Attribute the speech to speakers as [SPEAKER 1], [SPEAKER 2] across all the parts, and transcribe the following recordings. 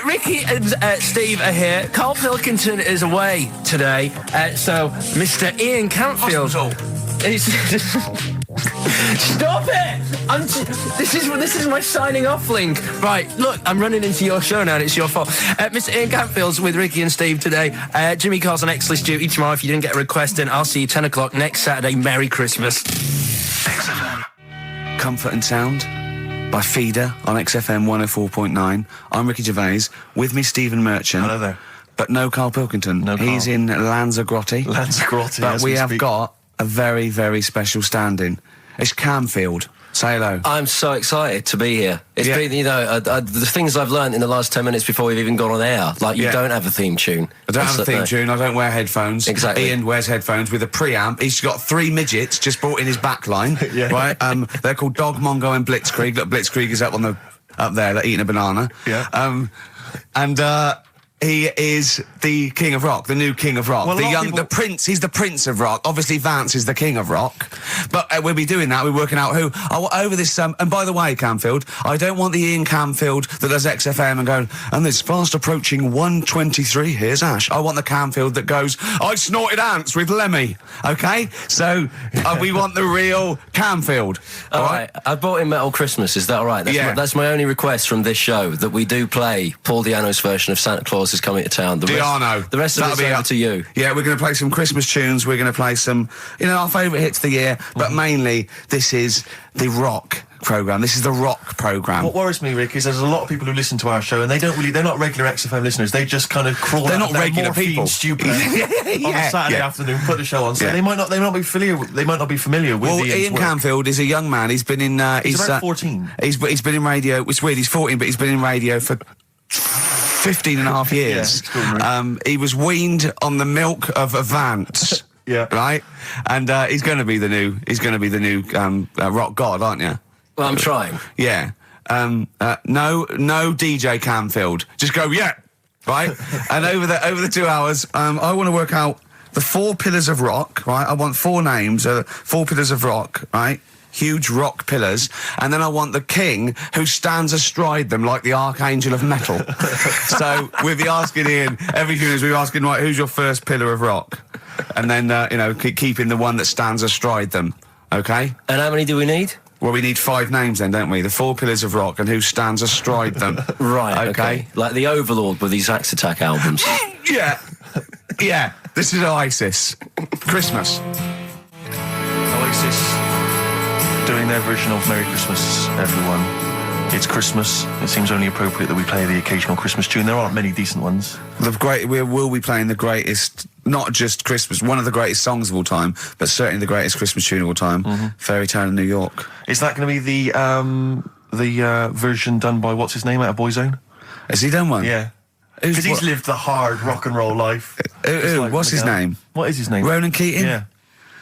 [SPEAKER 1] Ricky and Steve are here. Karl Pilkington is away today, so Mr. Ian Campfield. Stop it! This is my signing off link. Right, look, I'm running into your show now and it's your fault. Mr. Ian Campfield's with Ricky and Steve today. Jimmy Carr's on X-List duty tomorrow. If you didn't get a request in, I'll see you 10 o'clock next Saturday. Merry Christmas.
[SPEAKER 2] XFM. Comfort and Sound by Feeder on XFM 104.9. I'm Ricky Gervais. With me, Stephen Merchant.
[SPEAKER 3] Hello there.
[SPEAKER 2] But no Karl Pilkington.
[SPEAKER 3] No Karl.
[SPEAKER 2] He's in Lanzagrotte.
[SPEAKER 3] Lanzagrotte,
[SPEAKER 2] But
[SPEAKER 3] as
[SPEAKER 2] we
[SPEAKER 3] we
[SPEAKER 2] have
[SPEAKER 3] speak.
[SPEAKER 2] got a very, very special stand-in. It's Camfield. Say hello.
[SPEAKER 4] I'm so excited to be here. It's
[SPEAKER 2] Yeah.
[SPEAKER 4] been, the things I've learned in the last 10 minutes before we've even gone on air. Like, you
[SPEAKER 2] Yeah.
[SPEAKER 4] don't have a theme tune.
[SPEAKER 2] I don't have a theme tune. I don't wear headphones.
[SPEAKER 4] Exactly.
[SPEAKER 2] Ian wears headphones with a preamp. He's got 3 midgets just brought in his back line.
[SPEAKER 3] Yeah.
[SPEAKER 2] Right? They're called Dog, Mongo and Blitzkrieg. Look, Blitzkrieg is up there. They're eating a banana.
[SPEAKER 3] Yeah.
[SPEAKER 2] He is the king of rock, the new king of rock.
[SPEAKER 3] Well,
[SPEAKER 2] the prince, he's the prince of rock. Obviously, Vance is the king of rock. But we'll be doing that. We're working out who. Over this, and by the way, Camfield, I don't want the Ian Camfield that does XFM and going, and there's fast approaching 1:23, here's Ash. I want the Camfield that goes, I snorted ants with Lemmy. Okay? So, we want the real Camfield.
[SPEAKER 4] All right. I bought in Metal Christmas. Is that all right? That's my only request from this show, that we do play Paul Di'Anno's version of Santa Claus is Coming to Town. The rest of it's over to you.
[SPEAKER 2] Yeah, we're going to play some Christmas tunes. We're going to play some, our favourite hits of the year. But mainly, this is the rock programme. This is the rock programme.
[SPEAKER 3] What worries me, Rick, is there's a lot of people who listen to our show and they're not regular XFM listeners. They just kind of crawl
[SPEAKER 2] They're
[SPEAKER 3] out
[SPEAKER 2] not
[SPEAKER 3] of their
[SPEAKER 2] regular
[SPEAKER 3] morphine
[SPEAKER 2] people.
[SPEAKER 3] stupid on a Saturday afternoon, put the show on. So they might not be familiar with
[SPEAKER 2] Well,
[SPEAKER 3] Ian's
[SPEAKER 2] Ian
[SPEAKER 3] work.
[SPEAKER 2] Camfield is a young man. He's been in...
[SPEAKER 3] He's about 14.
[SPEAKER 2] He's been in radio. It's weird, he's 14, but he's been in radio for 15 and a half years. He was weaned on the milk of a Vance.
[SPEAKER 3] Yeah.
[SPEAKER 2] Right? And he's going to be the new rock god, aren't you?
[SPEAKER 4] Well, I'm trying.
[SPEAKER 2] Yeah. No DJ Camfield. Just go, yeah. Right? And over the 2 hours, I want to work out the 4 pillars of rock, right? I want 4 names, 4 pillars of rock, right? Huge rock pillars, and then I want the king who stands astride them like the archangel of metal. So we'll be asking Ian every few minutes. We're asking, right, who's your first pillar of rock, and then keeping the one that stands astride them. Okay.
[SPEAKER 4] And how many do we need?
[SPEAKER 2] Well, we need 5 names then, don't we? The 4 pillars of rock and who stands astride them.
[SPEAKER 4] Right. Okay. Like the Overlord with these Axe Attack albums.
[SPEAKER 2] Yeah. Yeah. This is Oasis. Christmas.
[SPEAKER 3] Oasis doing their version of Merry Christmas, everyone. It's Christmas. It seems only appropriate that we play the occasional Christmas tune. There aren't many decent ones.
[SPEAKER 2] We will be playing the greatest, not just Christmas, one of the greatest songs of all time, but certainly the greatest Christmas tune of all time, Fairy Tale in New York.
[SPEAKER 3] Is that going to be the version done by, what's his name, out of Boyzone?
[SPEAKER 2] Has he done one?
[SPEAKER 3] Yeah. Because he's lived the hard rock and roll life.
[SPEAKER 2] What's his name?
[SPEAKER 3] What is his name?
[SPEAKER 2] Ronan Keating?
[SPEAKER 3] Yeah.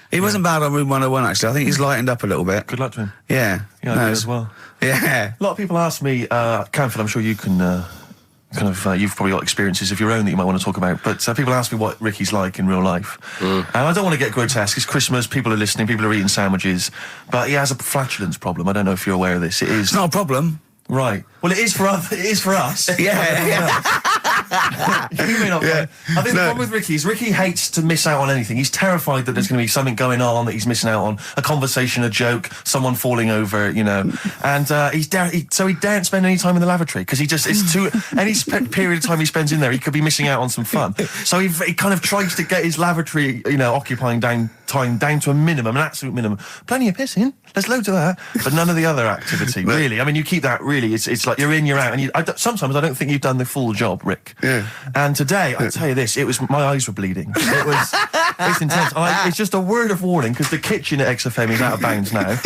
[SPEAKER 2] He wasn't bad on Room 101, actually. I think he's lightened up a little bit.
[SPEAKER 3] Good luck to him.
[SPEAKER 2] Yeah.
[SPEAKER 3] Yeah, I do as well.
[SPEAKER 2] Yeah.
[SPEAKER 3] A lot of people ask me, Camfield, I'm sure you can you've probably got experiences of your own that you might want to talk about, but people ask me what Ricky's like in real life. And I don't want to get grotesque. It's Christmas, people are listening, people are eating sandwiches, but he has a flatulence problem. I don't know if you're aware of this.
[SPEAKER 2] It's not a problem.
[SPEAKER 3] Right. Well, it is for us.
[SPEAKER 2] Yeah.
[SPEAKER 3] You may not. Yeah. I think the problem with Ricky is Ricky hates to miss out on anything. He's terrified that there's going to be something going on that he's missing out on, a conversation, a joke, someone falling over, And he daren't spend any time in the lavatory because any period of time he spends in there, he could be missing out on some fun. So he kind of tries to get his lavatory, occupying time down to a minimum, an absolute minimum. Plenty of pissing. There's loads of that, but none of the other activity, really. I mean, you keep that, really, it's like you're in, you're out, and sometimes I don't think you've done the full job, Rick.
[SPEAKER 2] Yeah.
[SPEAKER 3] And today, I'll tell you this, my eyes were bleeding. It's intense. It's just a word of warning, because the kitchen at XFM is out of bounds now.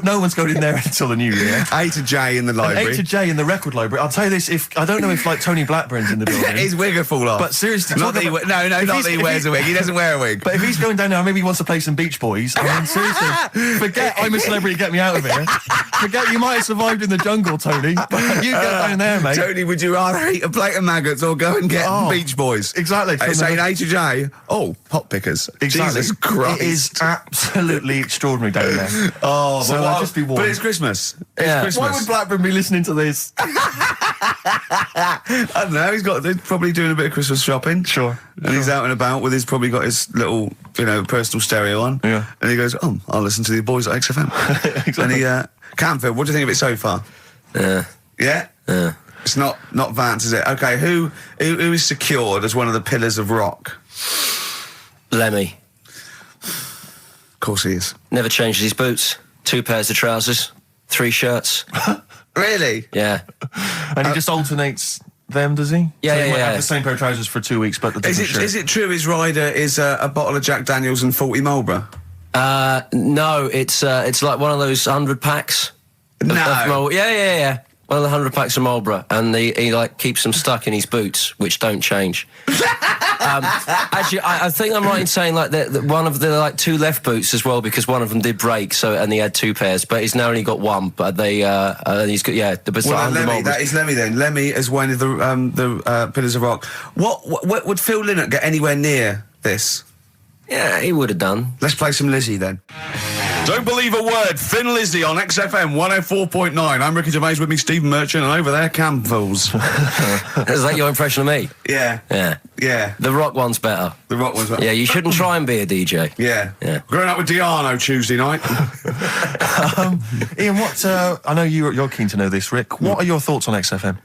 [SPEAKER 3] No one's going in there until the new year.
[SPEAKER 2] A to J in the library.
[SPEAKER 3] A to J in the record library. I'll tell you this, I don't know if, Tony Blackburn's in the building.
[SPEAKER 2] His wig will fall off.
[SPEAKER 3] But seriously...
[SPEAKER 2] Not that he wears a wig. He doesn't wear a wig.
[SPEAKER 3] But if he's going down now, maybe he wants to play some Beach Boys. I mean, seriously, forget I'm a celebrity, get me out of here. Forget you might have survived in the jungle, Tony, but you get down there, mate.
[SPEAKER 2] Tony, would you rather eat a plate of maggots or go and get Beach Boys?
[SPEAKER 3] Exactly.
[SPEAKER 2] Saying A to J, pot pickers.
[SPEAKER 3] Exactly.
[SPEAKER 2] Jesus Christ.
[SPEAKER 3] It is absolutely extraordinary down there.
[SPEAKER 2] Oh,
[SPEAKER 3] so just be warned.
[SPEAKER 2] But it's Christmas. It's
[SPEAKER 4] Yeah.
[SPEAKER 2] Christmas.
[SPEAKER 3] Why would Blackburn be listening to this?
[SPEAKER 2] I don't know. He's probably doing a bit of Christmas shopping.
[SPEAKER 3] Sure.
[SPEAKER 2] And he's out and about with probably got his little, personal stereo on.
[SPEAKER 3] Yeah.
[SPEAKER 2] And he goes, I'll listen to the boys at XFM.
[SPEAKER 3] Exactly.
[SPEAKER 2] And Canfield, what do you think of it so far?
[SPEAKER 4] Yeah.
[SPEAKER 2] Yeah?
[SPEAKER 4] Yeah.
[SPEAKER 2] It's not Vance, is it? Okay, who is secured as one of the pillars of rock?
[SPEAKER 4] Lemmy.
[SPEAKER 2] Of course he is.
[SPEAKER 4] Never changes his boots. 2 pairs of trousers. 3 shirts.
[SPEAKER 2] Really?
[SPEAKER 4] Yeah.
[SPEAKER 3] And he just alternates them, does he?
[SPEAKER 4] Yeah,
[SPEAKER 3] so he might
[SPEAKER 4] yeah.
[SPEAKER 3] have the same pair of trousers for 2 weeks, but the different shirt.
[SPEAKER 2] Is it true his rider is a bottle of Jack Daniels and 40 Marlboro?
[SPEAKER 4] No, it's like one of those 100 packs.
[SPEAKER 2] No.
[SPEAKER 4] Yeah. One of the 100 packs of Marlboro, and he like keeps them stuck in his boots, which don't change. Actually, I think I'm right in saying like that one of the like 2 left boots as well, because one of them did break. And he had 2 pairs, but he's now only got 1. But he's got the
[SPEAKER 2] Lemmy, that is Lemmy then. Lemmy is one of the pillars of rock. What would Phil Lynott get anywhere near this?
[SPEAKER 4] Yeah, he would have done.
[SPEAKER 2] Let's play some Lizzie then. Don't believe a word. Thin Lizzie on XFM 104.9. I'm Ricky Gervais, with me Stephen Merchant, and over there Campbells.
[SPEAKER 4] Is that your impression of me?
[SPEAKER 2] Yeah.
[SPEAKER 4] Yeah. The rock one's better.
[SPEAKER 2] The rock one's better.
[SPEAKER 4] Yeah, you shouldn't try and be a DJ.
[SPEAKER 2] Yeah. Growing up with Diano Tuesday night.
[SPEAKER 3] Ian, I know you're keen to know this, Rick. What are your thoughts on XFM?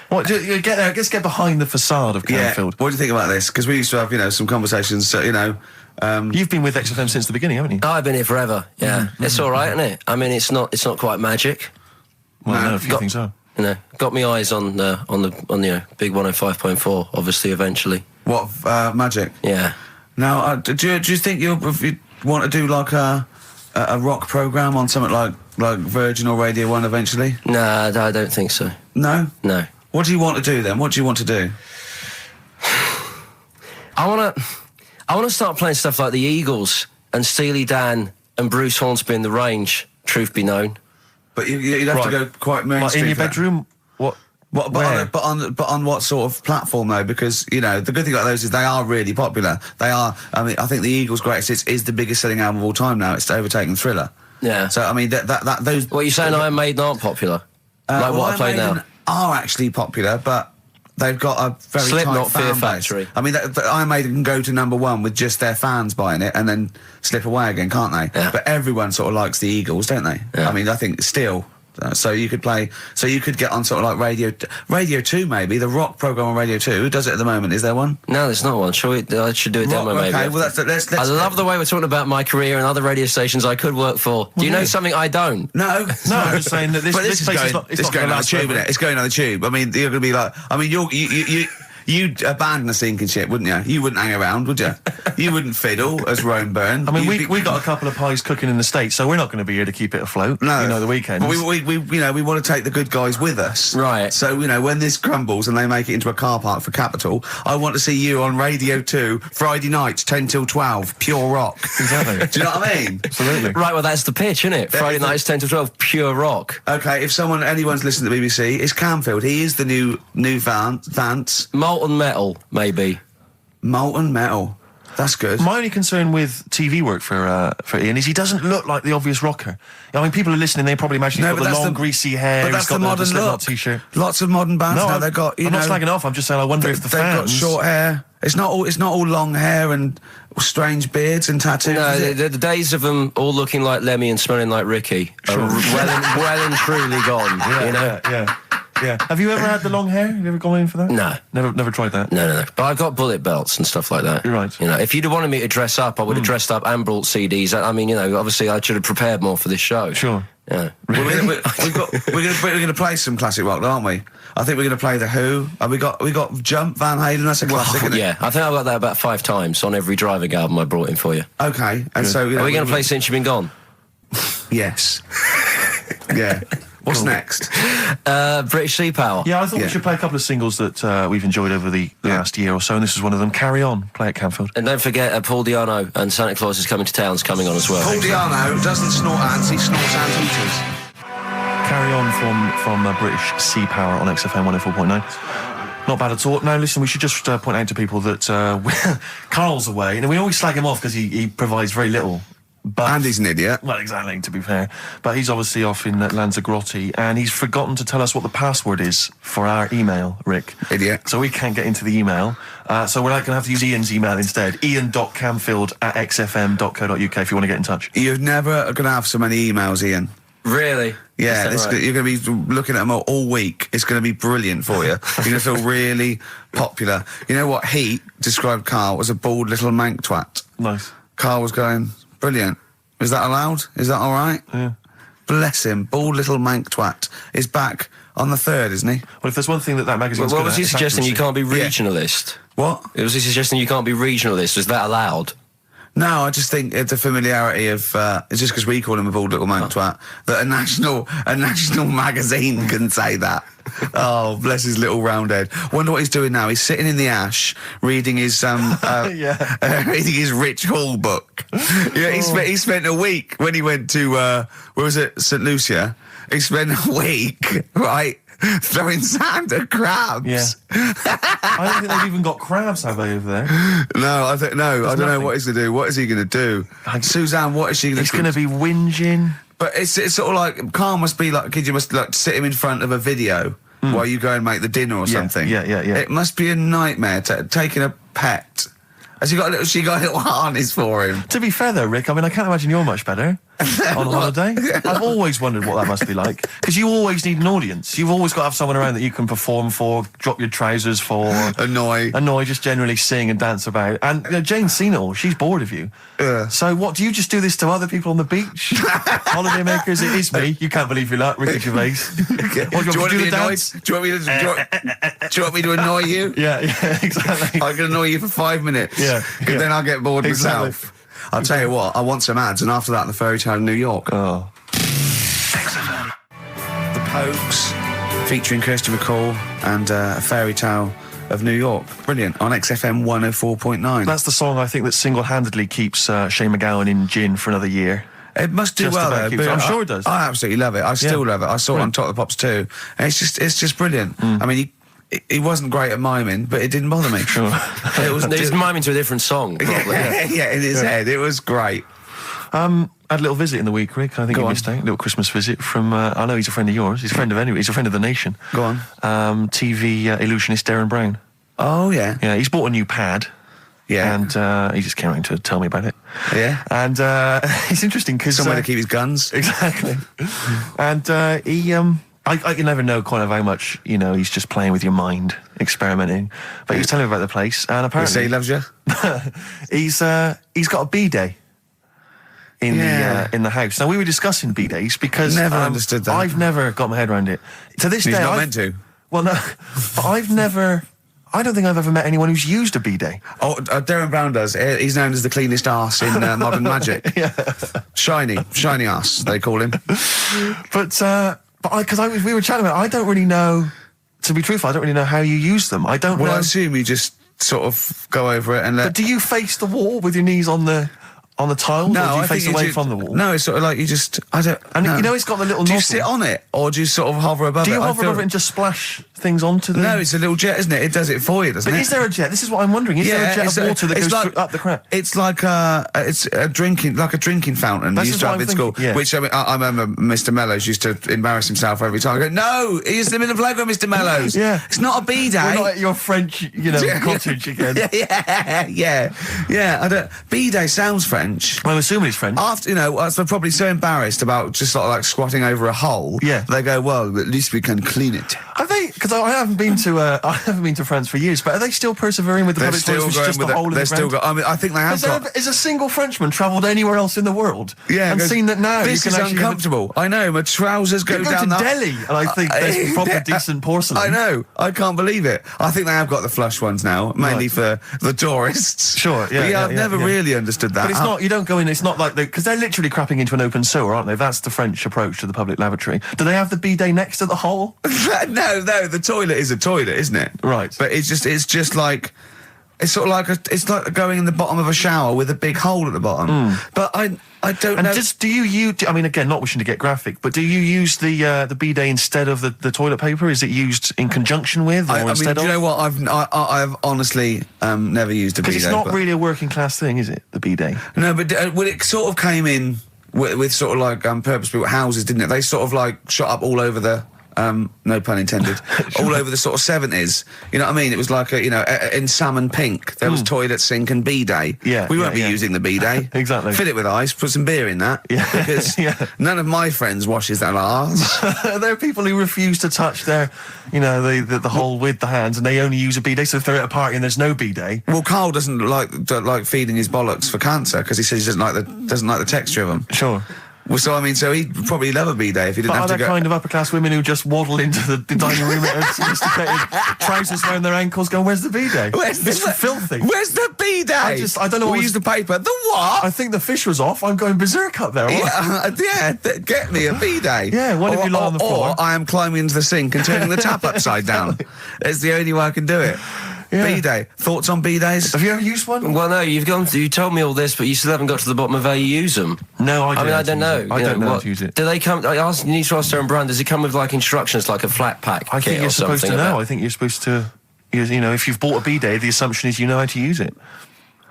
[SPEAKER 3] What you get there? Let's get behind the facade of Canfield.
[SPEAKER 2] What do you think about this? Because we used to have, some conversations.
[SPEAKER 3] You've been with XFM since the beginning, haven't you?
[SPEAKER 4] I've been here forever. Yeah, it's all right, isn't it? I mean, it's not quite magic.
[SPEAKER 3] Well, no, a few things are.
[SPEAKER 4] Got me eyes on the big 105.4. Obviously, eventually.
[SPEAKER 2] What magic?
[SPEAKER 4] Yeah.
[SPEAKER 2] Now, do you think you want to do like a rock program on something like Virgin or Radio 1 eventually?
[SPEAKER 4] Nah, I don't think so.
[SPEAKER 2] No. What do you want to do then? What do you want to do?
[SPEAKER 4] I want to start playing stuff like the Eagles and Steely Dan and Bruce Hornsby in the Range. Truth be known.
[SPEAKER 2] But you'd have to go quite mainstream.
[SPEAKER 3] Like in your bedroom? What?
[SPEAKER 2] But on what sort of platform though? Because the good thing about those is they are really popular. They are. I mean, I think the Eagles' Greatest Hits is the biggest selling album of all time now. It's overtaken Thriller.
[SPEAKER 4] Yeah.
[SPEAKER 2] So I mean, those.
[SPEAKER 4] What are you saying? Iron Maiden aren't popular? Like what I play now?
[SPEAKER 2] Are actually popular, but they've got a very
[SPEAKER 4] Slipknot,
[SPEAKER 2] tight fan
[SPEAKER 4] Fear
[SPEAKER 2] base.
[SPEAKER 4] Factory.
[SPEAKER 2] I mean, Iron Maiden can go to #1 with just their fans buying it and then slip away again, can't they?
[SPEAKER 4] Yeah.
[SPEAKER 2] But everyone sort of likes the Eagles, don't they?
[SPEAKER 4] Yeah.
[SPEAKER 2] I mean, I think still. So you could get on sort of like Radio 2 maybe, the rock program on Radio 2. Who does it at the moment? Is there one?
[SPEAKER 4] No, there's not one. I should do a demo maybe.
[SPEAKER 2] Okay, well let's
[SPEAKER 4] I love the way we're talking about my career and other radio stations I could work for. Do you know something I don't?
[SPEAKER 2] No,
[SPEAKER 3] I'm just saying that this place is not
[SPEAKER 2] going on the tube, isn't it? It's going on the tube. I mean, you're going to be like, I mean, you'd abandon a sinking ship, wouldn't you? You wouldn't hang around, would you? You wouldn't fiddle as Rome Byrne.
[SPEAKER 3] I mean, we got a couple of pies cooking in the States, so we're not going to be here to keep it afloat.
[SPEAKER 2] No,
[SPEAKER 3] the weekends.
[SPEAKER 2] But we want to take the good guys with us,
[SPEAKER 4] right?
[SPEAKER 2] So when this crumbles and they make it into a car park for Capital, I want to see you on Radio 2 Friday nights 10 till 12, pure rock.
[SPEAKER 3] Exactly.
[SPEAKER 2] Do you know what I mean?
[SPEAKER 3] Absolutely.
[SPEAKER 4] Right. Well, that's the pitch, isn't it? Friday nights 10 till 12, pure rock.
[SPEAKER 2] Okay. If anyone's listening to the BBC, it's Canfield. He is the new Vance.
[SPEAKER 4] Molten Metal, maybe.
[SPEAKER 2] Molten Metal. That's good.
[SPEAKER 3] My only concern with TV work for Ian is he doesn't look like the obvious rocker. I mean, people are listening, they probably imagine he's got the long, greasy hair.
[SPEAKER 2] But that's the modern look.
[SPEAKER 3] T-shirt.
[SPEAKER 2] Lots of modern bands now. They've got.
[SPEAKER 3] I'm not slagging off. I'm just saying. I wonder if the
[SPEAKER 2] they've
[SPEAKER 3] fans.
[SPEAKER 2] got short hair. It's not all long hair and strange beards and tattoos.
[SPEAKER 4] No, the days of them all looking like Lemmy and smelling like Ricky are well and truly gone.
[SPEAKER 3] Yeah. Have you ever had the long hair? Have you ever gone in for that?
[SPEAKER 4] No.
[SPEAKER 3] Never tried that?
[SPEAKER 4] No. But I've got bullet belts and stuff like that.
[SPEAKER 3] You're right.
[SPEAKER 4] If you'd have wanted me to dress up, I would have dressed up and brought CDs. I mean, obviously I should have prepared more for this show.
[SPEAKER 3] Sure.
[SPEAKER 4] Yeah.
[SPEAKER 2] We're going to play some classic rock, aren't we? I think we're going to play The Who. We got Jump, Van Halen. That's a classic, isn't it?
[SPEAKER 4] Yeah, I think I've got that about 5 times on every driving album I brought in for you.
[SPEAKER 2] Okay. And so
[SPEAKER 4] are we going to play Since You've Been Gone?
[SPEAKER 2] Yes. Yeah. What's next?
[SPEAKER 4] British Sea Power.
[SPEAKER 3] Yeah, I thought we should play a couple of singles that we've enjoyed over the last year or so, and this is one of them. Carry On, play at Canfield.
[SPEAKER 4] And don't forget, Paul Di'Anno and Santa Claus is Coming to Town's coming on as well.
[SPEAKER 2] Paul Di'Anno doesn't snort ants, he snorts anteaters.
[SPEAKER 3] Carry On from British Sea Power on XFM 104.9. Not bad at all. Now, listen, we should just point out to people that Carl's away, and we always slag him off because he provides very little But
[SPEAKER 2] And he's an idiot.
[SPEAKER 3] well, exactly, to be fair. But he's obviously off in Lanzarote, and he's forgotten to tell us what the password is for our email, Rick.
[SPEAKER 2] Idiot.
[SPEAKER 3] So we can't get into the email. So we're going to have to use Ian's email instead. ian.camfield@xfm.co.uk if you want to get in touch.
[SPEAKER 2] You're never going to have so many emails, Ian.
[SPEAKER 4] Really?
[SPEAKER 2] Yeah,
[SPEAKER 4] Is that right?
[SPEAKER 2] you're going to be looking at them all week. It's going to be brilliant for you. You're going to feel really popular. You know what Heat described Carl as a bald little mank twat?
[SPEAKER 3] Nice.
[SPEAKER 2] Carl was going, brilliant. Is that allowed? Is that all right?
[SPEAKER 3] Yeah.
[SPEAKER 2] Bless him. Bald little mank twat is back on the 3rd, isn't he?
[SPEAKER 3] Well, if there's one thing that magazine's
[SPEAKER 4] What
[SPEAKER 3] good
[SPEAKER 4] was
[SPEAKER 3] at,
[SPEAKER 4] he
[SPEAKER 3] it's
[SPEAKER 4] suggesting? You
[SPEAKER 3] accuracy.
[SPEAKER 4] can't be
[SPEAKER 2] Yeah.
[SPEAKER 4] regionalist.
[SPEAKER 2] What?
[SPEAKER 4] Was he suggesting you can't be regionalist? Was that allowed?
[SPEAKER 2] No, I just think it's a familiarity of, it's just because we call him a bald little mank twat, that a national magazine can say that. Oh, bless his little round head. Wonder what he's doing now. He's sitting in the ash, reading his, reading his Rich Hall book. Yeah, he spent a week when he went to, where was it, St. Lucia? He spent a week, right, throwing sand at crabs.
[SPEAKER 3] Yeah. I don't think they've even got crabs, have they, over there?
[SPEAKER 2] No, I don't know
[SPEAKER 3] nothing.
[SPEAKER 2] what he's going to do. What is he going to do? Suzanne, what is she going to
[SPEAKER 3] He's
[SPEAKER 2] do?
[SPEAKER 3] going to be whinging.
[SPEAKER 2] But it's sort of like, Carl must be like, you must like sit him in front of a video while you go and make the dinner or something.
[SPEAKER 3] Yeah.
[SPEAKER 2] It must be a nightmare taking a pet. Has she got a little harness for him?
[SPEAKER 3] To be fair, though, Rick, I mean, I can't imagine you're much better on holiday. I've always wondered what that must be like. Because you always need an audience. You've always got to have someone around that you can perform for, drop your trousers for.
[SPEAKER 2] Annoy,
[SPEAKER 3] just generally sing and dance about. And Jane's seen it all. She's bored of you.
[SPEAKER 2] Yeah.
[SPEAKER 3] So what, do you just do this to other people on the beach? Holidaymakers, it is me. You can't believe you're like Ricky Gervais. What,
[SPEAKER 2] do you want to be annoyed? Do you want me to annoy you?
[SPEAKER 3] Yeah, exactly.
[SPEAKER 2] I can annoy you for 5 minutes.
[SPEAKER 3] Yeah,
[SPEAKER 2] Because
[SPEAKER 3] yeah.
[SPEAKER 2] then I'll get bored
[SPEAKER 3] Exactly.
[SPEAKER 2] myself. I'll tell you what, I want some ads, and after that, the fairy tale in New York.
[SPEAKER 3] Oh.
[SPEAKER 2] The Pokes, featuring Kirsty McCall and a fairy tale of New York. Brilliant, on XFM 104.9.
[SPEAKER 3] That's the song I think that single-handedly keeps Shane McGowan in gin for another year.
[SPEAKER 2] It must do
[SPEAKER 3] Just
[SPEAKER 2] well,
[SPEAKER 3] about
[SPEAKER 2] though.
[SPEAKER 3] keeps-
[SPEAKER 2] but
[SPEAKER 3] I'm sure it does.
[SPEAKER 2] I absolutely love it. I still love it. I saw it on Top of the Pops too. And it's just brilliant. I mean, he wasn't great at miming, but it didn't bother me.
[SPEAKER 3] Sure.
[SPEAKER 2] It was
[SPEAKER 4] He's miming to a different song. Probably.
[SPEAKER 2] yeah, in his head. It was great.
[SPEAKER 3] I had a little visit in the week, Rick. I think
[SPEAKER 2] Go
[SPEAKER 3] you
[SPEAKER 2] on.
[SPEAKER 3] missed out. A little Christmas visit from, I know he's a friend of yours. He's a friend of He's a friend of the nation.
[SPEAKER 2] Go on.
[SPEAKER 3] TV illusionist Darren Brown.
[SPEAKER 2] Oh, yeah.
[SPEAKER 3] Yeah, he's bought a new pad.
[SPEAKER 2] Yeah.
[SPEAKER 3] And he just came around to tell me about it.
[SPEAKER 2] Yeah.
[SPEAKER 3] And it's interesting because...
[SPEAKER 2] Somewhere to keep his guns.
[SPEAKER 3] Exactly. And I can never know kind of how much, he's just playing with your mind, experimenting. But he was telling me about the place, and
[SPEAKER 2] You
[SPEAKER 3] apparently...
[SPEAKER 2] say he loves you?
[SPEAKER 3] he's got a B-day in the house. Now, we were discussing B-days because...
[SPEAKER 2] Never understood that.
[SPEAKER 3] I've never got my head around it. To this
[SPEAKER 2] He's
[SPEAKER 3] day...
[SPEAKER 2] not meant to.
[SPEAKER 3] Well, no. But I don't think I've ever met anyone who's used a B-day.
[SPEAKER 2] Oh, Darren Brown does. He's known as the cleanest arse in Modern Magic.
[SPEAKER 3] Yeah.
[SPEAKER 2] Shiny arse, they call him.
[SPEAKER 3] But we were chatting about it, I don't really know, to be truthful, I don't really know how you use them. I don't
[SPEAKER 2] Well, I
[SPEAKER 3] know.
[SPEAKER 2] assume you just sort of go over it and let...
[SPEAKER 3] But do you face the wall with your knees on the tiles, or do you
[SPEAKER 2] I
[SPEAKER 3] face
[SPEAKER 2] think
[SPEAKER 3] away
[SPEAKER 2] you
[SPEAKER 3] from the wall?
[SPEAKER 2] No, it's sort of like you just... I don't...
[SPEAKER 3] And
[SPEAKER 2] no.
[SPEAKER 3] it's got the little
[SPEAKER 2] Do you
[SPEAKER 3] nozzle.
[SPEAKER 2] sit on it, or do you sort of hover above it?
[SPEAKER 3] Do you
[SPEAKER 2] I
[SPEAKER 3] hover
[SPEAKER 2] feel-
[SPEAKER 3] over it and just splash things onto them?
[SPEAKER 2] No, it's a little jet, isn't it? It does it for you, doesn't
[SPEAKER 3] But
[SPEAKER 2] it?
[SPEAKER 3] is there a jet? This is what I'm wondering. Is there a jet
[SPEAKER 2] it's
[SPEAKER 3] of water that
[SPEAKER 2] it's
[SPEAKER 3] goes
[SPEAKER 2] like,
[SPEAKER 3] up the crap?
[SPEAKER 2] It's like a drinking fountain.
[SPEAKER 3] That's
[SPEAKER 2] You used
[SPEAKER 3] just
[SPEAKER 2] to
[SPEAKER 3] what
[SPEAKER 2] have
[SPEAKER 3] I'm
[SPEAKER 2] in school.
[SPEAKER 3] thinking, yeah.
[SPEAKER 2] Which I remember Mr. Mellows used to embarrass himself every time. I go, no, he's in the playground, Mr. Mellows.
[SPEAKER 3] Yeah.
[SPEAKER 2] It's not a B day.
[SPEAKER 3] We're not at your French, cottage again.
[SPEAKER 2] yeah. I don't. B day sounds French.
[SPEAKER 3] I'm assuming it's French.
[SPEAKER 2] After they're probably so embarrassed about just sort of like squatting over a hole.
[SPEAKER 3] Yeah.
[SPEAKER 2] They go, well, at least we can clean it.
[SPEAKER 3] Have they? Because I haven't been to France for years. But are they still persevering with the
[SPEAKER 2] They're
[SPEAKER 3] public
[SPEAKER 2] still
[SPEAKER 3] toilets?
[SPEAKER 2] going
[SPEAKER 3] Just
[SPEAKER 2] with
[SPEAKER 3] a
[SPEAKER 2] it.
[SPEAKER 3] hole in
[SPEAKER 2] They're
[SPEAKER 3] the
[SPEAKER 2] still
[SPEAKER 3] ground?
[SPEAKER 2] got. I mean, I think they have got.
[SPEAKER 3] Has a single Frenchman travelled anywhere else in the world?
[SPEAKER 2] Yeah,
[SPEAKER 3] and
[SPEAKER 2] goes,
[SPEAKER 3] seen that now?
[SPEAKER 2] This
[SPEAKER 3] you
[SPEAKER 2] is
[SPEAKER 3] can actually
[SPEAKER 2] uncomfortable. I know. My trousers go
[SPEAKER 3] Go
[SPEAKER 2] down
[SPEAKER 3] to
[SPEAKER 2] the
[SPEAKER 3] Delhi, and I think there's proper decent porcelain.
[SPEAKER 2] I know. I can't believe it. I think they have got the flush ones now, mainly for the tourists.
[SPEAKER 3] Sure, yeah,
[SPEAKER 2] But
[SPEAKER 3] yeah,
[SPEAKER 2] I've
[SPEAKER 3] yeah,
[SPEAKER 2] never
[SPEAKER 3] yeah.
[SPEAKER 2] really understood that.
[SPEAKER 3] But it's not. You don't go in. It's not like because they're literally crapping into an open sewer, aren't they? That's the French approach to the public lavatory. Do they have the bidet next to the hole?
[SPEAKER 2] no. The toilet is a toilet, isn't it?
[SPEAKER 3] Right.
[SPEAKER 2] But it's just like It's sort of like it's like going in the bottom of a shower with a big hole at the bottom. But I don't know.
[SPEAKER 3] And do you use? I mean, again, not wishing to get graphic, but do you use the bidet instead of the toilet paper? Is it used in conjunction with, or
[SPEAKER 2] I mean,
[SPEAKER 3] instead
[SPEAKER 2] do you
[SPEAKER 3] of?
[SPEAKER 2] know what? I've honestly never used a bidet.
[SPEAKER 3] Because it's not really a working class thing, is it? The bidet.
[SPEAKER 2] No, but well, it sort of came in with sort of like purpose-built houses, didn't it? They sort of like shot up all over the. No pun intended. All over the sort of 70s. You know what I mean? It was like in salmon pink. There was toilet, sink, and bidet.
[SPEAKER 3] Yeah,
[SPEAKER 2] we won't be using the bidet.
[SPEAKER 3] Exactly.
[SPEAKER 2] Fill it with ice. Put some beer in that.
[SPEAKER 3] Yeah,
[SPEAKER 2] because none of my friends washes their arse.
[SPEAKER 3] There are people who refuse to touch their, the hole with the hands, and they only use a bidet. So if they're at a party and there's no bidet,
[SPEAKER 2] well, Carl doesn't like feeding his bollocks for cancer because he says he doesn't like the texture of them.
[SPEAKER 3] sure.
[SPEAKER 2] Well, so I mean, so he'd probably love a bidet if he didn't
[SPEAKER 3] But
[SPEAKER 2] have
[SPEAKER 3] are
[SPEAKER 2] to
[SPEAKER 3] there
[SPEAKER 2] go.
[SPEAKER 3] kind of upper class women who just waddle into the dining room in sophisticated trousers around their ankles, going, "Where's the bidet? It's filthy.
[SPEAKER 2] Where's the bidet?
[SPEAKER 3] I don't know.
[SPEAKER 2] We use the paper. The what?
[SPEAKER 3] I think the fish was off. I'm going berserk up there.
[SPEAKER 2] Get me a bidet.
[SPEAKER 3] Yeah, why don't you lie on the floor?
[SPEAKER 2] Or I am climbing into the sink and turning the tap upside down. It's the only way I can do it.
[SPEAKER 3] Yeah.
[SPEAKER 2] Bidet. Thoughts on bidets?
[SPEAKER 3] Have you ever used one?
[SPEAKER 4] Well, no, you told me all this, but you still haven't got to the bottom of how you use them.
[SPEAKER 3] No, I don't.
[SPEAKER 4] I don't know.
[SPEAKER 3] I don't know how to use it.
[SPEAKER 4] Do they come? You need to ask their own brand. Does it come with like instructions, like a flat pack?
[SPEAKER 3] I think
[SPEAKER 4] kit
[SPEAKER 3] you're
[SPEAKER 4] or
[SPEAKER 3] supposed to
[SPEAKER 4] something
[SPEAKER 3] know.
[SPEAKER 4] about-
[SPEAKER 3] I think you're supposed to. If you've bought a bidet, the assumption is you know how to use it.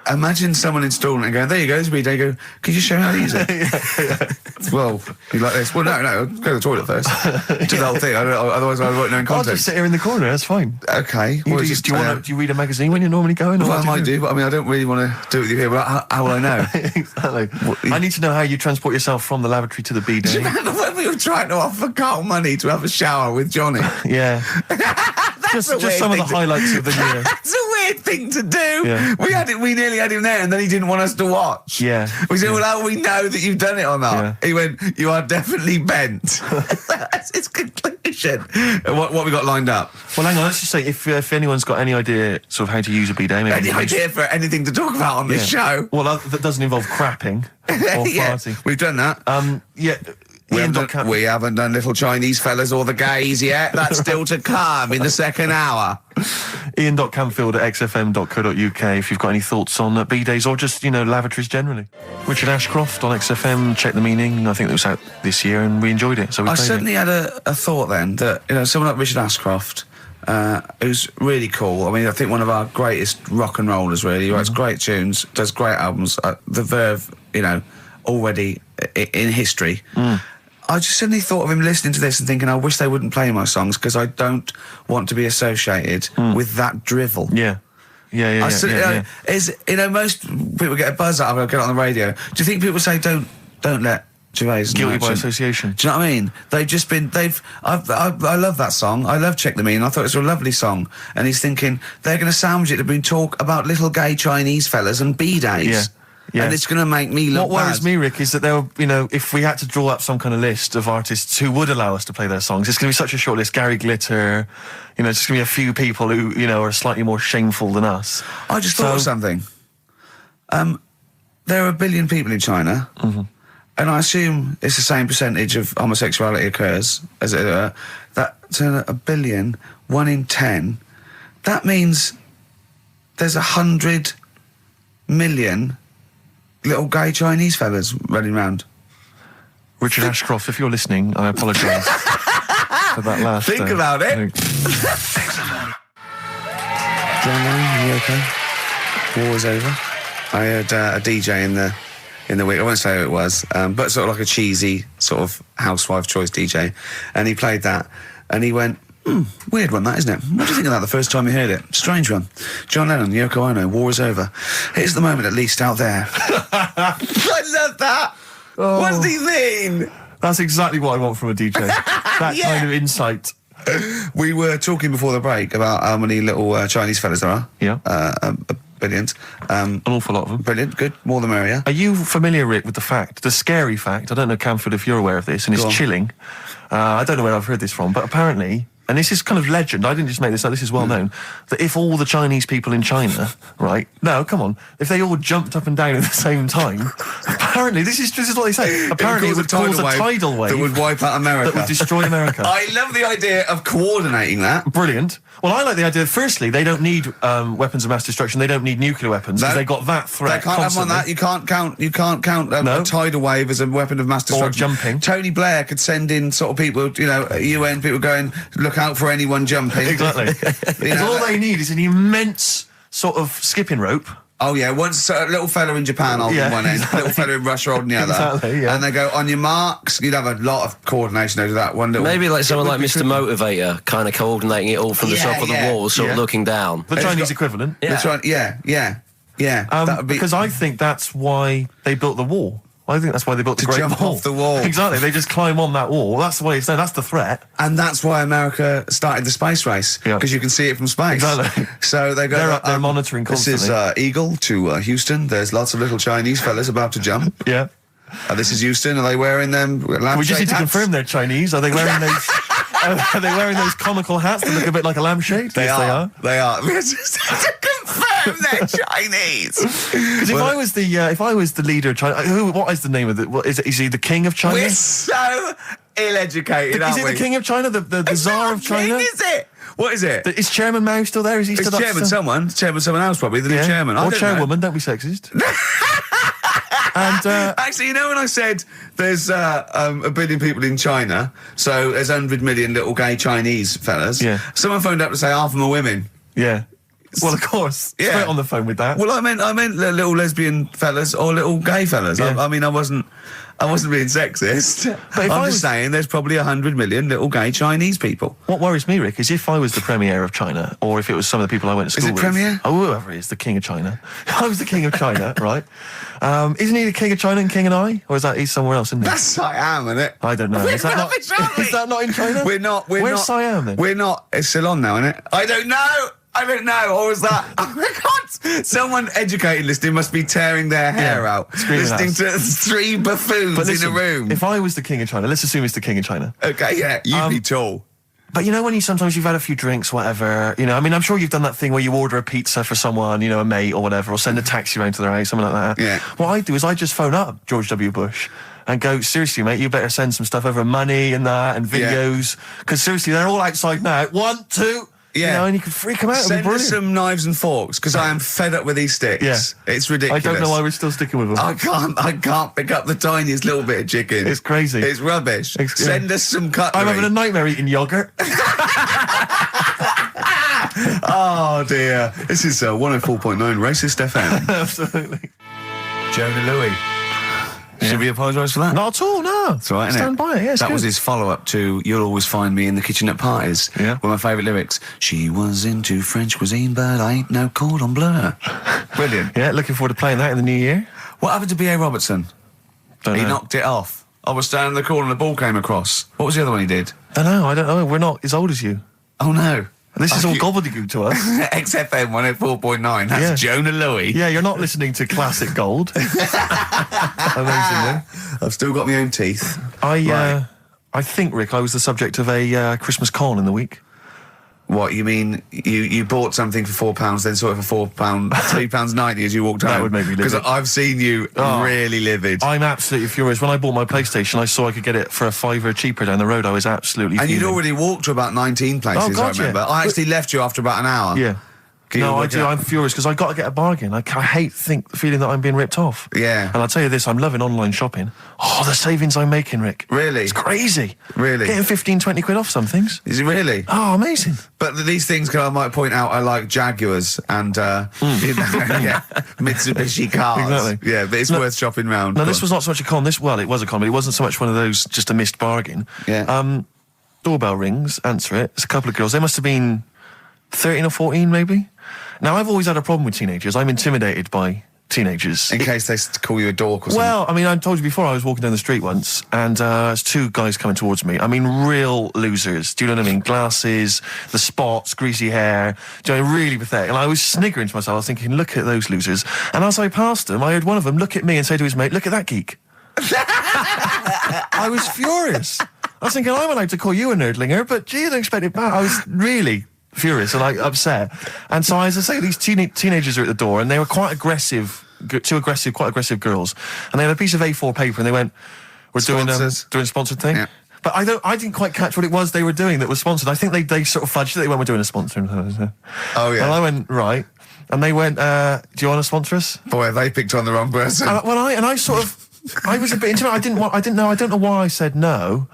[SPEAKER 2] Imagine someone installing it and going, "There you go, there's a bidet." Go, "Could you show me how to use it?" Well, you like this? Well, no, go to the toilet first. Do the whole thing. Otherwise, I won't know in
[SPEAKER 3] I'll
[SPEAKER 2] context.
[SPEAKER 3] just sit here in the corner. That's fine.
[SPEAKER 2] Okay.
[SPEAKER 3] Do you read a magazine when you're normally going? Or
[SPEAKER 2] Well, I
[SPEAKER 3] what do you
[SPEAKER 2] might do, but I mean, I don't really want to do it with you here. But how will I know?
[SPEAKER 3] Exactly. I need to know how you transport yourself from the lavatory to the
[SPEAKER 2] Do you
[SPEAKER 3] bidet.
[SPEAKER 2] remember when we were trying to offer Carl money to have a shower with Johnny?
[SPEAKER 3] Yeah. just
[SPEAKER 2] a weird
[SPEAKER 3] some of the
[SPEAKER 2] thing to-
[SPEAKER 3] highlights of the year.
[SPEAKER 2] That's a weird thing to do.
[SPEAKER 3] Yeah.
[SPEAKER 2] We nearly had him there, and then he didn't want us to watch.
[SPEAKER 3] Yeah.
[SPEAKER 2] We said, "Well, how do we know that you've done it or not?"
[SPEAKER 3] Yeah.
[SPEAKER 2] He went, "You are definitely bent." That's his conclusion. What we got lined up?
[SPEAKER 3] Well, hang on. Let's just say if anyone's got any idea sort of how to use a bidet, maybe
[SPEAKER 2] Any idea for anything to talk about on this show?
[SPEAKER 3] Well, that doesn't involve crapping or
[SPEAKER 2] Yeah,
[SPEAKER 3] farting.
[SPEAKER 2] we've done that.
[SPEAKER 3] Yeah.
[SPEAKER 2] We
[SPEAKER 3] Ian
[SPEAKER 2] we haven't done little Chinese fellas or the gays yet. That's still to come in the second hour.
[SPEAKER 3] Ian.Camfield@xfm.co.uk if you've got any thoughts on bidets or just, lavatories generally. Richard Ashcroft on XFM, Check the Meaning. I think it was out this year and we enjoyed it. So we
[SPEAKER 2] I
[SPEAKER 3] played
[SPEAKER 2] suddenly had a thought then that, someone like Richard Ashcroft, who's really cool. I mean, I think one of our greatest rock and rollers, really. He writes great tunes, does great albums. The Verve, already in history. I just suddenly thought of him listening to this and thinking, I wish they wouldn't play my songs because I don't want to be associated with that drivel.
[SPEAKER 3] Yeah. Yeah.
[SPEAKER 2] Most people get a buzz out of it, get it on the radio. Do you think people say, don't let Gervais
[SPEAKER 3] Guilty by
[SPEAKER 2] Merchant-
[SPEAKER 3] association.
[SPEAKER 2] Do you know what I mean? I love that song. I love Check the Meaning. I thought it was a lovely song. And he's thinking, they're going to sandwich it to been talk about little gay Chinese fellas and bidets.
[SPEAKER 3] Yeah. Yeah.
[SPEAKER 2] And it's going to make me look
[SPEAKER 3] What worries
[SPEAKER 2] bad.
[SPEAKER 3] me, Rick, is that there were, if we had to draw up some kind of list of artists who would allow us to play their songs, it's going to be such a short list. Gary Glitter, it's just going to be a few people who, are slightly more shameful than us.
[SPEAKER 2] I just thought of something. There are 1 billion people in China, and I assume it's the same percentage of homosexuality occurs, as it were. That's 1 billion, 1 in 10. That means there's 100 million little gay Chinese fellas running around.
[SPEAKER 3] Richard Ashcroft, if you're listening, I apologise for that last...
[SPEAKER 2] Think about it. John Lennon, you okay? War's over. I heard a DJ in the week. I won't say who it was, but sort of like a cheesy sort of housewife choice DJ, and he played that, and he went, weird one, that, isn't it? What do you think of that the first time you heard it? Strange one. John Lennon, Yoko Ono, war is over. Here's the moment, at least, out there. I love that.
[SPEAKER 3] Oh.
[SPEAKER 2] What does he mean?
[SPEAKER 3] That's exactly what I want from a DJ. That
[SPEAKER 2] Yeah.
[SPEAKER 3] kind of insight.
[SPEAKER 2] We were talking before the break about how many little Chinese fellas there are.
[SPEAKER 3] Yeah.
[SPEAKER 2] Billions.
[SPEAKER 3] An awful lot of them.
[SPEAKER 2] Brilliant, good, more the merrier.
[SPEAKER 3] Are you familiar, Rick, with the scary fact, I don't know, Camfield, if you're aware of this, and
[SPEAKER 2] Go
[SPEAKER 3] it's
[SPEAKER 2] on.
[SPEAKER 3] chilling. I don't know where I've heard this from, but apparently, and this is kind of legend, I didn't just make this up, this is well known, that if all the Chinese people in China, right, no, come on, if they all jumped up and down at the same time, Apparently, this is what they say. Apparently, it would cause a tidal wave
[SPEAKER 2] that would wipe out America.
[SPEAKER 3] that would destroy America.
[SPEAKER 2] I love the idea of coordinating that.
[SPEAKER 3] Brilliant. Well, I like the idea. Firstly, they don't need weapons of mass destruction. They don't need nuclear weapons because they got that threat.
[SPEAKER 2] They can't
[SPEAKER 3] constantly.
[SPEAKER 2] have on that. You can't count a tidal wave as a weapon of mass destruction.
[SPEAKER 3] Or jumping.
[SPEAKER 2] Tony Blair could send in sort of people, UN people going, look out for anyone jumping.
[SPEAKER 3] Exactly. Because all they need is an immense sort of skipping rope.
[SPEAKER 2] Oh yeah, once a little fella in Japan holding one end, a little fella in Russia holding the other,
[SPEAKER 3] Exactly, yeah.
[SPEAKER 2] and they go on your marks. You'd have a lot of coordination over that one little.
[SPEAKER 4] Maybe like someone like Mr. Motivator, kind of coordinating it all from the top of the wall, sort of looking down.
[SPEAKER 3] The Chinese equivalent.
[SPEAKER 2] That's right. Yeah. That would be
[SPEAKER 3] because I think that's why they built the wall. I think that's why they built the Great
[SPEAKER 2] jump
[SPEAKER 3] Wall.
[SPEAKER 2] off the wall.
[SPEAKER 3] Exactly. They just climb on that wall. That's the way it's done. That's the threat.
[SPEAKER 2] And that's why America started the space race, because you can see it from space.
[SPEAKER 3] Exactly.
[SPEAKER 2] So they go.
[SPEAKER 3] They're up there monitoring constantly.
[SPEAKER 2] This is Eagle to Houston. There's lots of little Chinese fellas about to jump.
[SPEAKER 3] Yeah.
[SPEAKER 2] This is Houston. Are they wearing them?
[SPEAKER 3] We just need to confirm they're Chinese. Are they wearing those? Are they wearing those comical hats that look a bit like a lampshade?
[SPEAKER 2] They
[SPEAKER 3] Yes,
[SPEAKER 2] are. They are. We just have to confirm they're Chinese.
[SPEAKER 3] Because if I was the leader of China, what is the name of it? Is he the king of China?
[SPEAKER 2] We're so ill-educated, aren't
[SPEAKER 3] Is
[SPEAKER 2] we?
[SPEAKER 3] it the king of China? The Tsar of China?
[SPEAKER 2] King, is it? What is it?
[SPEAKER 3] Is Chairman Mao still there? Is he
[SPEAKER 2] It's
[SPEAKER 3] still
[SPEAKER 2] chairman someone. Chairman someone else probably. The new chairman.
[SPEAKER 3] Or chairwoman, don't be sexist. And
[SPEAKER 2] actually, when I said there's a billion people in China, so there's 100 million little gay Chinese fellas.
[SPEAKER 3] Yeah.
[SPEAKER 2] Someone phoned up to say half of them are women.
[SPEAKER 3] yeah. Well, of course.
[SPEAKER 2] Yeah.
[SPEAKER 3] Straight on the phone with that.
[SPEAKER 2] Well, I meant little lesbian fellas or little gay fellas.
[SPEAKER 3] Yeah.
[SPEAKER 2] I wasn't being sexist.
[SPEAKER 3] But if
[SPEAKER 2] I'm
[SPEAKER 3] I
[SPEAKER 2] just saying there's probably 100 million little gay Chinese people.
[SPEAKER 3] What worries me, Rick, is if I was the premier of China, or if it was some of the people I went to school
[SPEAKER 2] it
[SPEAKER 3] with.
[SPEAKER 2] premier?
[SPEAKER 3] Oh, whoever he is, the king of China. If I was the king of China, right? Isn't he the king of China and king and I? Or is that he's somewhere else, isn't he?
[SPEAKER 2] That's Siam, isn't it?
[SPEAKER 3] I don't know. Is that
[SPEAKER 2] rubbish, aren't we?
[SPEAKER 3] is that not in China?
[SPEAKER 2] Where's
[SPEAKER 3] Siam then?
[SPEAKER 2] We're not. It's Ceylon now, isn't it? I don't know. Or was that? Oh my God! Someone educated listening must be tearing their hair out, listening to three buffoons in a room.
[SPEAKER 3] If I was the king of China, let's assume it's the king of China.
[SPEAKER 2] Okay, yeah, you'd be tall.
[SPEAKER 3] But when sometimes you've had a few drinks, whatever, I'm sure you've done that thing where you order a pizza for someone, a mate or whatever, or send a taxi around to their house, something like that.
[SPEAKER 2] Yeah.
[SPEAKER 3] What I do is I just phone up George W. Bush and go, seriously, mate, you better send some stuff over, money and that, and videos, because seriously, they're all outside now. 1, 2...
[SPEAKER 2] Yeah,
[SPEAKER 3] and you can freak them out.
[SPEAKER 2] Send us some knives and forks, because I am fed up with these sticks.
[SPEAKER 3] Yeah.
[SPEAKER 2] It's ridiculous.
[SPEAKER 3] I don't know why we're still sticking with them.
[SPEAKER 2] I can't pick up the tiniest little bit of chicken.
[SPEAKER 3] It's crazy.
[SPEAKER 2] It's rubbish. Send us some cutlery.
[SPEAKER 3] I'm having a nightmare eating yogurt.
[SPEAKER 2] Oh dear. This is 104.9 Racist FM.
[SPEAKER 3] Absolutely.
[SPEAKER 2] Jonah Louis. Should we apologise for that?
[SPEAKER 3] Not at all, no.
[SPEAKER 2] That's right, isn't
[SPEAKER 3] Stand
[SPEAKER 2] it?
[SPEAKER 3] by it, yeah, it's
[SPEAKER 2] that
[SPEAKER 3] good.
[SPEAKER 2] was his follow-up to You'll Always Find Me in the Kitchen at Parties.
[SPEAKER 3] Yeah.
[SPEAKER 2] One of my favourite lyrics. She was into French cuisine, but I ain't no cordon bleu. Brilliant.
[SPEAKER 3] Yeah, looking forward to playing that in the new year.
[SPEAKER 2] What happened to B.A. Robertson?
[SPEAKER 3] Don't
[SPEAKER 2] He
[SPEAKER 3] know.
[SPEAKER 2] knocked it off. I was standing in the corner and the ball came across. What was the other one he did?
[SPEAKER 3] I don't know. We're not as old as you.
[SPEAKER 2] Oh, no.
[SPEAKER 3] This is all gobbledygook to us.
[SPEAKER 2] XFM 104.9. That's Jonah Louis.
[SPEAKER 3] Yeah, you're not listening to classic gold. Amazingly.
[SPEAKER 2] I've still got my own teeth.
[SPEAKER 3] I think, Rick, I was the subject of a Christmas con in the week.
[SPEAKER 2] What, you mean you bought something for £4, then saw it for £4, £3.90 as you walked home?
[SPEAKER 3] That would make me livid.
[SPEAKER 2] Because I've seen you really livid.
[SPEAKER 3] I'm absolutely furious. When I bought my PlayStation, I saw I could get it for £5 cheaper down the road. I was absolutely
[SPEAKER 2] And
[SPEAKER 3] fuming.
[SPEAKER 2] you'd already walked to about 19 places,
[SPEAKER 3] Oh, God,
[SPEAKER 2] I remember.
[SPEAKER 3] yeah.
[SPEAKER 2] I actually left you after about an hour.
[SPEAKER 3] Yeah.
[SPEAKER 2] Can you
[SPEAKER 3] No, I
[SPEAKER 2] work
[SPEAKER 3] do.
[SPEAKER 2] out?
[SPEAKER 3] I'm furious because I got to get a bargain. I hate the feeling that I'm being ripped off.
[SPEAKER 2] Yeah.
[SPEAKER 3] And I'll tell you this, I'm loving online shopping. Oh, the savings I'm making, Rick.
[SPEAKER 2] Really?
[SPEAKER 3] It's crazy.
[SPEAKER 2] Really?
[SPEAKER 3] Getting 15, 20 quid off some things.
[SPEAKER 2] Is it really?
[SPEAKER 3] Oh, amazing.
[SPEAKER 2] But these things, I might point out, are like Jaguars and Mitsubishi cars.
[SPEAKER 3] Exactly.
[SPEAKER 2] Yeah, but it's worth shopping round.
[SPEAKER 3] No, this was not so much a con. It was a con, but it wasn't so much one of those just a missed bargain.
[SPEAKER 2] Yeah.
[SPEAKER 3] Doorbell rings, answer it. It's a couple of girls. They must have been 13 or 14, maybe. Now, I've always had a problem with teenagers. I'm intimidated by teenagers.
[SPEAKER 2] In case they call you a dork or something.
[SPEAKER 3] Well, I mean, I told you before, I was walking down the street once, and there's two guys coming towards me. I mean, real losers. Do you know what I mean? Glasses, the spots, greasy hair. Do you know, really pathetic. And I was sniggering to myself. I was thinking, look at those losers. And as I passed them, I heard one of them look at me and say to his mate, look at that geek. I was furious. I was thinking, I'm allowed to call you a nerdlinger, but gee, I don't expect it back. I was really furious and upset. And so, as I say, these teenagers are at the door, and they were quite aggressive quite aggressive girls, and they had a piece of A4 paper, and they went, "We're doing a sponsored thing."
[SPEAKER 2] Yeah.
[SPEAKER 3] But I didn't quite catch what it was they were doing that was sponsored. I think they sort of fudged it. They went, "We're doing a sponsor."
[SPEAKER 2] Oh yeah.
[SPEAKER 3] And I went, "Right," and they went, "Do you want to sponsor us?"
[SPEAKER 2] Boy, they picked on the wrong person.
[SPEAKER 3] I was a bit intimate. I don't know why I said no.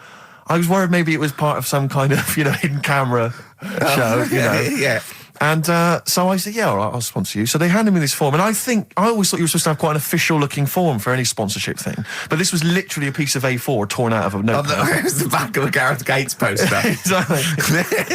[SPEAKER 3] I was worried maybe it was part of some kind of, hidden camera show,
[SPEAKER 2] Yeah.
[SPEAKER 3] And so I said, yeah, all right, I'll sponsor you. So they handed me this form, and I always thought you were supposed to have quite an official-looking form for any sponsorship thing. But this was literally a piece of A4 torn out of a notepad.
[SPEAKER 2] It was the back of a Gareth Gates poster.
[SPEAKER 3] Exactly.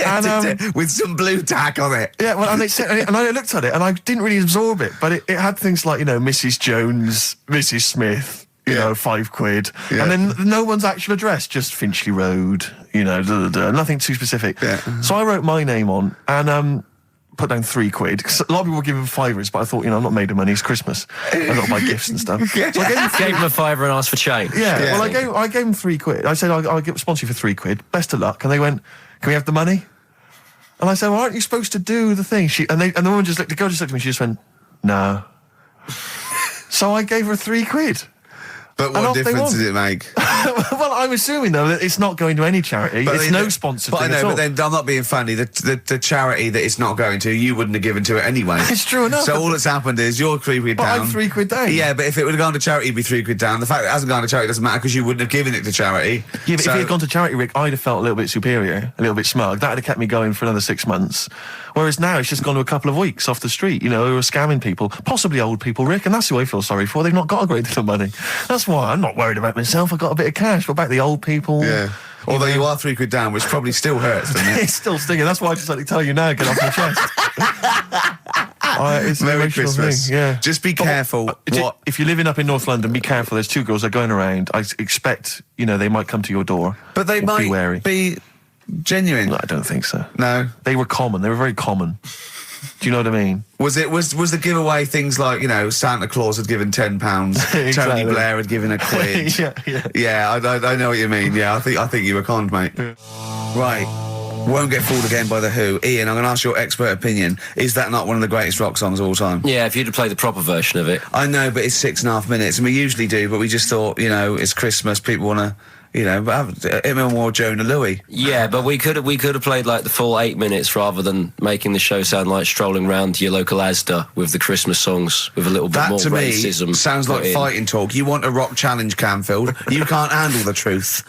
[SPEAKER 2] And, with some blue tack on it.
[SPEAKER 3] Yeah, well, and I looked at it, and I didn't really absorb it, but it had things like, Mrs. Jones, Mrs. Smith, £5.
[SPEAKER 2] Yeah.
[SPEAKER 3] And then no one's actual address, just Finchley Road, nothing too specific.
[SPEAKER 2] Yeah.
[SPEAKER 3] So I wrote my name on, and put down £3. 'Cause a lot of people were giving fivers, but I thought, I'm not made of money. It's Christmas. I've got to buy gifts and stuff.
[SPEAKER 2] Yeah.
[SPEAKER 3] So I
[SPEAKER 4] Gave him a fiver and asked for change.
[SPEAKER 3] well, I gave him £3. I said, I'll sponsor you for £3. Best of luck. And they went, can we have the money? And I said, well, aren't you supposed to do the thing? And the woman the girl just looked at me. She just went, no. So I gave her £3.
[SPEAKER 2] But what difference did it make?
[SPEAKER 3] Well, I'm assuming, though, that it's not going to any charity. It's no sponsored thing at all.
[SPEAKER 2] But then I'm not being funny. The charity that it's not going to, you wouldn't have given to it anyway.
[SPEAKER 3] It's true enough.
[SPEAKER 2] So all that's happened is you're £3 down.
[SPEAKER 3] But I'm £3 down.
[SPEAKER 2] Yeah, but if it would have gone to charity, it'd be £3 down. The fact that it hasn't gone to charity doesn't matter because you wouldn't have given it to charity.
[SPEAKER 3] Yeah, but if it had gone to charity, Rick, I'd have felt a little bit superior, a little bit smug. That would have kept me going for another 6 months. Whereas now it's just gone to a couple of weeks off the street, who are scamming people, possibly old people, Rick, and that's who I feel sorry for. They've not got a great deal of money. That's why I'm not worried about myself. I've got a bit of cash. What about the old people?
[SPEAKER 2] Yeah. Although you are £3 down, which probably still hurts, doesn't it?
[SPEAKER 3] It's still stinging. That's why I just like to tell you now, get off my chest. It's an
[SPEAKER 2] Merry
[SPEAKER 3] emotional
[SPEAKER 2] Christmas.
[SPEAKER 3] thing, yeah.
[SPEAKER 2] Just be careful.
[SPEAKER 3] If you're living up in North London, be careful. There's 2 girls that are going around. I expect, they might come to your door.
[SPEAKER 2] But they might
[SPEAKER 3] be wary.
[SPEAKER 2] Be genuine.
[SPEAKER 3] No, I don't think so.
[SPEAKER 2] No.
[SPEAKER 3] They were common. They were very common. Do you know what I mean?
[SPEAKER 2] Was the giveaway things like, Santa Claus had given £10,
[SPEAKER 3] Exactly.
[SPEAKER 2] Tony Blair had given £1? Yeah, I know what you mean. Yeah, I think you were conned, mate. Yeah. Right. Won't Get Fooled Again by The Who. Ian, I'm going to ask your expert opinion. Is that not one of the greatest rock songs of all time?
[SPEAKER 4] Yeah, if you'd have played the proper version of it.
[SPEAKER 2] I know, but it's 6.5 minutes, and we usually do, but we just thought, it's Christmas, people want to, have him and more Jonah Louis.
[SPEAKER 4] Yeah, but we could have played like the full 8 minutes rather than making the show sound like strolling round your local Asda with the Christmas songs with a little bit more racism.
[SPEAKER 2] That to me sounds like fighting talk. You want a rock challenge, Canfield. You can't handle the truth.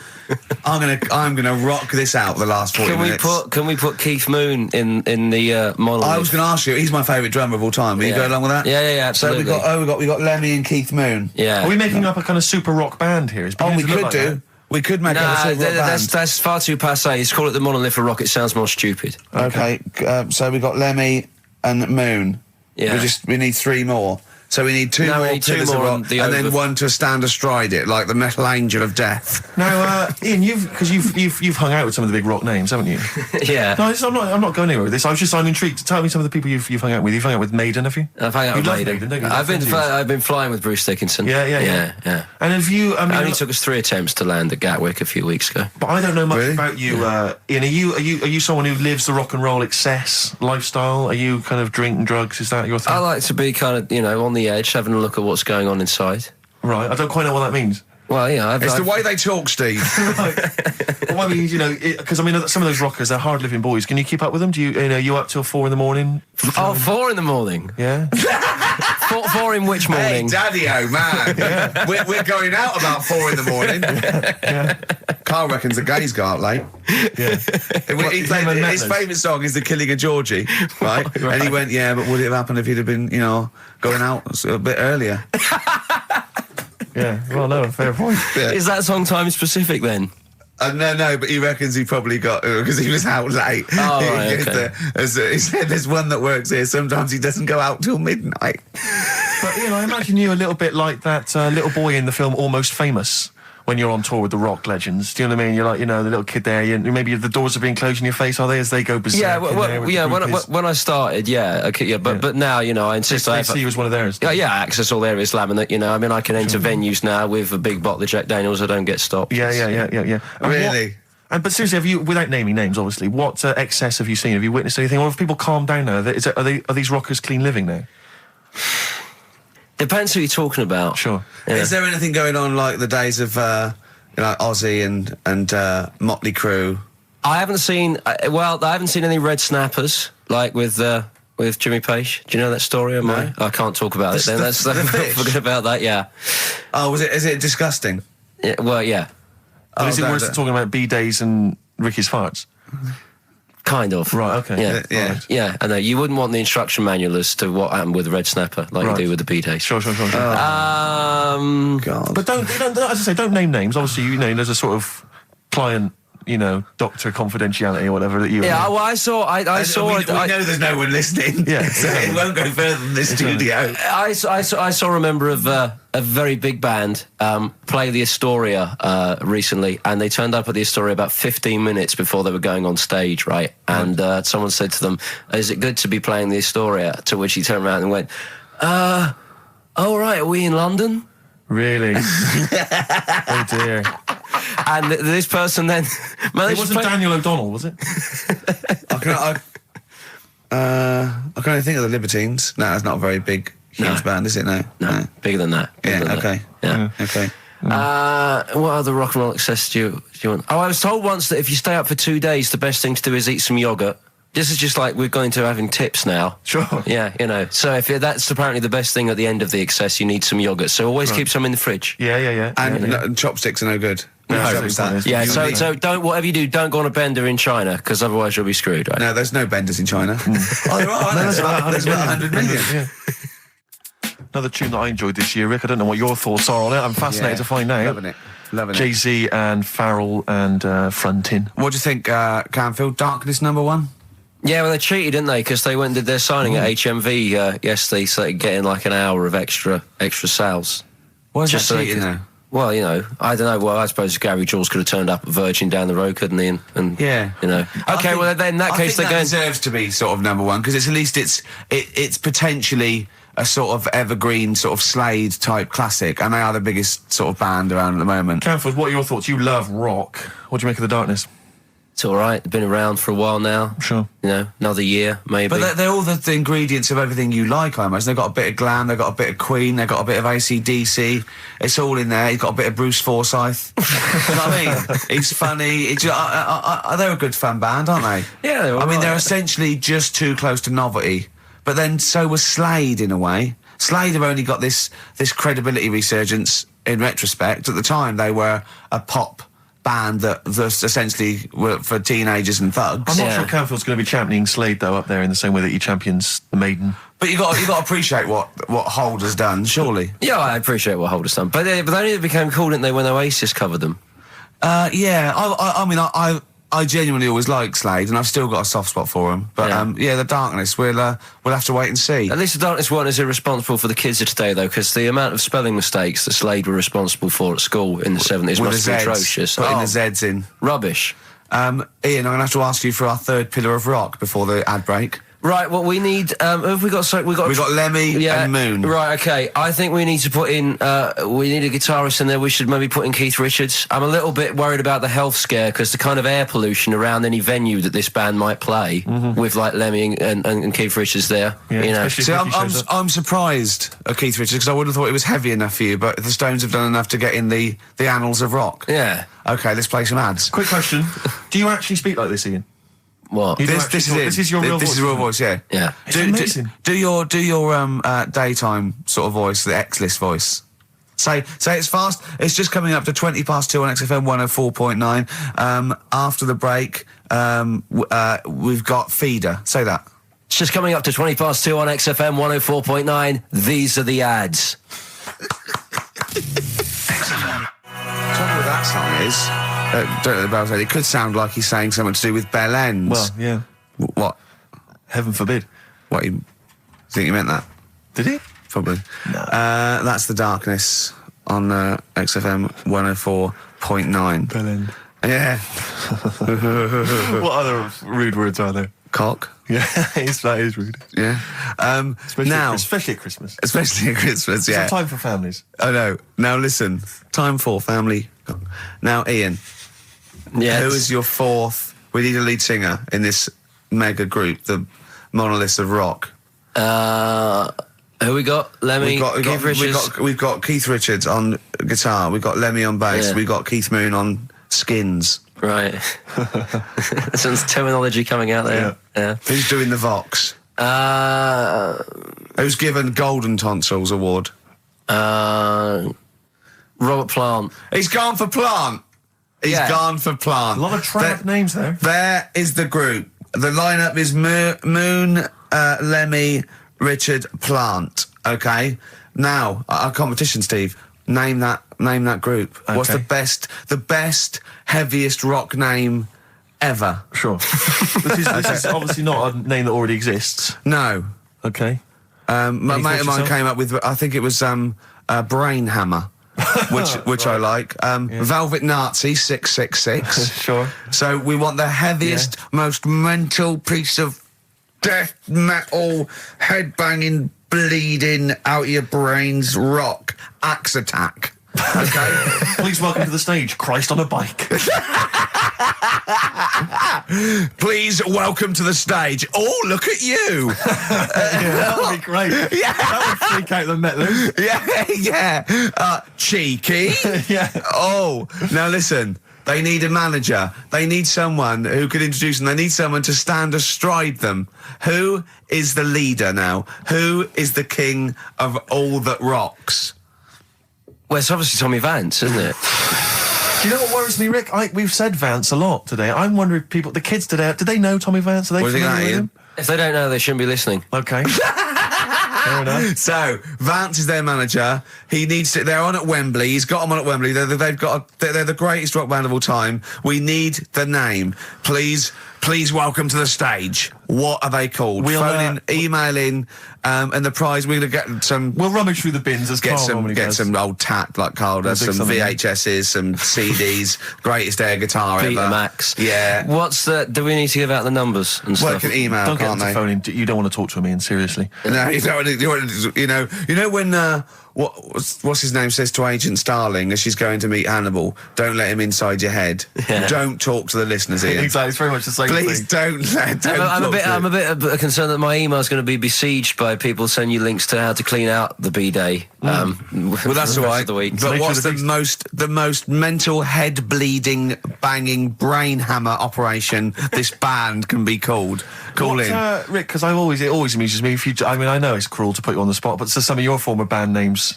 [SPEAKER 2] I'm gonna rock this out the last 40 minutes.
[SPEAKER 4] Can we put Keith Moon in the monolith?
[SPEAKER 2] I was going to ask you. He's my favourite drummer of all time. Will you go along with that?
[SPEAKER 4] Yeah, absolutely.
[SPEAKER 2] So we got Lemmy and Keith Moon.
[SPEAKER 4] Yeah.
[SPEAKER 3] Are we making up a kind of super rock band here?
[SPEAKER 2] We could do. That? We could make up a super rock band.
[SPEAKER 4] That's far too passé. Let's call it the Monolith of Rock. It sounds more stupid.
[SPEAKER 2] Okay. So we got Lemmy and Moon.
[SPEAKER 4] Yeah.
[SPEAKER 2] We need 3 more. So we need 2 more Pillars of Rock, and then one to stand astride it, like the Metal Angel of Death.
[SPEAKER 3] Now, Ian, you've hung out with some of the big rock names, haven't you?
[SPEAKER 4] Yeah.
[SPEAKER 3] No, I'm not going anywhere with this. I'm intrigued. Tell me some of the people you've hung out with. You've hung out with Maiden, have you?
[SPEAKER 4] I've hung out with
[SPEAKER 3] Maiden, don't you?
[SPEAKER 4] I've been flying with Bruce Dickinson.
[SPEAKER 3] Yeah. And have you?
[SPEAKER 4] It only took us 3 attempts to land at Gatwick a few weeks ago.
[SPEAKER 3] But I don't know much about you, Ian. Are you someone who lives the rock and roll excess lifestyle? Are you kind of drink and drugs? Is that your thing?
[SPEAKER 4] I like to be kind of on the edge, having a look at what's going on inside.
[SPEAKER 3] Right, I don't quite know what that means.
[SPEAKER 4] Well,
[SPEAKER 2] it's the way they talk, Steve.
[SPEAKER 3] Well, I mean, because some of those rockers, they're hard-living boys. Can you keep up with them? Do you up till 4 in?
[SPEAKER 4] 4 in the morning?
[SPEAKER 3] Yeah.
[SPEAKER 4] 4 in which morning?
[SPEAKER 2] Hey, Daddy, oh man. We're going out about 4 in the morning.
[SPEAKER 3] Yeah.
[SPEAKER 2] Carl reckons the gays go out late.
[SPEAKER 3] Yeah.
[SPEAKER 2] His favourite song is The Killing of Georgie, right? And he went, yeah, but would it have happened if he'd have been, going out a bit earlier?
[SPEAKER 3] Yeah, well, no, fair point.
[SPEAKER 2] Yeah.
[SPEAKER 4] Is that song time specific then?
[SPEAKER 2] No, but he reckons he probably got because he was out late.
[SPEAKER 4] Oh, right, okay.
[SPEAKER 2] He said there's one that works here. Sometimes he doesn't go out till midnight.
[SPEAKER 3] But I imagine you a little bit like that little boy in the film Almost Famous. When you're on tour with the rock legends, do you know what I mean? You're like, the little kid there. Maybe the doors are being closed in your face, are they? As they go berserk.
[SPEAKER 4] Yeah, when I started, but now, I insist.
[SPEAKER 3] I see you as one of theirs.
[SPEAKER 4] Yeah, I access all their Islam, and that, I can enter venues now with a big bottle of Jack Daniels. I don't get stopped.
[SPEAKER 3] Yeah.
[SPEAKER 2] Really?
[SPEAKER 3] But seriously, have you, without naming names, obviously, what excess have you seen? Have you witnessed anything? Or have people calmed down now? Are these rockers clean living now?
[SPEAKER 4] Depends who you're talking about.
[SPEAKER 3] Sure.
[SPEAKER 4] Yeah.
[SPEAKER 2] Is there anything going on like the days of Ozzy and Motley Crue?
[SPEAKER 4] I haven't seen. I haven't seen any red snappers like with Jimmy Page. Do you know that story?
[SPEAKER 2] No.
[SPEAKER 4] I can't talk about it. Then that's
[SPEAKER 2] the fish?
[SPEAKER 4] forget about that. Yeah.
[SPEAKER 2] Oh, is it disgusting?
[SPEAKER 4] Yeah. Well, yeah.
[SPEAKER 3] But is it
[SPEAKER 2] no,
[SPEAKER 3] worse than talking about B-days and Ricky's farts?
[SPEAKER 4] Kind of.
[SPEAKER 3] Right, okay.
[SPEAKER 4] Yeah.
[SPEAKER 2] Yeah.
[SPEAKER 3] Right.
[SPEAKER 4] Yeah. I know. You wouldn't want the instruction manual as to what happened with the red snapper, like
[SPEAKER 3] Right.
[SPEAKER 4] you do with the B-days.
[SPEAKER 3] Sure.
[SPEAKER 2] God.
[SPEAKER 3] But don't, as I say, don't name names. Obviously, there's a sort of client, doctor confidentiality or whatever that you.
[SPEAKER 4] Yeah. Well, I saw.
[SPEAKER 2] We know there's no one listening.
[SPEAKER 3] Yeah.
[SPEAKER 2] So it won't go further than this studio.
[SPEAKER 4] I saw a member of a very big band play the Astoria recently, and they turned up at the Astoria about 15 minutes before they were going on stage, right? And someone said to them, "Is it good to be playing the Astoria?" To which he turned around and went, "Oh right, are we in London?"
[SPEAKER 3] Really? Oh dear.
[SPEAKER 4] And this person then managed
[SPEAKER 3] It wasn't
[SPEAKER 4] to play.
[SPEAKER 3] Daniel O'Donnell, was it?
[SPEAKER 2] I can only think of the Libertines. No, that's not a very big, huge
[SPEAKER 4] No.
[SPEAKER 2] band, is it? No.
[SPEAKER 4] No, bigger than that. Bigger
[SPEAKER 2] Yeah.
[SPEAKER 4] than that.
[SPEAKER 2] Okay.
[SPEAKER 4] Yeah.
[SPEAKER 2] Okay.
[SPEAKER 4] What other rock and roll excess do you want? Oh, I was told once that if you stay up for 2 days, the best thing to do is eat some yogurt. This is just like we're going to having tips now.
[SPEAKER 3] Sure.
[SPEAKER 4] Yeah, So if that's apparently the best thing at the end of the excess, you need some yogurt. So always keep some in the fridge.
[SPEAKER 3] Yeah.
[SPEAKER 2] And chopsticks are no good.
[SPEAKER 3] No,
[SPEAKER 2] Stop
[SPEAKER 3] it's
[SPEAKER 2] that.
[SPEAKER 3] not.
[SPEAKER 4] Yeah,
[SPEAKER 2] You
[SPEAKER 4] so
[SPEAKER 2] need-
[SPEAKER 4] don't whatever you do, don't go on a bender in China because otherwise you'll be screwed. Right?
[SPEAKER 2] No, there's no benders in China. Oh, there are. There's about 100 million.
[SPEAKER 3] Yeah. Another tune that I enjoyed this year, Rick. I don't know what your thoughts are on it. I'm fascinated to find out.
[SPEAKER 2] Loving it.
[SPEAKER 3] Jay-Z and Farrell and Frontin.
[SPEAKER 2] What do you think, Canfield? Darkness #1?
[SPEAKER 4] Yeah, well they cheated, didn't they? Because they went and did their signing at HMV yesterday, so they could get in like an hour of extra sales.
[SPEAKER 2] Why is
[SPEAKER 4] Just
[SPEAKER 2] that
[SPEAKER 4] so they
[SPEAKER 2] cheating,
[SPEAKER 4] could-
[SPEAKER 2] though?
[SPEAKER 4] Well, I don't know. Well, I suppose Gary Jules could have turned up at Virgin down the road, couldn't he? And
[SPEAKER 2] Yeah.
[SPEAKER 4] Okay, well then in that case
[SPEAKER 2] they're
[SPEAKER 4] they're going.
[SPEAKER 2] deserves to be sort of #1 because at least it's potentially a sort of evergreen sort of Slade type classic, and they are the biggest sort of band around at the moment.
[SPEAKER 3] Canfield, what are your thoughts? You love rock. What do you make of The Darkness?
[SPEAKER 4] It's all right. They've been around for a while now.
[SPEAKER 3] Sure.
[SPEAKER 4] Another year maybe.
[SPEAKER 2] But they're all the ingredients of everything you like, I imagine. They've got a bit of glam, they've got a bit of Queen, they've got a bit of AC/DC. It's all in there. You've got a bit of Bruce Forsyth. You know what I mean? He's funny. They're a good fun band, aren't they?
[SPEAKER 4] Yeah, they're all
[SPEAKER 2] I mean,
[SPEAKER 4] right.
[SPEAKER 2] they're essentially just too close to novelty. But then so was Slade in a way. Slade have only got this credibility resurgence in retrospect. At the time, they were a pop band that essentially were for teenagers and thugs.
[SPEAKER 3] I'm not
[SPEAKER 4] Yeah.
[SPEAKER 3] sure Canfield's going to be championing Slade, though, up there in the same way that he champions the Maiden.
[SPEAKER 2] But you got to appreciate what Hold has done, surely.
[SPEAKER 4] Yeah, I appreciate what Holder's done, but they only became cool, didn't they, when Oasis covered them?
[SPEAKER 2] Yeah, I mean, I genuinely always liked Slade, and I've still got a soft spot for him. But
[SPEAKER 4] Yeah.
[SPEAKER 2] The Darkness, we'll have to wait and see.
[SPEAKER 4] At least the Darkness one is irresponsible for the kids of today, though, because the amount of spelling mistakes that Slade were responsible for at school in the 70s
[SPEAKER 2] With
[SPEAKER 4] must
[SPEAKER 2] the
[SPEAKER 4] be
[SPEAKER 2] Zs,
[SPEAKER 4] atrocious.
[SPEAKER 2] putting the Zs in.
[SPEAKER 4] Rubbish.
[SPEAKER 2] Ian, I'm going to have to ask you for our third pillar of rock before the ad break.
[SPEAKER 4] Right, what we need, who have we got? So we got
[SPEAKER 2] Lemmy and Moon.
[SPEAKER 4] Right, okay. I think we need to put in, we need a guitarist in there. We should maybe put in Keith Richards. I'm a little bit worried about the health scare because the kind of air pollution around any venue that this band might play with like Lemmy and Keith Richards there.
[SPEAKER 3] Yeah,
[SPEAKER 4] you know.
[SPEAKER 3] especially-
[SPEAKER 2] See,
[SPEAKER 3] Ricky shows up.
[SPEAKER 2] I'm surprised at Keith Richards because I would have thought it was heavy enough for you, but the Stones have done enough to get in the annals of rock.
[SPEAKER 4] Yeah.
[SPEAKER 2] Okay, let's play some ads.
[SPEAKER 3] Quick question. Do you actually speak like this, Ian?
[SPEAKER 4] What?
[SPEAKER 3] You do
[SPEAKER 2] This
[SPEAKER 3] actually
[SPEAKER 2] is
[SPEAKER 3] talk-
[SPEAKER 2] it.
[SPEAKER 3] This is your real
[SPEAKER 2] This
[SPEAKER 3] voice.
[SPEAKER 2] is real voice, yeah.
[SPEAKER 4] Yeah.
[SPEAKER 3] It's amazing.
[SPEAKER 2] Do your daytime sort of voice, the X-list voice. Say it's fast. It's just coming up to 2:20 on XFM 104.9. After the break, we've got Feeder. Say that.
[SPEAKER 4] It's just coming up to 2:20 on XFM 104.9. These are the ads.
[SPEAKER 2] Trouble with that song is, don't know about it. It could sound like he's saying something to do with Bell Ends.
[SPEAKER 3] Well, yeah.
[SPEAKER 2] What?
[SPEAKER 3] Heaven forbid.
[SPEAKER 2] What? You think you meant that?
[SPEAKER 3] Did he?
[SPEAKER 2] Probably.
[SPEAKER 3] No.
[SPEAKER 2] That's The Darkness on XFM 104.9.
[SPEAKER 3] Bellend.
[SPEAKER 2] Yeah.
[SPEAKER 3] What other rude words are there?
[SPEAKER 2] Cock.
[SPEAKER 3] Yeah, that is rude.
[SPEAKER 2] Yeah.
[SPEAKER 3] Especially at Christmas.
[SPEAKER 2] Especially at Christmas, yeah.
[SPEAKER 3] It's a time for families.
[SPEAKER 2] I know. Now listen, time for family. Now, Ian,
[SPEAKER 4] Yeah.
[SPEAKER 2] who is your fourth? We need a lead singer in this mega group, the monoliths of rock.
[SPEAKER 4] Who we got? Lemmy, Keith Richards.
[SPEAKER 2] We've got Keith Richards on guitar. We've got Lemmy on bass.
[SPEAKER 4] Yeah.
[SPEAKER 2] We've got Keith Moon on skins.
[SPEAKER 4] Right. Some terminology coming out there. Yeah.
[SPEAKER 2] Who's doing the Vox? Who's given Golden Tonsils Award?
[SPEAKER 4] Robert Plant.
[SPEAKER 2] He's gone for Plant. He's gone for Plant.
[SPEAKER 3] A lot of tramp names there.
[SPEAKER 2] There is the group. The lineup is Moon, Lemmy, Richard, Plant. Okay. Now our competition, Steve. Name that group.
[SPEAKER 3] Okay.
[SPEAKER 2] What's the best, heaviest rock name ever?
[SPEAKER 3] Sure. This is obviously not a name that already exists.
[SPEAKER 2] No.
[SPEAKER 3] Okay.
[SPEAKER 2] My
[SPEAKER 3] Any
[SPEAKER 2] mate
[SPEAKER 3] thoughts
[SPEAKER 2] of mine
[SPEAKER 3] yourself?
[SPEAKER 2] came up with, I think it was Brain Hammer, which I like. Velvet Nazi 666.
[SPEAKER 3] Sure.
[SPEAKER 2] So we want the heaviest, most mental piece of death metal, headbanging, bleeding out your brains rock. Axe Attack. Okay.
[SPEAKER 3] Please welcome to the stage, Christ on a bike.
[SPEAKER 2] Please welcome to the stage. Oh, look at you.
[SPEAKER 3] That would be great.
[SPEAKER 2] Yeah.
[SPEAKER 3] That would freak out the metalers.
[SPEAKER 2] Yeah. Cheeky.
[SPEAKER 3] Yeah.
[SPEAKER 2] Oh, now listen. They need a manager. They need someone who could introduce them. They need someone to stand astride them. Who is the leader now? Who is the king of all that rocks?
[SPEAKER 4] Well, it's obviously Tommy Vance, isn't it?
[SPEAKER 3] Do you know what worries me, Rick? We've said Vance a lot today. I'm wondering if the kids today, do they know Tommy Vance? Are they
[SPEAKER 2] What do you think
[SPEAKER 3] familiar
[SPEAKER 2] that,
[SPEAKER 3] with
[SPEAKER 2] Ian?
[SPEAKER 3] him?
[SPEAKER 4] If they don't know, they shouldn't be listening.
[SPEAKER 3] Okay. Fair enough.
[SPEAKER 2] So Vance is their manager. He needs to. They're on at Wembley. He's got them on at Wembley. They're the greatest rock band of all time. We need the name. Please welcome to the stage. What are they called?
[SPEAKER 3] We'll,
[SPEAKER 2] Phone in, email in, and the prize we're gonna get some.
[SPEAKER 3] We'll rummage through the bins as Carl normally does.
[SPEAKER 2] Some old tat like Carl does.
[SPEAKER 3] We'll
[SPEAKER 2] Some
[SPEAKER 3] dig something
[SPEAKER 2] VHSs, some CDs. Greatest air guitar ever.
[SPEAKER 4] Betamax.
[SPEAKER 2] Yeah.
[SPEAKER 4] What's the? Do we need to give out the numbers and
[SPEAKER 2] Well,
[SPEAKER 4] stuff?
[SPEAKER 2] can email,
[SPEAKER 3] Don't get
[SPEAKER 2] can't
[SPEAKER 3] them to
[SPEAKER 2] they?
[SPEAKER 3] phone in. You don't want to talk to him, Ian, seriously.
[SPEAKER 2] No, you know when what's his name says to Agent Starling as she's going to meet Hannibal, don't let him inside your head.
[SPEAKER 4] Yeah.
[SPEAKER 2] Don't talk to the listeners, Ian.
[SPEAKER 3] Exactly, it's very much the same
[SPEAKER 2] Please
[SPEAKER 3] thing.
[SPEAKER 4] I'm a bit concerned that my email's going to be besieged by people sending you links to how to clean out the B-Day.
[SPEAKER 2] Well, that's all right.
[SPEAKER 4] The week.
[SPEAKER 2] But
[SPEAKER 3] Make
[SPEAKER 2] what's
[SPEAKER 3] sure
[SPEAKER 2] the most mental, head bleeding, banging brain hammer operation this band can be called? Call in.
[SPEAKER 3] Rick, because it always amuses me. I know it's cruel to put you on the spot, but so some of your former band names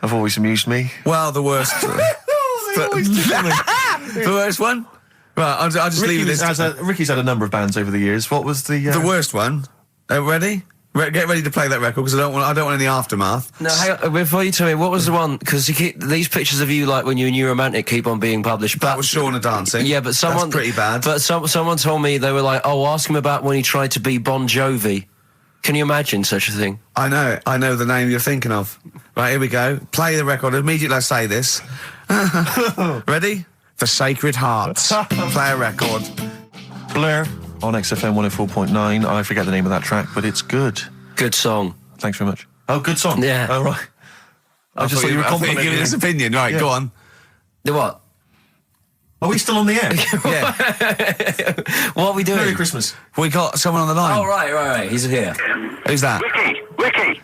[SPEAKER 3] have always amused me.
[SPEAKER 2] Well, the worst. The worst one. Right, I'll just leave this.
[SPEAKER 3] Ricky's had a number of bands over the years. What was the
[SPEAKER 2] The worst one. Ready? Get ready to play that record because I don't want any aftermath.
[SPEAKER 4] No, hang on, before you tell me, what was the one? Because these pictures of you, like when you were New Romantic, keep on being published.
[SPEAKER 2] That was Shauna dancing.
[SPEAKER 4] Yeah, but someone
[SPEAKER 2] That's pretty bad.
[SPEAKER 4] But someone told me, they were like, "Oh, ask him about when he tried to be Bon Jovi." Can you imagine such a thing?
[SPEAKER 2] I know the name you're thinking of. Right, here we go. Play the record. Immediately I say this. Ready? The Sacred Hearts. Play a record.
[SPEAKER 3] Blur on XFM 104.9. I forget the name of that track, but it's good.
[SPEAKER 4] Good song.
[SPEAKER 3] Thanks very much. Oh, good song.
[SPEAKER 4] Yeah.
[SPEAKER 3] Oh, right. I just thought you were complimenting
[SPEAKER 2] giving his opinion. Right,
[SPEAKER 3] Yeah.
[SPEAKER 2] go on.
[SPEAKER 4] The what?
[SPEAKER 3] Are we still on the air?
[SPEAKER 2] Yeah.
[SPEAKER 4] What are we doing?
[SPEAKER 3] Merry Christmas.
[SPEAKER 2] We got someone on the line.
[SPEAKER 4] Oh, right. He's here.
[SPEAKER 2] Who's that?
[SPEAKER 5] Ricky,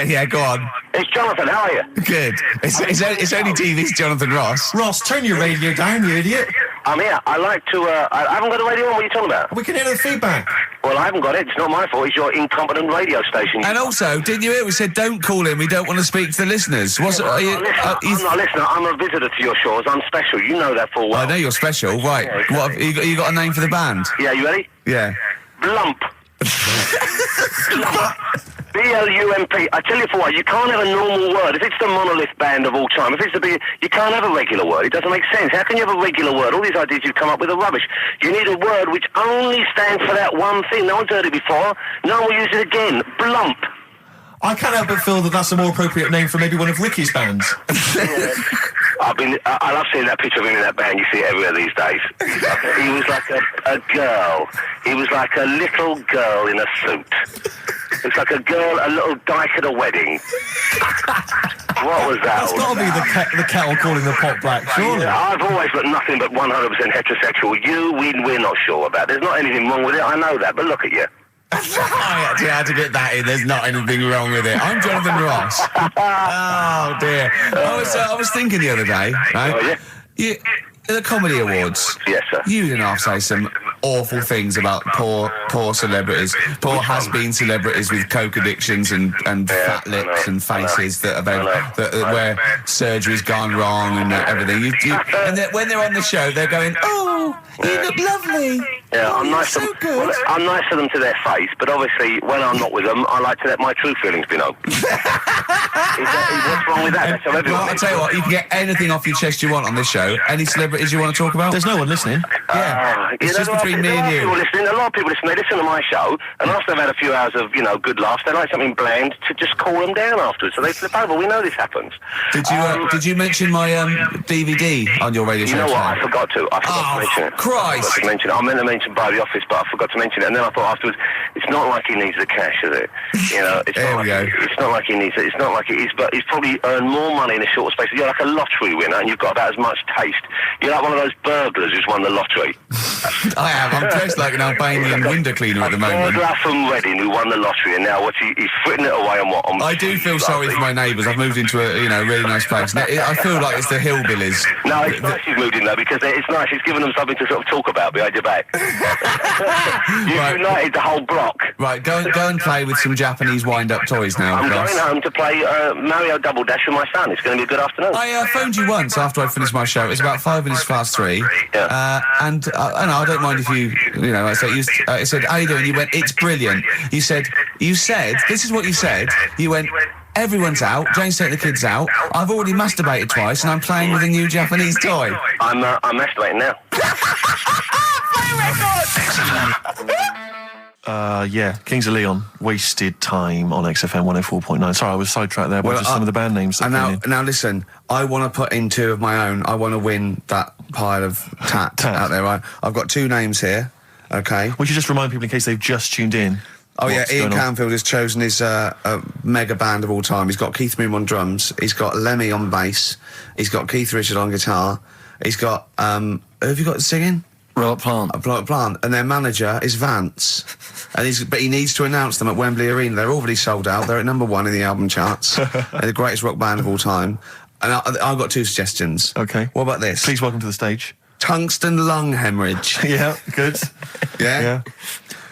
[SPEAKER 2] Yeah, go on.
[SPEAKER 5] it's Jonathan. How are you?
[SPEAKER 2] Good. It's only TV's Jonathan Ross.
[SPEAKER 3] Ross, turn your radio down, you idiot.
[SPEAKER 5] I'm here. I like to. I haven't got a radio on. What are you talking about?
[SPEAKER 3] We can hear the feedback.
[SPEAKER 5] Well, I haven't got it. It's not my fault. It's your incompetent radio station.
[SPEAKER 2] And also, didn't you hear we said don't call in, we don't want to speak to the listeners? What's
[SPEAKER 5] I'm not a listener. I'm a visitor to your shores. I'm special. You know that full well.
[SPEAKER 2] I know you're special, right?
[SPEAKER 5] Yeah, exactly.
[SPEAKER 2] What have you got a name for the band?
[SPEAKER 5] Yeah, you ready?
[SPEAKER 2] Yeah.
[SPEAKER 5] Blump. B-L-U-M-P. I tell you for what, you can't have a normal word. If it's the monolith band of all time, if it's the big, you can't have a regular word. It doesn't make sense. How can you have a regular word? All these ideas you've come up with are rubbish. You need a word which only stands for that one thing. No one's heard it before. No one will use it again. Blump.
[SPEAKER 3] I can't help but feel that that's a more appropriate name for maybe one of Ricky's bands.
[SPEAKER 5] I love seeing that picture of him in that band. You see it everywhere these days. He was like a girl. He was like a little girl in a suit. It's like a girl, a little dyke at a wedding. What was that?
[SPEAKER 3] That's got to be the kettle calling the pot black, surely.
[SPEAKER 5] I've always got nothing but 100% heterosexual. We're not sure about. There's not anything wrong with it. I know that, but look at you.
[SPEAKER 2] I actually had to get that in. There's not anything wrong with it. I'm Jonathan Ross. Oh dear. I was thinking the other day, right?
[SPEAKER 5] Oh, yeah?
[SPEAKER 2] The Comedy Awards.
[SPEAKER 5] Yes, sir.
[SPEAKER 2] You didn't have to say some awful things about poor celebrities, poor has-been celebrities with coke addictions and fat lips and faces that where surgery's gone wrong and everything. And when they're on the show, they're going, "Oh, you look lovely."
[SPEAKER 5] Yeah, I'm nice
[SPEAKER 2] so
[SPEAKER 5] to
[SPEAKER 2] good.
[SPEAKER 5] well, I'm nice to them to their face, but obviously when I'm not with them, I like to let my true feelings be known. What's wrong with that? That's how everyone
[SPEAKER 2] Well, I'll tell you what, you can get anything off your chest you want on this show. Any celebrities you want to talk about?
[SPEAKER 3] There's no one listening.
[SPEAKER 2] Yeah, it's just between me and you.
[SPEAKER 5] A lot of people listen. They listen to my show, and after they've had a few hours of good laughs, they like something bland to just cool them down afterwards. So they flip over. We know this happens.
[SPEAKER 2] Did you mention my DVD on your radio show?
[SPEAKER 5] You know what?
[SPEAKER 2] today?
[SPEAKER 5] I forgot to mention it.
[SPEAKER 2] Christ!
[SPEAKER 5] I forgot to mention it. I meant to mention by the office, but I forgot to mention it. And then I thought afterwards, it's not like he needs the cash, is it? It's
[SPEAKER 2] There
[SPEAKER 5] not
[SPEAKER 2] we
[SPEAKER 5] like
[SPEAKER 2] go.
[SPEAKER 5] it's not like he needs it. It's not like it is, but he's probably earned more money in a short space. You're like a lottery winner, and you've got about as much taste. You're like one of those burglars who's won the lottery.
[SPEAKER 2] I have. I'm dressed like an Albanian window cleaner at the moment.
[SPEAKER 5] Burglar from Reading who won the lottery, and now he's fritting it away on what? On
[SPEAKER 2] I do feel sorry for my neighbours. I've moved into a really nice place. I feel like it's the hillbillies.
[SPEAKER 5] No, it's nice he's moved in though, because it's nice. He's given them something to sort of talk about behind your back. You've
[SPEAKER 2] Right.
[SPEAKER 5] united the whole block.
[SPEAKER 2] Right, go and play with some Japanese wind-up toys now.
[SPEAKER 5] I'm
[SPEAKER 2] Ross.
[SPEAKER 5] going home to play Mario Double Dash with my son. It's going to be a good afternoon.
[SPEAKER 2] I phoned you once after I finished my show. It was about 5 minutes past 3.
[SPEAKER 5] Yeah.
[SPEAKER 2] And I don't mind if I said, "How you doing?" You went, "It's brilliant." You said, this is what you said. You went, "Everyone's out. Jane's taking the kids out. I've already masturbated twice, and I'm playing with a new Japanese toy."
[SPEAKER 5] I'm masturbating now.
[SPEAKER 3] Kings of Leon, Wasted Time on XFM 104.9. Sorry, I was sidetracked there by just some of the band names.
[SPEAKER 2] And now listen, I want to put in 2 of my own. I want to win that pile of tat out there, right? I've got 2 names here, okay?
[SPEAKER 3] We should just remind people in case they've just tuned in.
[SPEAKER 2] Oh yeah,
[SPEAKER 3] what's
[SPEAKER 2] Ian
[SPEAKER 3] going on.
[SPEAKER 2] Canfield has chosen his mega band of all time. He's got Keith Moon on drums. He's got Lemmy on bass. He's got Keith Richard on guitar. He's got who have you got singing?
[SPEAKER 4] Robert Plant.
[SPEAKER 2] Plant. And their manager is Vance. But he needs to announce them at Wembley Arena. They're already sold out. They're at number 1 in the album charts. They're the greatest rock band of all time. And I've got 2 suggestions.
[SPEAKER 3] Okay.
[SPEAKER 2] What about this?
[SPEAKER 3] Please welcome to the stage.
[SPEAKER 2] Tungsten lung hemorrhage.
[SPEAKER 3] Yeah, good.
[SPEAKER 2] Yeah?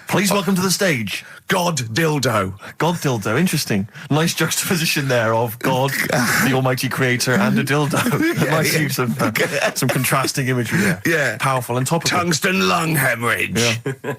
[SPEAKER 3] Please welcome to the stage.
[SPEAKER 2] God dildo.
[SPEAKER 3] God dildo, interesting. Nice juxtaposition there of God, the Almighty Creator, and a dildo. Nice use of some contrasting imagery there.
[SPEAKER 2] Yeah.
[SPEAKER 3] Powerful and topical.
[SPEAKER 2] Tungsten lung hemorrhage.
[SPEAKER 3] Yeah.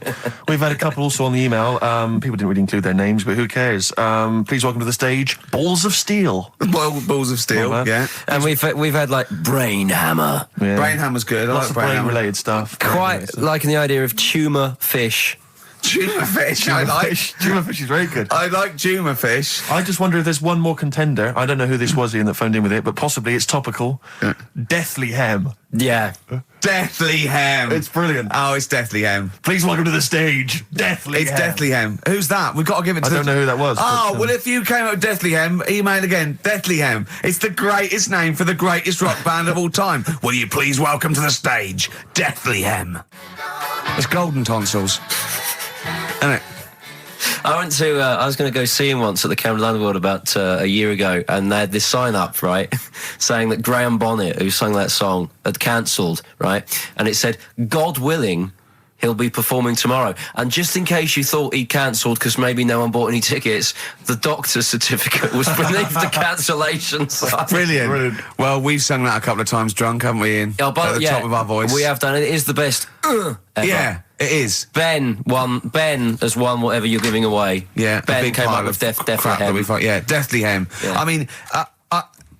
[SPEAKER 3] We've had a couple also on the email. People didn't really include their names, but who cares? Please welcome to the stage, Balls of Steel.
[SPEAKER 2] Balls of steel,
[SPEAKER 3] Well,
[SPEAKER 2] yeah.
[SPEAKER 4] And we've had like Brain Hammer.
[SPEAKER 3] Yeah.
[SPEAKER 2] Brain hammer's good. I
[SPEAKER 3] Lots
[SPEAKER 2] like
[SPEAKER 3] of
[SPEAKER 2] brain hammer.
[SPEAKER 3] brain-related stuff.
[SPEAKER 4] Quite liking the idea of tumour fish.
[SPEAKER 2] Tuna fish. I like.
[SPEAKER 3] Tuna fish is very good.
[SPEAKER 2] I like tuna fish.
[SPEAKER 3] I just wonder if there's one more contender. I don't know who this was, Ian, that phoned in with it, but possibly it's topical. Deathly Hem.
[SPEAKER 4] Yeah.
[SPEAKER 2] Deathly Hem.
[SPEAKER 3] It's brilliant.
[SPEAKER 2] Oh, it's Deathly Hem.
[SPEAKER 3] Please welcome to the stage, Deathly
[SPEAKER 2] It's
[SPEAKER 3] Hem.
[SPEAKER 2] Deathly Hem. Who's that? We've got to give it to
[SPEAKER 3] I don't know who that was.
[SPEAKER 2] Oh,
[SPEAKER 3] but,
[SPEAKER 2] well, if you came up with Deathly Hem, email again. Deathly Hem. It's the greatest name for the greatest rock band of all time. Will you please welcome to the stage, Deathly Hem? It's golden tonsils. Isn't it?
[SPEAKER 4] I went to. I was going to go see him once at the Camden Underworld about a year ago, and they had this sign up, right, saying that Graham Bonnet, who sang that song, had cancelled, right, and it said, "God willing, he'll be performing tomorrow." And just in case you thought he cancelled because maybe no one bought any tickets, the doctor's certificate was beneath the cancellation sign.
[SPEAKER 2] Brilliant. Well, we've sung that a couple of times drunk, haven't we, Ian?
[SPEAKER 4] Oh, but,
[SPEAKER 2] At the top of our voice.
[SPEAKER 4] We have done it. It is the best ever.
[SPEAKER 2] Yeah, it is.
[SPEAKER 4] Ben has won whatever you're giving away.
[SPEAKER 2] Yeah, a
[SPEAKER 4] Ben
[SPEAKER 2] big
[SPEAKER 4] came
[SPEAKER 2] pile
[SPEAKER 4] up with
[SPEAKER 2] of
[SPEAKER 4] Deathly
[SPEAKER 2] crap that we
[SPEAKER 4] Hem.
[SPEAKER 2] find. Yeah, Deathly Hem.
[SPEAKER 4] Yeah.
[SPEAKER 2] I mean,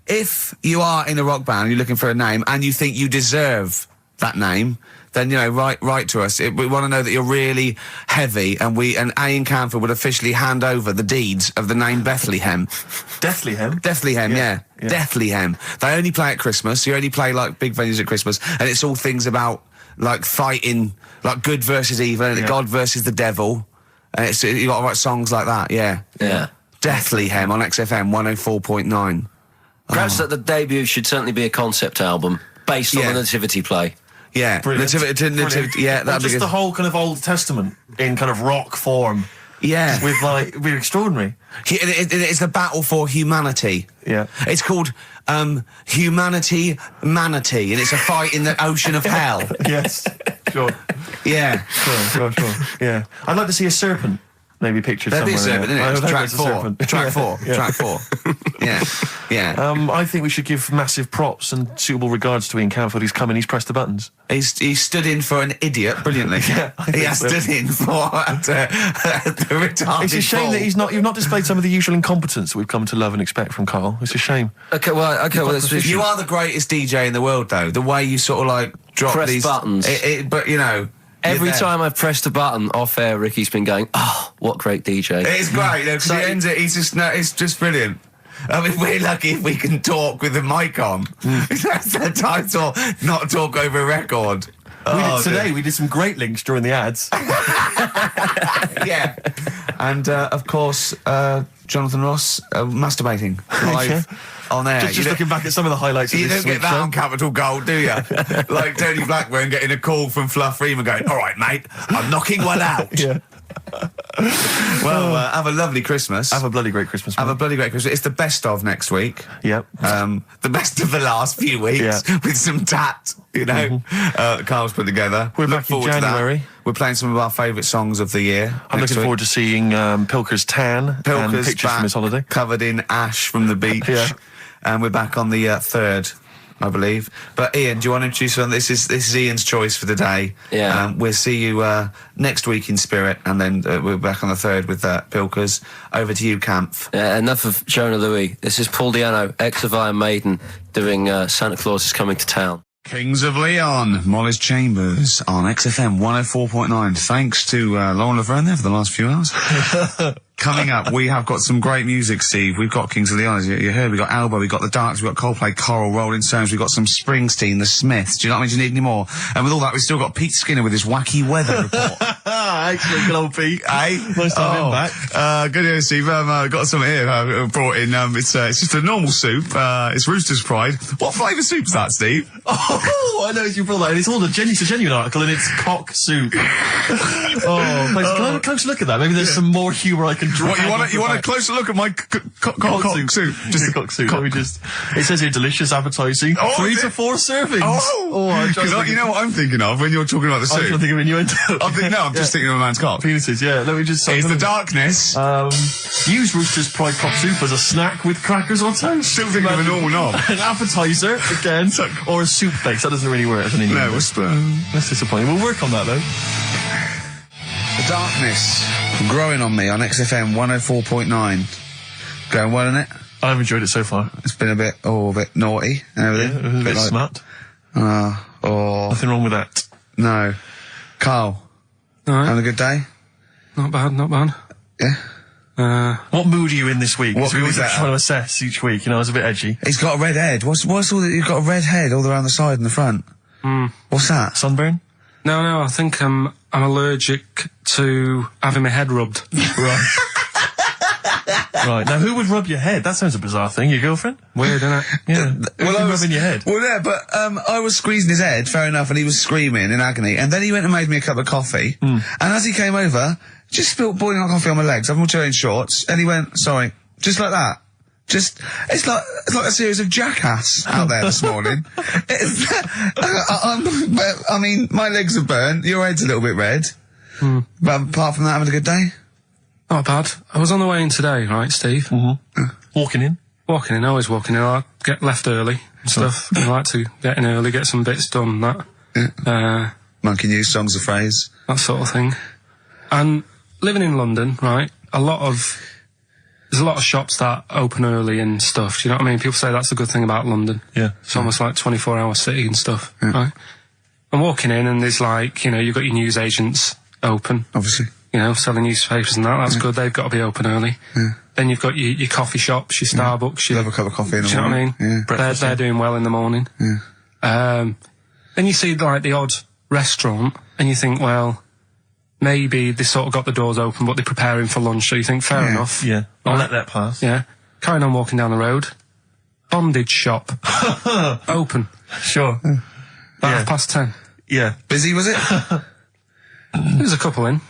[SPEAKER 2] if you are in a rock band, you're looking for a name, and you think you deserve that name, then write to us. We want to know that you're really heavy, and Ian Canfield would officially hand over the deeds of the name Bethlehem.
[SPEAKER 3] Deathly Hem.
[SPEAKER 2] Deathly Hem, yeah.
[SPEAKER 3] Yeah.
[SPEAKER 2] Deathly Hem. They only play at Christmas. You only play like big venues at Christmas, and it's all things about like fighting, like good versus evil, and God versus the devil. And you got to write songs like that. Yeah.
[SPEAKER 4] Yeah.
[SPEAKER 2] Deathly Hem on XFM 104.9.
[SPEAKER 4] Perhaps that the debut should certainly be a concept album based on
[SPEAKER 2] Yeah.
[SPEAKER 4] the Nativity play.
[SPEAKER 2] Yeah.
[SPEAKER 3] Brilliant.
[SPEAKER 2] Nativity,
[SPEAKER 3] Brilliant.
[SPEAKER 2] yeah,
[SPEAKER 3] Or
[SPEAKER 2] that'd be
[SPEAKER 3] just
[SPEAKER 2] good.
[SPEAKER 3] the whole kind of Old Testament in kind of rock form.
[SPEAKER 2] Yeah.
[SPEAKER 3] With like, we're extraordinary.
[SPEAKER 2] It's the battle for humanity.
[SPEAKER 3] Yeah.
[SPEAKER 2] It's called Humanity Manatee, and it's a fight in the ocean of hell.
[SPEAKER 3] Yes. Sure.
[SPEAKER 2] Yeah.
[SPEAKER 3] Sure. Yeah. I'd like to see a serpent. Maybe pictured
[SPEAKER 2] There'd be a
[SPEAKER 3] somewhere.
[SPEAKER 2] serpent, isn't it?
[SPEAKER 3] Track
[SPEAKER 2] Track 4.
[SPEAKER 3] Yeah.
[SPEAKER 2] Track 4. Yeah.
[SPEAKER 3] I think we should give massive props and suitable regards to Ian Canfield. He's come in, he's pressed the buttons.
[SPEAKER 2] He stood in for an idiot brilliantly.
[SPEAKER 3] Yeah,
[SPEAKER 2] he has stood in for the retarded.
[SPEAKER 3] It's a shame that you've not displayed some of the usual incompetence that we've come to love and expect from Karl. It's a shame.
[SPEAKER 4] Okay, well,
[SPEAKER 2] You are the greatest DJ in the world, though. The way you sort of like drop
[SPEAKER 4] Press
[SPEAKER 2] these
[SPEAKER 4] buttons.
[SPEAKER 2] But you know.
[SPEAKER 4] Every time I've pressed a button off air, Ricky's been going, "Oh, what great DJ!"
[SPEAKER 2] It's great because he ends it. It's just brilliant. I mean, we're lucky if we can talk with the mic on. That's the title. Not talk over a record.
[SPEAKER 3] We did some great links during the ads.
[SPEAKER 2] Yeah, and of course, Jonathan Ross masturbating live on air.
[SPEAKER 3] Just looking back at some of the highlights.
[SPEAKER 2] You
[SPEAKER 3] of this
[SPEAKER 2] don't get that on Capital Gold, do you? Like Tony Blackburn getting a call from Fluff Freeman going, "All right, mate, I'm knocking one out."
[SPEAKER 3] Yeah.
[SPEAKER 2] Well, have a lovely Christmas.
[SPEAKER 3] Have a bloody great Christmas.
[SPEAKER 2] Have a bloody great Christmas. It's the best of next week.
[SPEAKER 3] Yep.
[SPEAKER 2] The best of the last few weeks with some tat, you know, Carl's put together.
[SPEAKER 3] We're
[SPEAKER 2] Look
[SPEAKER 3] back in
[SPEAKER 2] forward to that.
[SPEAKER 3] January.
[SPEAKER 2] We're playing some of our favourite songs of the year.
[SPEAKER 3] I'm looking forward to seeing Pilker's tan and
[SPEAKER 2] Pilker's
[SPEAKER 3] pictures from his holiday.
[SPEAKER 2] covered in ash from the beach.
[SPEAKER 3] Yeah.
[SPEAKER 2] And we're back on the 3rd, I believe. But Ian, do you want to introduce one? This is Ian's choice for the day.
[SPEAKER 4] Yeah.
[SPEAKER 2] We'll see you next week in spirit, and then we're back on the 3rd with Pilkers. Over to you, Kampf.
[SPEAKER 4] Enough of Jonah Louis. This is Paul Di'Anno, ex of Iron Maiden, doing Santa Claus is Coming to Town.
[SPEAKER 2] Kings of Leon, Molly's Chambers on XFM 104.9. Thanks to Lauren Laverne there for the last few hours. Coming up, we have got some great music, Steve. We've got Kings of Leon, as you heard. We've got Alba, we've got The Darks, we've got Coldplay, Coral, Rolling Stones, we've got some Springsteen, The Smiths. Do you know what I mean? Do you need any more? And with all that, we've still got Pete Skinner with his wacky weather report.
[SPEAKER 3] Excellent, good old Pete.
[SPEAKER 2] Hey?
[SPEAKER 3] Nice to have him back.
[SPEAKER 2] Good news, Steve. Got some here brought in. It's just a normal soup. It's Rooster's Pride. What flavour soup's that, Steve?
[SPEAKER 3] Oh, I know you brought that. And it's all it's a genuine article, and it's cock soup. Can I have a close look at that? Maybe there's some more humour I can draw.
[SPEAKER 2] What, you want a closer look at my cock soup?
[SPEAKER 3] Just cock soup. Let me just. It says here delicious, appetising. 3 to 4 servings.
[SPEAKER 2] You know what I'm thinking of when you're talking about the soup?
[SPEAKER 3] I'm trying to think of innuendo.
[SPEAKER 2] I'm just thinking of a man's cock.
[SPEAKER 3] Penises, yeah. Let me just.
[SPEAKER 2] It's the darkness.
[SPEAKER 3] Use Rooster's Pride cock soup as a snack with crackers or toast.
[SPEAKER 2] Still thinking of a normal knob.
[SPEAKER 3] An appetiser again, or a soup base. That doesn't really work as an innuendo.
[SPEAKER 2] No,
[SPEAKER 3] that's disappointing. We'll work on that though.
[SPEAKER 2] The darkness growing on me on XFM 104.9. Going well, isn't it?
[SPEAKER 3] I've enjoyed it so far.
[SPEAKER 2] It's been a bit naughty and everything.
[SPEAKER 3] Yeah, a bit smart. Nothing wrong with that.
[SPEAKER 2] No. Carl, having a good day?
[SPEAKER 6] Not bad.
[SPEAKER 2] Yeah.
[SPEAKER 3] What mood are you in this week?
[SPEAKER 2] What
[SPEAKER 3] we
[SPEAKER 2] mood
[SPEAKER 3] always
[SPEAKER 2] is that?
[SPEAKER 3] trying to assess each week. You know, it's a bit edgy.
[SPEAKER 2] He's got a red head. What's all that? You've got a red head all around the side and the front. What's that?
[SPEAKER 3] Sunburn?
[SPEAKER 6] No, I think I'm allergic to having my head rubbed.
[SPEAKER 3] Right. Right. Now, who would rub your head? That sounds a bizarre thing. Your girlfriend?
[SPEAKER 6] Weird, isn't it?
[SPEAKER 3] Yeah. Rubbing your head.
[SPEAKER 2] Well, yeah, but I was squeezing his head, fair enough, and he was screaming in agony. And then he went and made me a cup of coffee. And as he came over, just spilt boiling hot coffee on my legs. I'm all wearing shorts, and he went, "Sorry," just like that. It's like a series of Jackass out there this morning. I mean, my legs are burnt. Your head's a little bit red. But apart from that, having a good day?
[SPEAKER 6] Not bad. I was on the way in today, right, Steve?
[SPEAKER 3] Walking in?
[SPEAKER 6] Walking in, always walking in. I get left early and stuff. I like to get in early, get some bits done,
[SPEAKER 2] Monkey News, Songs of Phrase.
[SPEAKER 6] that sort of thing. And living in London, right, there's a lot of shops that open early and stuff. Do you know what I mean? People say that's a good thing about London.
[SPEAKER 3] Yeah.
[SPEAKER 6] It's almost like 24-hour city and stuff, right? I'm walking in and there's like, you've got your news agents open.
[SPEAKER 2] Obviously.
[SPEAKER 6] Selling newspapers and that. That's good. They've got to be open early. Then you've got your coffee shops, your Starbucks.
[SPEAKER 2] Love a cup of coffee in the
[SPEAKER 6] morning. Do you know what I mean? They're doing well in the morning. Then you see like the odd restaurant and you think, well, maybe they sort of got the doors open, but they're preparing for lunch. So you think, fair enough.
[SPEAKER 3] Yeah. I'll let that pass.
[SPEAKER 6] Yeah. Carrying on walking down the road. Bondage shop. Open.
[SPEAKER 3] Sure.
[SPEAKER 6] About 10:30.
[SPEAKER 3] Yeah.
[SPEAKER 2] Busy, was it?
[SPEAKER 6] There's a couple in.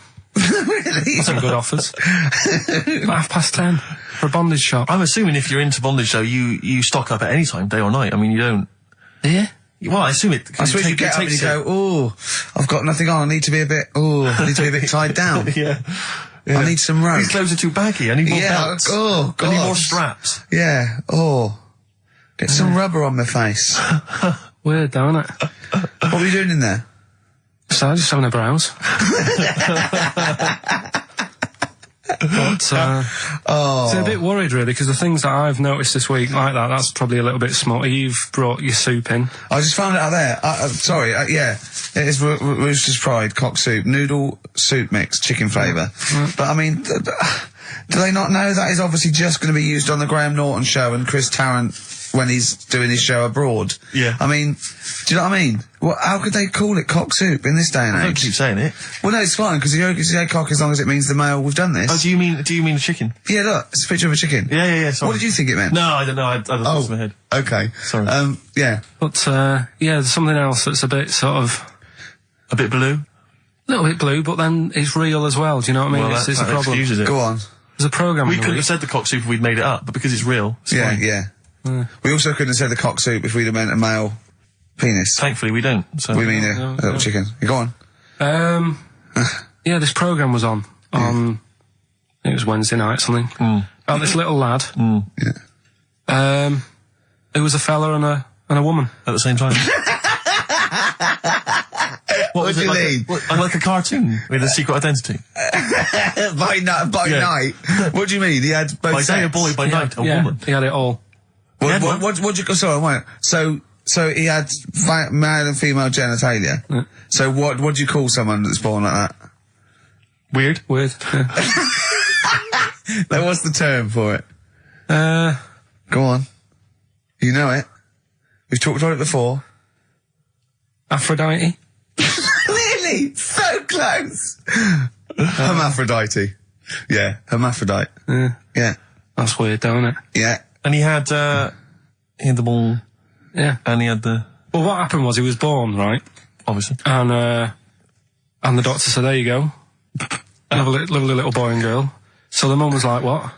[SPEAKER 2] Really?
[SPEAKER 6] Some good offers. About 10:30 for a bondage shop.
[SPEAKER 3] I'm assuming if you're into bondage, though, you stock up at any time, day or night. I mean, you don't.
[SPEAKER 6] Yeah.
[SPEAKER 3] Well, I assume it.
[SPEAKER 2] I suppose you get up and you go, oh, I've got nothing on. I need to be a bit tied down.
[SPEAKER 3] Yeah.
[SPEAKER 2] I need some rope.
[SPEAKER 3] These clothes are too baggy. I need more belts.
[SPEAKER 2] Oh, God.
[SPEAKER 3] I need more straps.
[SPEAKER 2] Yeah. Oh. Get some rubber on my face.
[SPEAKER 6] Weird, don't it?
[SPEAKER 2] What were you doing in there?
[SPEAKER 6] So just having a browse. But, so a bit worried really, because the things that I've noticed this week like that's probably a little bit smutty. You've brought your soup in.
[SPEAKER 2] I just found it out there. Sorry, yeah. It is Rooster's Pride, cock soup, noodle soup mix, chicken flavour. But I mean, do they not know that is obviously just going to be used on the Graham Norton show and Chris Tarrant when he's doing his show abroad?
[SPEAKER 3] Yeah.
[SPEAKER 2] I mean, do you know what I mean? How could they call it cock soup in this day and age?
[SPEAKER 3] Don't keep saying it.
[SPEAKER 2] Well, no, it's fine, because you can say cock as long as it means the male, we've done this.
[SPEAKER 3] Oh, do you mean the chicken?
[SPEAKER 2] Yeah, look, it's a picture of a chicken.
[SPEAKER 3] Yeah, sorry.
[SPEAKER 2] What did you think it meant?
[SPEAKER 3] No, I don't know. I don't know. It's in my head.
[SPEAKER 2] Okay.
[SPEAKER 3] Sorry.
[SPEAKER 2] Yeah.
[SPEAKER 6] But, there's something else that's a bit sort of...
[SPEAKER 3] A bit blue?
[SPEAKER 6] A little bit blue, but then it's real as well, do you know what I mean?
[SPEAKER 3] Well,
[SPEAKER 6] it's a
[SPEAKER 3] that
[SPEAKER 6] problem.
[SPEAKER 3] excuses it.
[SPEAKER 2] Go on.
[SPEAKER 6] There's a programme
[SPEAKER 3] We
[SPEAKER 6] in the
[SPEAKER 3] couldn't
[SPEAKER 6] week.
[SPEAKER 3] have said the cock soup if we'd made it up, but because it's real, it's fine.
[SPEAKER 2] Yeah. We also couldn't have said the cock soup if we'd have meant a male penis.
[SPEAKER 3] Thankfully, we don't. So.
[SPEAKER 2] We mean a little chicken. You go on.
[SPEAKER 6] This programme was on. It was Wednesday night, something. About this little lad.
[SPEAKER 2] Yeah.
[SPEAKER 6] Who was a fella and a woman.
[SPEAKER 3] At the same time. What was
[SPEAKER 2] do
[SPEAKER 3] it
[SPEAKER 2] you
[SPEAKER 3] like?
[SPEAKER 2] mean?
[SPEAKER 3] Like a cartoon with a secret identity.
[SPEAKER 2] By night. What do you mean? He had both
[SPEAKER 3] By day a
[SPEAKER 2] sex?
[SPEAKER 3] boy, by night a woman.
[SPEAKER 6] He had it all.
[SPEAKER 2] What you? Sorry, wait. So he had male and female genitalia.
[SPEAKER 6] Yeah.
[SPEAKER 2] So what do you call someone that's born like that?
[SPEAKER 3] Weird.
[SPEAKER 6] Yeah.
[SPEAKER 2] Like, what's the term for it? Go on. You know it. We've talked about it before.
[SPEAKER 6] Aphrodite.
[SPEAKER 2] Really? So close. Hermaphrodite. Yeah, hermaphrodite. Yeah.
[SPEAKER 6] That's weird, don't it?
[SPEAKER 2] Yeah.
[SPEAKER 3] And he had the ball.
[SPEAKER 6] Yeah.
[SPEAKER 3] And he had the...
[SPEAKER 6] Well, what happened was he was born, right?
[SPEAKER 3] Obviously.
[SPEAKER 6] And the doctor said, there you go. Lovely little boy and girl. So the mum was like, what?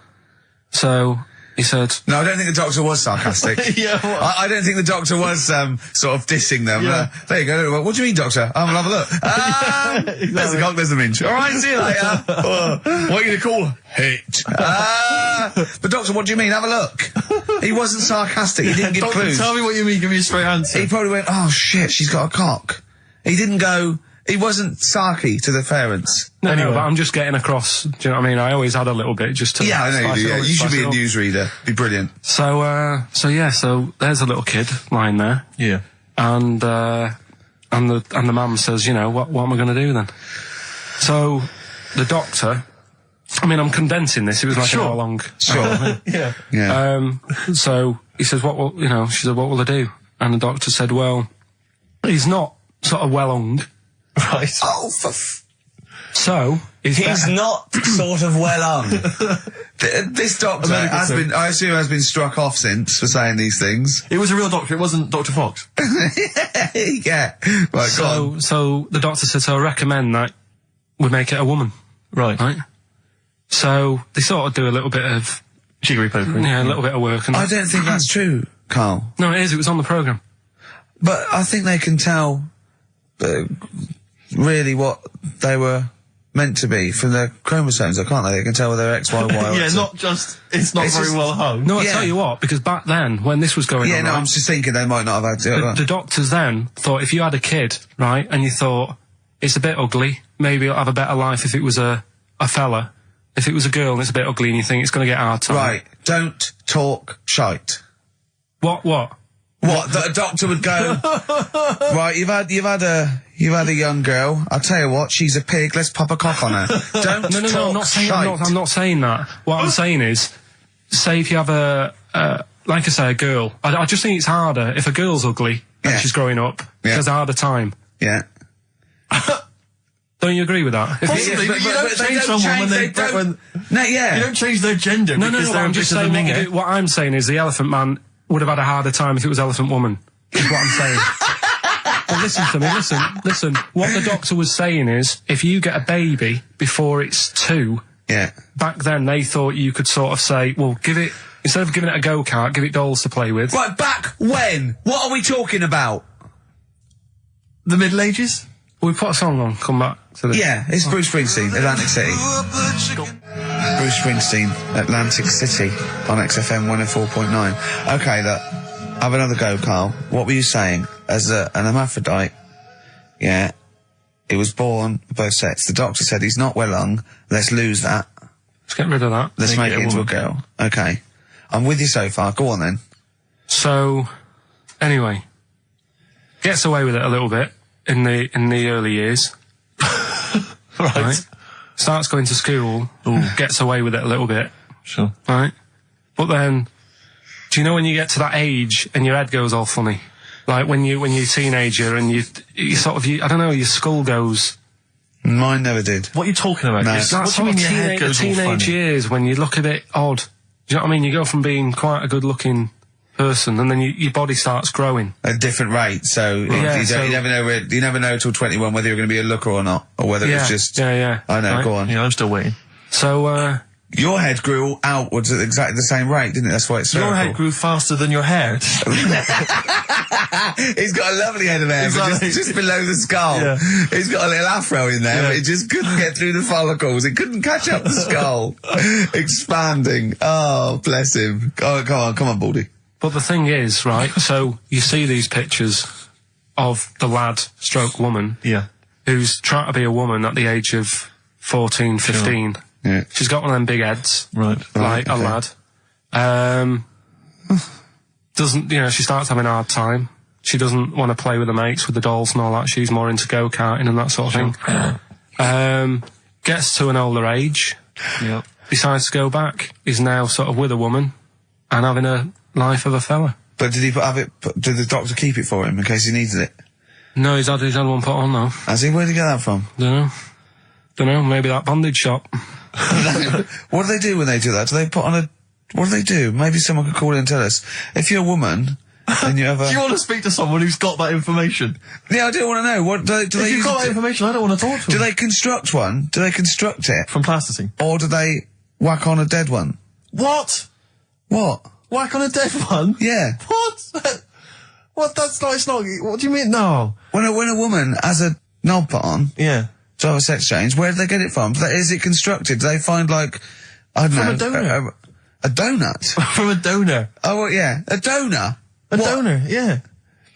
[SPEAKER 6] So he said...
[SPEAKER 2] No, I don't think the doctor was sarcastic.
[SPEAKER 3] Yeah, what?
[SPEAKER 2] I don't think the doctor was sort of dissing them.
[SPEAKER 3] Yeah.
[SPEAKER 2] There you go. What do you mean, doctor? I'll have a look. There's the cock, there's the minge. All right, see you later. What are you going to call it? But doctor, what do you mean? Have a look. He wasn't sarcastic. He didn't give
[SPEAKER 3] Doctor,
[SPEAKER 2] clues.
[SPEAKER 3] tell me what you mean. Give me a straight answer.
[SPEAKER 2] He probably went, oh shit, she's got a cock. He didn't go... He wasn't sarky to the parents.
[SPEAKER 6] No,
[SPEAKER 3] Anyway.
[SPEAKER 6] but I'm just getting across. Do you know what I mean? I always had a little bit just to...
[SPEAKER 2] Yeah, I know you
[SPEAKER 6] spice
[SPEAKER 2] do.
[SPEAKER 6] it
[SPEAKER 2] Yeah.
[SPEAKER 6] up,
[SPEAKER 2] You should
[SPEAKER 6] spice
[SPEAKER 2] be
[SPEAKER 6] it
[SPEAKER 2] a
[SPEAKER 6] up.
[SPEAKER 2] newsreader. Be brilliant.
[SPEAKER 6] So there's a little kid lying there.
[SPEAKER 3] Yeah.
[SPEAKER 6] And the mum says, you know, what am I going to do then? So the doctor, I mean, I'm condensing this. It was like an hour long.
[SPEAKER 2] Sure.
[SPEAKER 3] Yeah.
[SPEAKER 2] Yeah.
[SPEAKER 6] So he says, she said, what will I do? And the doctor said, well, he's not sort of well hung.
[SPEAKER 3] Right.
[SPEAKER 2] Oh,
[SPEAKER 6] So he's better.
[SPEAKER 2] not sort of well on. This doctor
[SPEAKER 3] medical
[SPEAKER 2] has been struck off since for saying these things.
[SPEAKER 3] It was a real doctor. It wasn't Dr. Fox.
[SPEAKER 2] Yeah. Right, go on.
[SPEAKER 6] So the doctor said, so I recommend that we make it a woman.
[SPEAKER 3] Right.
[SPEAKER 6] So they sort of do a little bit of,
[SPEAKER 3] Jiggery pokery.
[SPEAKER 6] a little bit of work. And
[SPEAKER 2] I don't think that's true, Carl.
[SPEAKER 6] No, it is. It was on the programme.
[SPEAKER 2] But I think they can tell really what they were meant to be from their chromosomes, can't they? They can tell whether they're X, Y, Y, or
[SPEAKER 3] Yeah,
[SPEAKER 2] X.
[SPEAKER 3] it's not
[SPEAKER 2] It's
[SPEAKER 3] very
[SPEAKER 2] just-
[SPEAKER 3] well hung.
[SPEAKER 6] No, I
[SPEAKER 2] Yeah.
[SPEAKER 6] tell you what, because back then, when this was going
[SPEAKER 2] Yeah,
[SPEAKER 6] on,
[SPEAKER 2] no,
[SPEAKER 6] right,
[SPEAKER 2] I'm just thinking they might not have had to.
[SPEAKER 6] the doctors then thought if you had a kid, right, and you thought, it's a bit ugly, maybe it'll have a better life if it was a fella. If it was a girl and it's a bit ugly and you think it's going to get hard time.
[SPEAKER 2] Right, don't talk shite.
[SPEAKER 6] What?
[SPEAKER 2] What? That a doctor would go, right, you've had a young girl. I'll tell you what, she's a pig, let's pop a cock on her. Don't
[SPEAKER 6] No,
[SPEAKER 2] talk
[SPEAKER 6] I'm not saying,
[SPEAKER 2] shite.
[SPEAKER 6] I'm not saying that. What I'm saying is, say if you have like I say, a girl. I just think it's harder if a girl's ugly and
[SPEAKER 2] Yeah.
[SPEAKER 6] she's growing up.
[SPEAKER 2] Yeah.
[SPEAKER 6] She has a harder time.
[SPEAKER 2] Yeah.
[SPEAKER 6] Don't you agree with that?
[SPEAKER 3] Possibly, but you don't
[SPEAKER 2] they
[SPEAKER 3] change someone when
[SPEAKER 2] No, yeah.
[SPEAKER 3] you don't change their gender
[SPEAKER 6] No,
[SPEAKER 3] because they're
[SPEAKER 6] I'm
[SPEAKER 3] a
[SPEAKER 6] just
[SPEAKER 3] bit of a
[SPEAKER 6] saying
[SPEAKER 3] minger.
[SPEAKER 6] what I'm saying is the Elephant Man would have had a harder time if it was Elephant Woman. Is what I'm saying. listen to me, listen. What the doctor was saying is, if you get a baby before it's 2,
[SPEAKER 2] Yeah.
[SPEAKER 6] back then they thought you could sort of say, well, instead of giving it a go-kart, give it dolls to play with.
[SPEAKER 2] Right, back when? What are we talking about?
[SPEAKER 3] The Middle Ages?
[SPEAKER 6] We put a song on, come back to this.
[SPEAKER 2] Yeah, it's Bruce Springsteen, Atlantic City. Bruce Springsteen, Atlantic City, on XFM 104.9. Okay, look, have another go, Carl. What were you saying? As an hermaphrodite, yeah, it was born both sets. The doctor said he's not well lung, let's lose that.
[SPEAKER 6] Let's get rid of that.
[SPEAKER 2] Let's make it into a girl. Okay. I'm with you so far, go on then.
[SPEAKER 6] So, anyway, gets away with it a little bit in the early years. right. Starts going to school, gets away with it a little bit.
[SPEAKER 3] Sure.
[SPEAKER 6] Right? But then, do you know when you get to that age and your head goes all funny? Like when you're a teenager and you sort of, I don't know, your skull goes...
[SPEAKER 2] Mine never did.
[SPEAKER 3] What are you talking about?
[SPEAKER 2] No.
[SPEAKER 6] That's what teenage years when you look a bit odd. Do you know what I mean? You go from being quite a good-looking person and then your body starts growing.
[SPEAKER 2] At a different rate, so, you never know till 21 whether you're going to be a looker or not, or whether it's just...
[SPEAKER 6] Yeah.
[SPEAKER 2] I know,
[SPEAKER 6] right.
[SPEAKER 2] go on.
[SPEAKER 3] Yeah, I'm still waiting.
[SPEAKER 6] So,
[SPEAKER 2] Your head grew outwards at exactly the same rate, didn't it? That's why it's
[SPEAKER 3] Your head grew faster than your hair.
[SPEAKER 2] He's got a lovely head of hair, but just below the skull.
[SPEAKER 3] Yeah.
[SPEAKER 2] He's got a little afro in there, but it just couldn't get through the follicles. It couldn't catch up the skull. Expanding. Oh, bless him. Oh, come on, Baldy.
[SPEAKER 6] but the thing is, right, so you see these pictures of the lad stroke woman
[SPEAKER 3] Yeah.
[SPEAKER 6] who's trying to be a woman at the age of 14, 15.
[SPEAKER 2] Sure. Yeah.
[SPEAKER 6] She's got one of them big heads.
[SPEAKER 3] Right.
[SPEAKER 6] Like
[SPEAKER 2] okay.
[SPEAKER 6] a lad. Doesn't, she starts having a hard time. She doesn't want to play with the mates, with the dolls and all that. She's more into go-karting and that sort of thing. Gets to an older age.
[SPEAKER 3] Yep.
[SPEAKER 6] Decides to go back. Is now sort of with a woman and having a life of a fella.
[SPEAKER 2] But did he did the doctor keep it for him in case he needed it?
[SPEAKER 6] No, he's had one put on though.
[SPEAKER 2] Has he? Where'd he get that from?
[SPEAKER 6] Dunno, maybe that bondage shop.
[SPEAKER 2] What do they do when they do that? Do they put on what do they do? Maybe someone could call in and tell us. If you're a woman, and you ever...
[SPEAKER 3] Do you want to speak to someone who's got that information?
[SPEAKER 2] Yeah, I do want to know. What do
[SPEAKER 3] If
[SPEAKER 2] they
[SPEAKER 3] you've
[SPEAKER 2] use
[SPEAKER 3] got that information, I don't want to talk to
[SPEAKER 2] Do
[SPEAKER 3] them.
[SPEAKER 2] they construct one? Do they construct it?
[SPEAKER 3] From plasticine.
[SPEAKER 2] Or do they whack on a dead one?
[SPEAKER 3] What?
[SPEAKER 2] What?
[SPEAKER 3] Whack on a dead one?
[SPEAKER 2] Yeah.
[SPEAKER 3] What? What? That's not, it's not, what do you mean? No.
[SPEAKER 2] When a woman has a knob put on
[SPEAKER 3] Yeah.
[SPEAKER 2] to have a sex change, where do they get it from? Is it constructed? Do they find, like, I don't know...
[SPEAKER 3] From a donor.
[SPEAKER 2] A donut?
[SPEAKER 3] From a donor.
[SPEAKER 2] Oh, well, yeah. A donor?
[SPEAKER 3] A donor, yeah.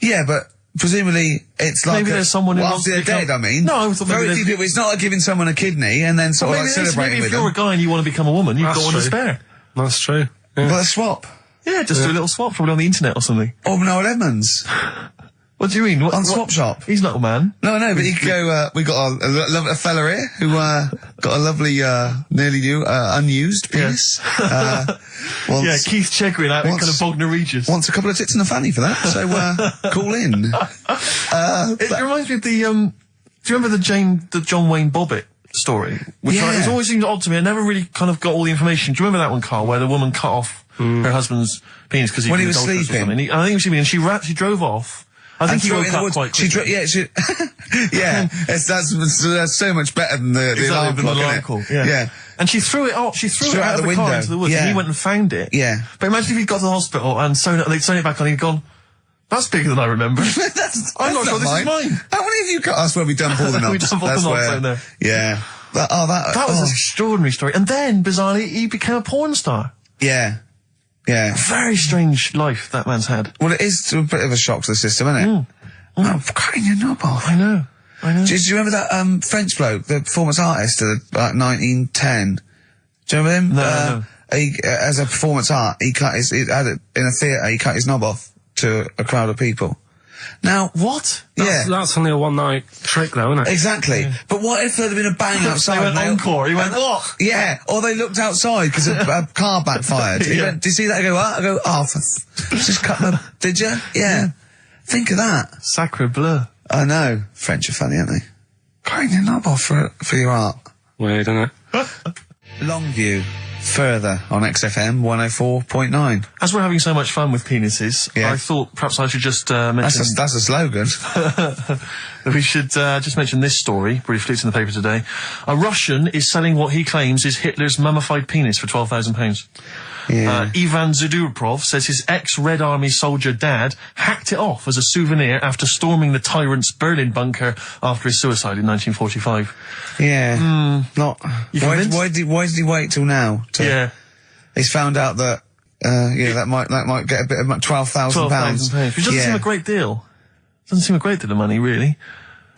[SPEAKER 2] Yeah, but presumably it's like...
[SPEAKER 3] Maybe there's someone who wants
[SPEAKER 2] after
[SPEAKER 3] to
[SPEAKER 2] they're
[SPEAKER 3] become-
[SPEAKER 2] dead, I mean.
[SPEAKER 3] No, I thought maybe
[SPEAKER 2] Very
[SPEAKER 3] there's-
[SPEAKER 2] few people. It's not like giving someone a kidney and then sort of like celebrating
[SPEAKER 3] maybe
[SPEAKER 2] with
[SPEAKER 3] if you're
[SPEAKER 2] them.
[SPEAKER 3] a guy and you want to become a woman, you've
[SPEAKER 6] That's
[SPEAKER 3] got one to
[SPEAKER 6] true.
[SPEAKER 3] spare.
[SPEAKER 6] That's true. Yeah.
[SPEAKER 2] Well, a swap.
[SPEAKER 3] Yeah, just do a little swap, probably on the internet or something.
[SPEAKER 2] Or Noel Edmonds.
[SPEAKER 3] What do you mean?
[SPEAKER 2] On Swap Shop.
[SPEAKER 3] He's not a man.
[SPEAKER 2] No, but you could go, we got a fella here who, got a lovely, nearly new, unused penis.
[SPEAKER 3] Yeah, Keith Chegwin out in kind of Bognor Regis.
[SPEAKER 2] Wants a couple of tits and a fanny for that, so, call in.
[SPEAKER 3] It reminds me of the, do you remember the John Wayne Bobbitt story? Which
[SPEAKER 2] Yeah.
[SPEAKER 3] it's always seemed odd to me. I never really kind of got all the information. Do you remember that one, Carl, where the woman cut off her husband's penis because
[SPEAKER 2] When he was sleeping.
[SPEAKER 3] I think he was sleeping and she drove off. I think he
[SPEAKER 2] threw it
[SPEAKER 3] woke
[SPEAKER 2] in the
[SPEAKER 3] up
[SPEAKER 2] woods.
[SPEAKER 3] quite quickly.
[SPEAKER 2] Yeah, that's so much better than the alarm
[SPEAKER 3] Exactly,
[SPEAKER 2] clock,
[SPEAKER 3] the
[SPEAKER 2] isn't it?
[SPEAKER 3] alarm clock, yeah. And she threw it off. She threw it out of the car
[SPEAKER 2] window.
[SPEAKER 3] into the woods,
[SPEAKER 2] Yeah.
[SPEAKER 3] and he went and found it.
[SPEAKER 2] Yeah.
[SPEAKER 3] But imagine if he'd got to the hospital and they'd sewn it back on, and he'd gone, "That's bigger than I remember." I'm not sure this is mine.
[SPEAKER 2] How many of you cut us where we dump all the knobs?
[SPEAKER 3] We dump all the
[SPEAKER 2] That's
[SPEAKER 3] knobs
[SPEAKER 2] where-
[SPEAKER 3] out there.
[SPEAKER 2] Yeah. That
[SPEAKER 3] was an extraordinary story. And then, bizarrely, he became a porn star.
[SPEAKER 2] Yeah. Yeah.
[SPEAKER 3] Very strange life that man's had.
[SPEAKER 2] Well, it is a bit of a shock to the system, isn't it? Oh, cutting your knob off.
[SPEAKER 3] I know.
[SPEAKER 2] Do you remember that French bloke, the performance artist of like 1910? Do you remember him?
[SPEAKER 3] No.
[SPEAKER 2] He, as a performance art, he cut in a theatre, he cut his knob off to a crowd of people. Now,
[SPEAKER 3] What?
[SPEAKER 6] That's only a one-night trick, though, isn't it?
[SPEAKER 2] Exactly. But what if there'd have been a bang outside?
[SPEAKER 3] They went encore. He went, what?
[SPEAKER 2] Yeah, or they looked outside because a car backfired. He
[SPEAKER 3] Yeah.
[SPEAKER 2] went, did you see that? I go, what? I go, just cut my... Did you? Yeah. Think of that.
[SPEAKER 3] Sacre bleu.
[SPEAKER 2] I know. French are funny, aren't they? Cutting your knob off for your art.
[SPEAKER 6] Weird, isn't it?
[SPEAKER 2] Longview, further on XFM 104.9.
[SPEAKER 3] As we're having so much fun with penises,
[SPEAKER 2] Yeah.
[SPEAKER 3] I thought perhaps I should just mention...
[SPEAKER 2] That's a slogan.
[SPEAKER 3] We should just mention this story briefly. It's in the paper today. A Russian is selling what he claims is Hitler's mummified penis for £12,000.
[SPEAKER 2] Yeah.
[SPEAKER 3] Ivan Zadurprov says his ex-Red Army soldier dad hacked it off as a souvenir after storming the tyrant's Berlin bunker after his suicide in 1945.
[SPEAKER 2] Yeah. Not.
[SPEAKER 3] You
[SPEAKER 2] Why
[SPEAKER 3] convinced?
[SPEAKER 2] did he wait till now?
[SPEAKER 3] Yeah.
[SPEAKER 2] He's found out that. That might get a bit of £12,000.
[SPEAKER 3] £12,000. Which doesn't seem a great deal. Doesn't seem a great deal of money, really.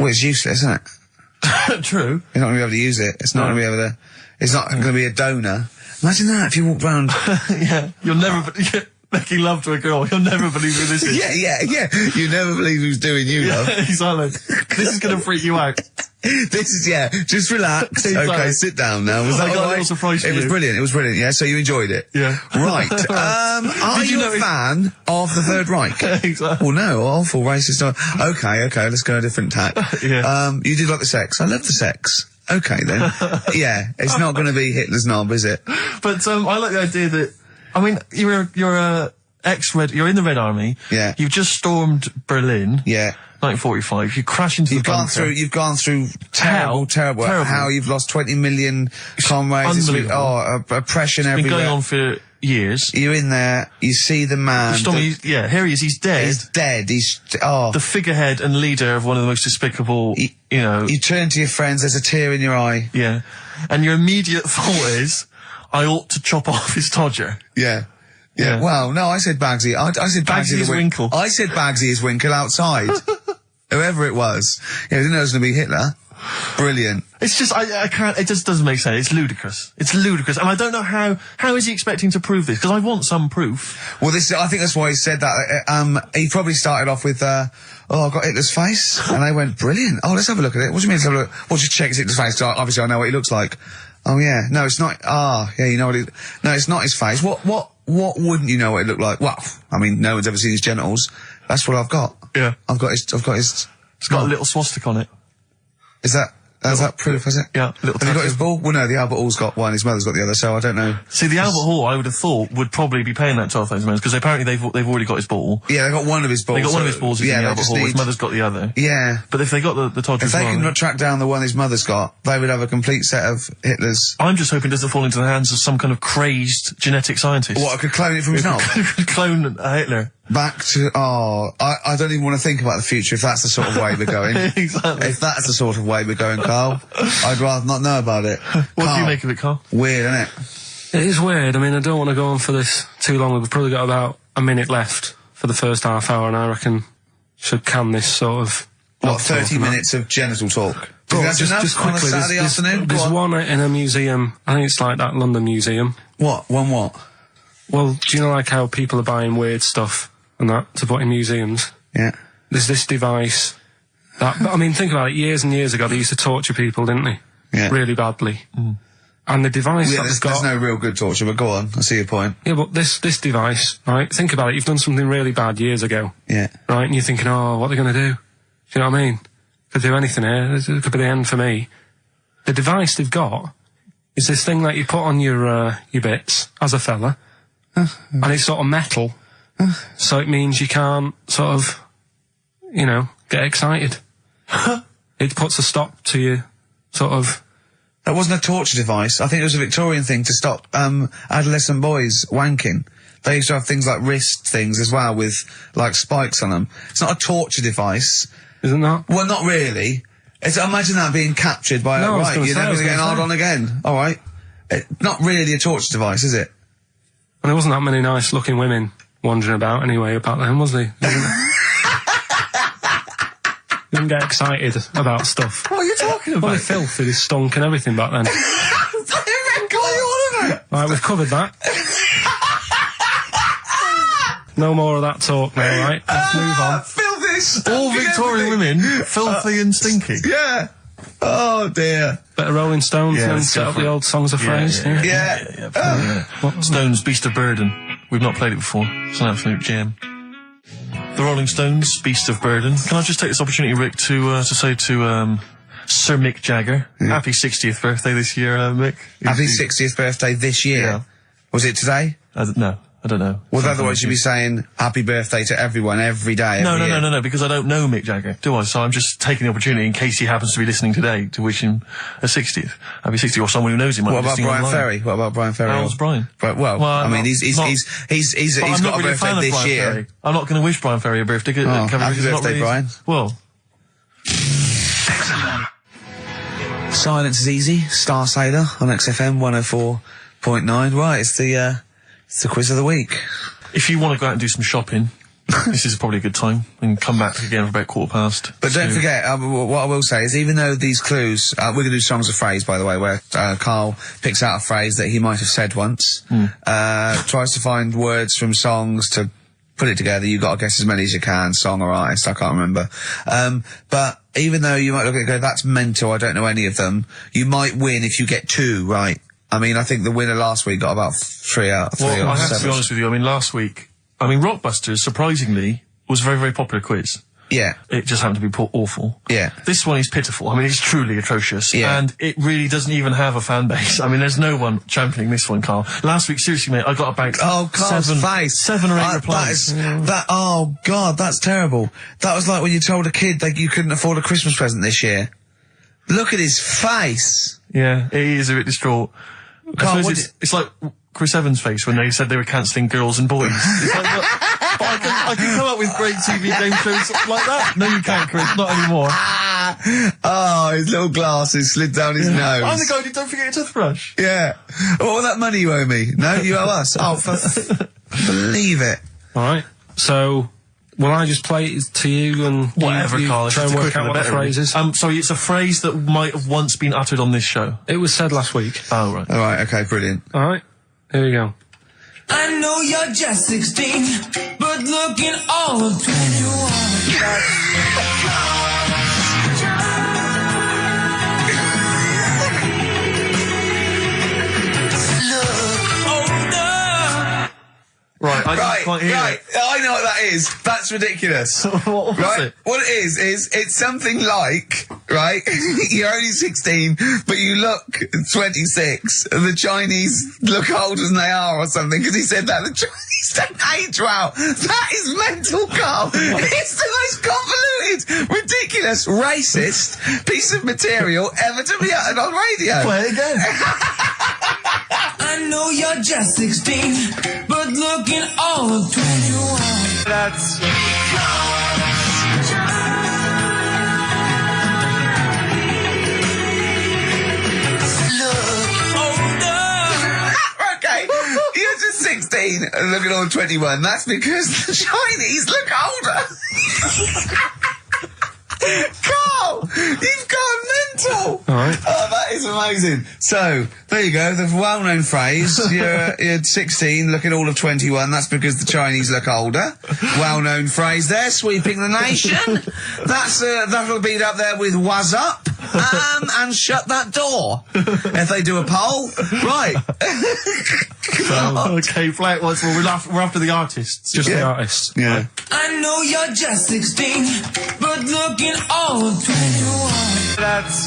[SPEAKER 2] Well, it's useless, isn't it?
[SPEAKER 3] True.
[SPEAKER 2] You're not going to be able to use it. It's not going to be able to. It's not going to be a donor. Imagine that if you walked round.
[SPEAKER 3] Yeah. You'll never... making love to a girl. You'll never believe who this is.
[SPEAKER 2] Yeah. You never believe who's doing you, love.
[SPEAKER 3] Exactly. This is going to freak you out.
[SPEAKER 2] This is, just relax.
[SPEAKER 3] Exactly.
[SPEAKER 2] Okay, sit down now. Was
[SPEAKER 3] I
[SPEAKER 2] that
[SPEAKER 3] got a
[SPEAKER 2] all right?
[SPEAKER 3] little surprise for
[SPEAKER 2] It was
[SPEAKER 3] you.
[SPEAKER 2] brilliant, yeah, so you enjoyed it?
[SPEAKER 3] Yeah.
[SPEAKER 2] Right, are
[SPEAKER 3] Did you
[SPEAKER 2] you
[SPEAKER 3] know
[SPEAKER 2] a fan of the Third Reich?
[SPEAKER 3] Exactly.
[SPEAKER 2] Well, no, awful racist. Okay, let's go a different tack.
[SPEAKER 3] Yeah.
[SPEAKER 2] You did like the sex. I love the sex. Okay, then. Yeah, it's not going to be Hitler's knob, is it?
[SPEAKER 3] But, I like the idea that, I mean, you're in the Red Army.
[SPEAKER 2] Yeah.
[SPEAKER 3] You've just stormed Berlin.
[SPEAKER 2] Yeah.
[SPEAKER 3] 1945. You crash into the bunker.
[SPEAKER 2] You've gone through terrible.
[SPEAKER 3] Terrible.
[SPEAKER 2] How you've lost 20 million comrades.
[SPEAKER 3] Unbelievable.
[SPEAKER 2] Oppression
[SPEAKER 3] Been
[SPEAKER 2] everywhere.
[SPEAKER 3] going on for years.
[SPEAKER 2] You're in there, you see the man.
[SPEAKER 3] Here he is, he's dead.
[SPEAKER 2] He's dead,
[SPEAKER 3] The figurehead and leader of one of the most despicable,
[SPEAKER 2] You turn to your friends, there's a tear in your eye.
[SPEAKER 3] Yeah. And your immediate thought is, I ought to chop off his todger.
[SPEAKER 2] Yeah.
[SPEAKER 3] Yeah.
[SPEAKER 2] Well, no, I said Bagsy. I said
[SPEAKER 3] Bagsy is Winkle.
[SPEAKER 2] I said Bagsy is Winkle outside. Whoever it was. Yeah, I didn't know it was going to be Hitler. Brilliant.
[SPEAKER 3] It's just, I can't, it just doesn't make sense. It's ludicrous. It's ludicrous. And I don't know how is he expecting to prove this? Because I want some proof.
[SPEAKER 2] Well, I think that's why he said that. He probably started off with, I've got Hitler's face. And they went, brilliant. Oh, let's have a look at it. What do you mean let's have a look? Well, just check Hitler's face. Obviously, I know what he looks like. Oh, yeah. No, it's not. You know what no, it's not his face. What wouldn't you know what it looked like? Well, I mean, no one's ever seen his genitals. That's what I've got.
[SPEAKER 3] Yeah.
[SPEAKER 2] I've got his.
[SPEAKER 3] It's got a little swastika on it.
[SPEAKER 2] Is that proof, is it?
[SPEAKER 3] Yeah, little
[SPEAKER 2] Have you got
[SPEAKER 3] tattoo.
[SPEAKER 2] his ball? Well, no, the Albert Hall's got one, his mother's got the other, so I don't know.
[SPEAKER 3] See, the Albert Hall, I would have thought, would probably be paying that £12,000 because apparently they've already got his ball.
[SPEAKER 2] Yeah, they got one of his balls.
[SPEAKER 3] They got one of his balls in the Albert Hall. His mother's got the other.
[SPEAKER 2] Yeah.
[SPEAKER 3] But if they got the todger
[SPEAKER 2] If they can track down the one his mother's got, they would have a complete set of Hitler's.
[SPEAKER 3] I'm just hoping it doesn't fall into the hands of some kind of crazed genetic scientist.
[SPEAKER 2] What, I could clone it from his knob?
[SPEAKER 3] Clone Hitler.
[SPEAKER 2] Back to, I don't even want to think about the future if that's the sort of way we're going.
[SPEAKER 3] Exactly.
[SPEAKER 2] If that's the sort of way we're going, Carl, I'd rather not know about it.
[SPEAKER 3] What do you make of it, Carl?
[SPEAKER 2] Weird, isn't it?
[SPEAKER 6] It is weird. I mean, I don't want to go on for this too long. We've probably got about a minute left for the first half hour, and I reckon should can this sort of...
[SPEAKER 2] What, 30 minutes of genital talk?
[SPEAKER 6] But
[SPEAKER 2] That's enough
[SPEAKER 6] just
[SPEAKER 2] on a
[SPEAKER 6] quickly,
[SPEAKER 2] Saturday afternoon?
[SPEAKER 6] there's
[SPEAKER 2] Go on.
[SPEAKER 6] one in a museum. I think it's like that London museum.
[SPEAKER 2] What? One what?
[SPEAKER 6] Well, do you know like how people are buying weird stuff and that to put in museums?
[SPEAKER 2] Yeah.
[SPEAKER 6] There's this device that, I mean, think about it, years and years ago they used to torture people, didn't they?
[SPEAKER 2] Yeah.
[SPEAKER 6] Really badly. Mm. And the device
[SPEAKER 2] Yeah,
[SPEAKER 6] that
[SPEAKER 2] there's
[SPEAKER 6] they've got...
[SPEAKER 2] no real good torture, but go on, I see your point.
[SPEAKER 6] Yeah, but this device, right, think about it, you've done something really bad years ago.
[SPEAKER 2] Yeah.
[SPEAKER 6] Right, and you're thinking, what are they going to do? Do you know what I mean? Could do anything here, it could be the end for me. The device they've got is this thing that you put on your bits, as a fella, and it's sort of metal, so it means you can't sort of, get excited. It puts a stop to you, sort of...
[SPEAKER 2] That wasn't a torture device. I think it was a Victorian thing to stop adolescent boys wanking. They used to have things like wrist things as well with like spikes on them. It's not a torture device.
[SPEAKER 6] Isn't that?
[SPEAKER 2] Well, not really. Imagine that being captured by
[SPEAKER 6] No, I was
[SPEAKER 2] right,
[SPEAKER 6] gonna
[SPEAKER 2] you're
[SPEAKER 6] say,
[SPEAKER 2] never
[SPEAKER 6] I was
[SPEAKER 2] going to get
[SPEAKER 6] gonna
[SPEAKER 2] hard
[SPEAKER 6] say.
[SPEAKER 2] on again. All right. Not really a torture device, is it?
[SPEAKER 6] And there wasn't that many nice looking women wandering about anyway back then, was there? You didn't get excited about stuff.
[SPEAKER 3] What are you talking about?
[SPEAKER 6] Well, the filth, it stunk and everything back then. Right, we've covered that. No more of that talk now, right? Let's move on.
[SPEAKER 2] Filthy.
[SPEAKER 3] All Victorian women, filthy and stinky.
[SPEAKER 2] Yeah. Oh dear.
[SPEAKER 6] Better Rolling Stones
[SPEAKER 3] Yeah,
[SPEAKER 6] and
[SPEAKER 3] let's
[SPEAKER 6] set
[SPEAKER 3] go
[SPEAKER 6] up
[SPEAKER 3] for
[SPEAKER 6] the
[SPEAKER 3] it.
[SPEAKER 6] old songs of phrase.
[SPEAKER 2] Yeah.
[SPEAKER 3] Stones, Beast of Burden. We've not played it before. It's an absolute jam. The Rolling Stones, Beast of Burden. Can I just take this opportunity, Rick, to say to Sir Mick Jagger. Happy 60th birthday this year, Mick.
[SPEAKER 2] Happy 60th birthday this year.
[SPEAKER 3] Yeah.
[SPEAKER 2] Was it today?
[SPEAKER 3] No, I don't know.
[SPEAKER 2] Well, otherwise you'd be saying happy birthday to everyone every day. Every year.
[SPEAKER 3] No, because I don't know Mick Jagger, do I? So I'm just taking the opportunity in case he happens to be listening today to wish him a 60th. Happy 60th, or someone who knows him.
[SPEAKER 2] What about Brian Ferry? What about Brian Ferry?
[SPEAKER 3] How's Brian?
[SPEAKER 2] Well, I mean, he's got a birthday this year.
[SPEAKER 3] Ferry. I'm not going to wish Brian Ferry a birthday.
[SPEAKER 2] Happy birthday, Brian.
[SPEAKER 3] Well.
[SPEAKER 2] Silence is easy. Star Sailor on XFM 104.9. Right, it's the quiz of the week.
[SPEAKER 3] If you want to go out and do some shopping, this is probably a good time, and come back again for about 15:15.
[SPEAKER 2] But don't forget, what I will say is, even though these clues, we're going to do songs of phrase, by the way, where Karl picks out a phrase that he might have said once, tries to find words from songs to put it together. You've got to guess as many as you can, song or artist, I can't remember. But even though you might look at it and go, that's mental, I don't know any of them, you might win if you get 2 right. I mean, I think the winner last week got about 3 out of 3
[SPEAKER 3] Well,
[SPEAKER 2] or
[SPEAKER 3] I have
[SPEAKER 2] 7.
[SPEAKER 3] to be honest with you, I mean, last week, Rockbusters, surprisingly, was a very, very popular quiz.
[SPEAKER 2] Yeah.
[SPEAKER 3] It just happened to be awful.
[SPEAKER 2] Yeah.
[SPEAKER 3] This one is pitiful. I mean, it's truly atrocious.
[SPEAKER 2] Yeah.
[SPEAKER 3] And it really doesn't even have a fan base. I mean, there's no one championing this one, Karl. Last week, seriously, mate, I got about
[SPEAKER 2] Karl's face.
[SPEAKER 3] 7 or 8 replies.
[SPEAKER 2] Oh, God, that's terrible. That was like when you told a kid that you couldn't afford a Christmas present this year. Look at his face.
[SPEAKER 3] Yeah, he is a bit distraught.
[SPEAKER 2] Karl,
[SPEAKER 3] It's like Chris Evans' face when they said they were cancelling Girls and Boys. It's like, but I can come up with great TV game shows like that. No, you can't, Chris. Not anymore.
[SPEAKER 2] Oh, his little glasses slid down his nose.
[SPEAKER 3] I'm the guy who don't forget your toothbrush.
[SPEAKER 2] Yeah. What was that money you owe me? No, you owe us. Oh, believe it.
[SPEAKER 6] All right. So, will I just play it to you and
[SPEAKER 3] Whatever,
[SPEAKER 6] you
[SPEAKER 3] Karl.
[SPEAKER 6] try and work out what the phrase is?
[SPEAKER 3] Sorry, it's a phrase that might have once been uttered on this show.
[SPEAKER 6] It was said last week.
[SPEAKER 3] Oh, right.
[SPEAKER 2] All right, okay, brilliant.
[SPEAKER 6] All right. Here we go.
[SPEAKER 7] I know you're just 16, but looking all of 21.
[SPEAKER 3] Right, I didn't quite hear it.
[SPEAKER 2] I know what that is. That's ridiculous.
[SPEAKER 3] What was
[SPEAKER 2] right?
[SPEAKER 3] it?
[SPEAKER 2] What it is it's something like, right, you're only 16, but you look 26, and the Chinese look older than they are or something, because he said that the Chinese don't age well. That is mental, Karl. It's the most convoluted, ridiculous, racist piece of material ever to be uttered on radio.
[SPEAKER 3] Play it again.
[SPEAKER 7] I know you're just 16, but looking all of 21.
[SPEAKER 2] That's... Okay, you're just 16 and looking all 21. That's because the Chinese look older. Karl, you've gone mental.
[SPEAKER 6] All right.
[SPEAKER 2] Oh, that is amazing. So, there you go, the well-known phrase, you're 16, looking all of 21, that's because the Chinese look older. Well-known phrase there, sweeping the nation. That'll be up there with "was up," and "shut that door." If they do a poll, right.
[SPEAKER 3] Okay, play it once more. We're after the artists.
[SPEAKER 6] Just the artists.
[SPEAKER 2] Yeah.
[SPEAKER 7] I know you're just 16, but looking all of 21.
[SPEAKER 2] That's...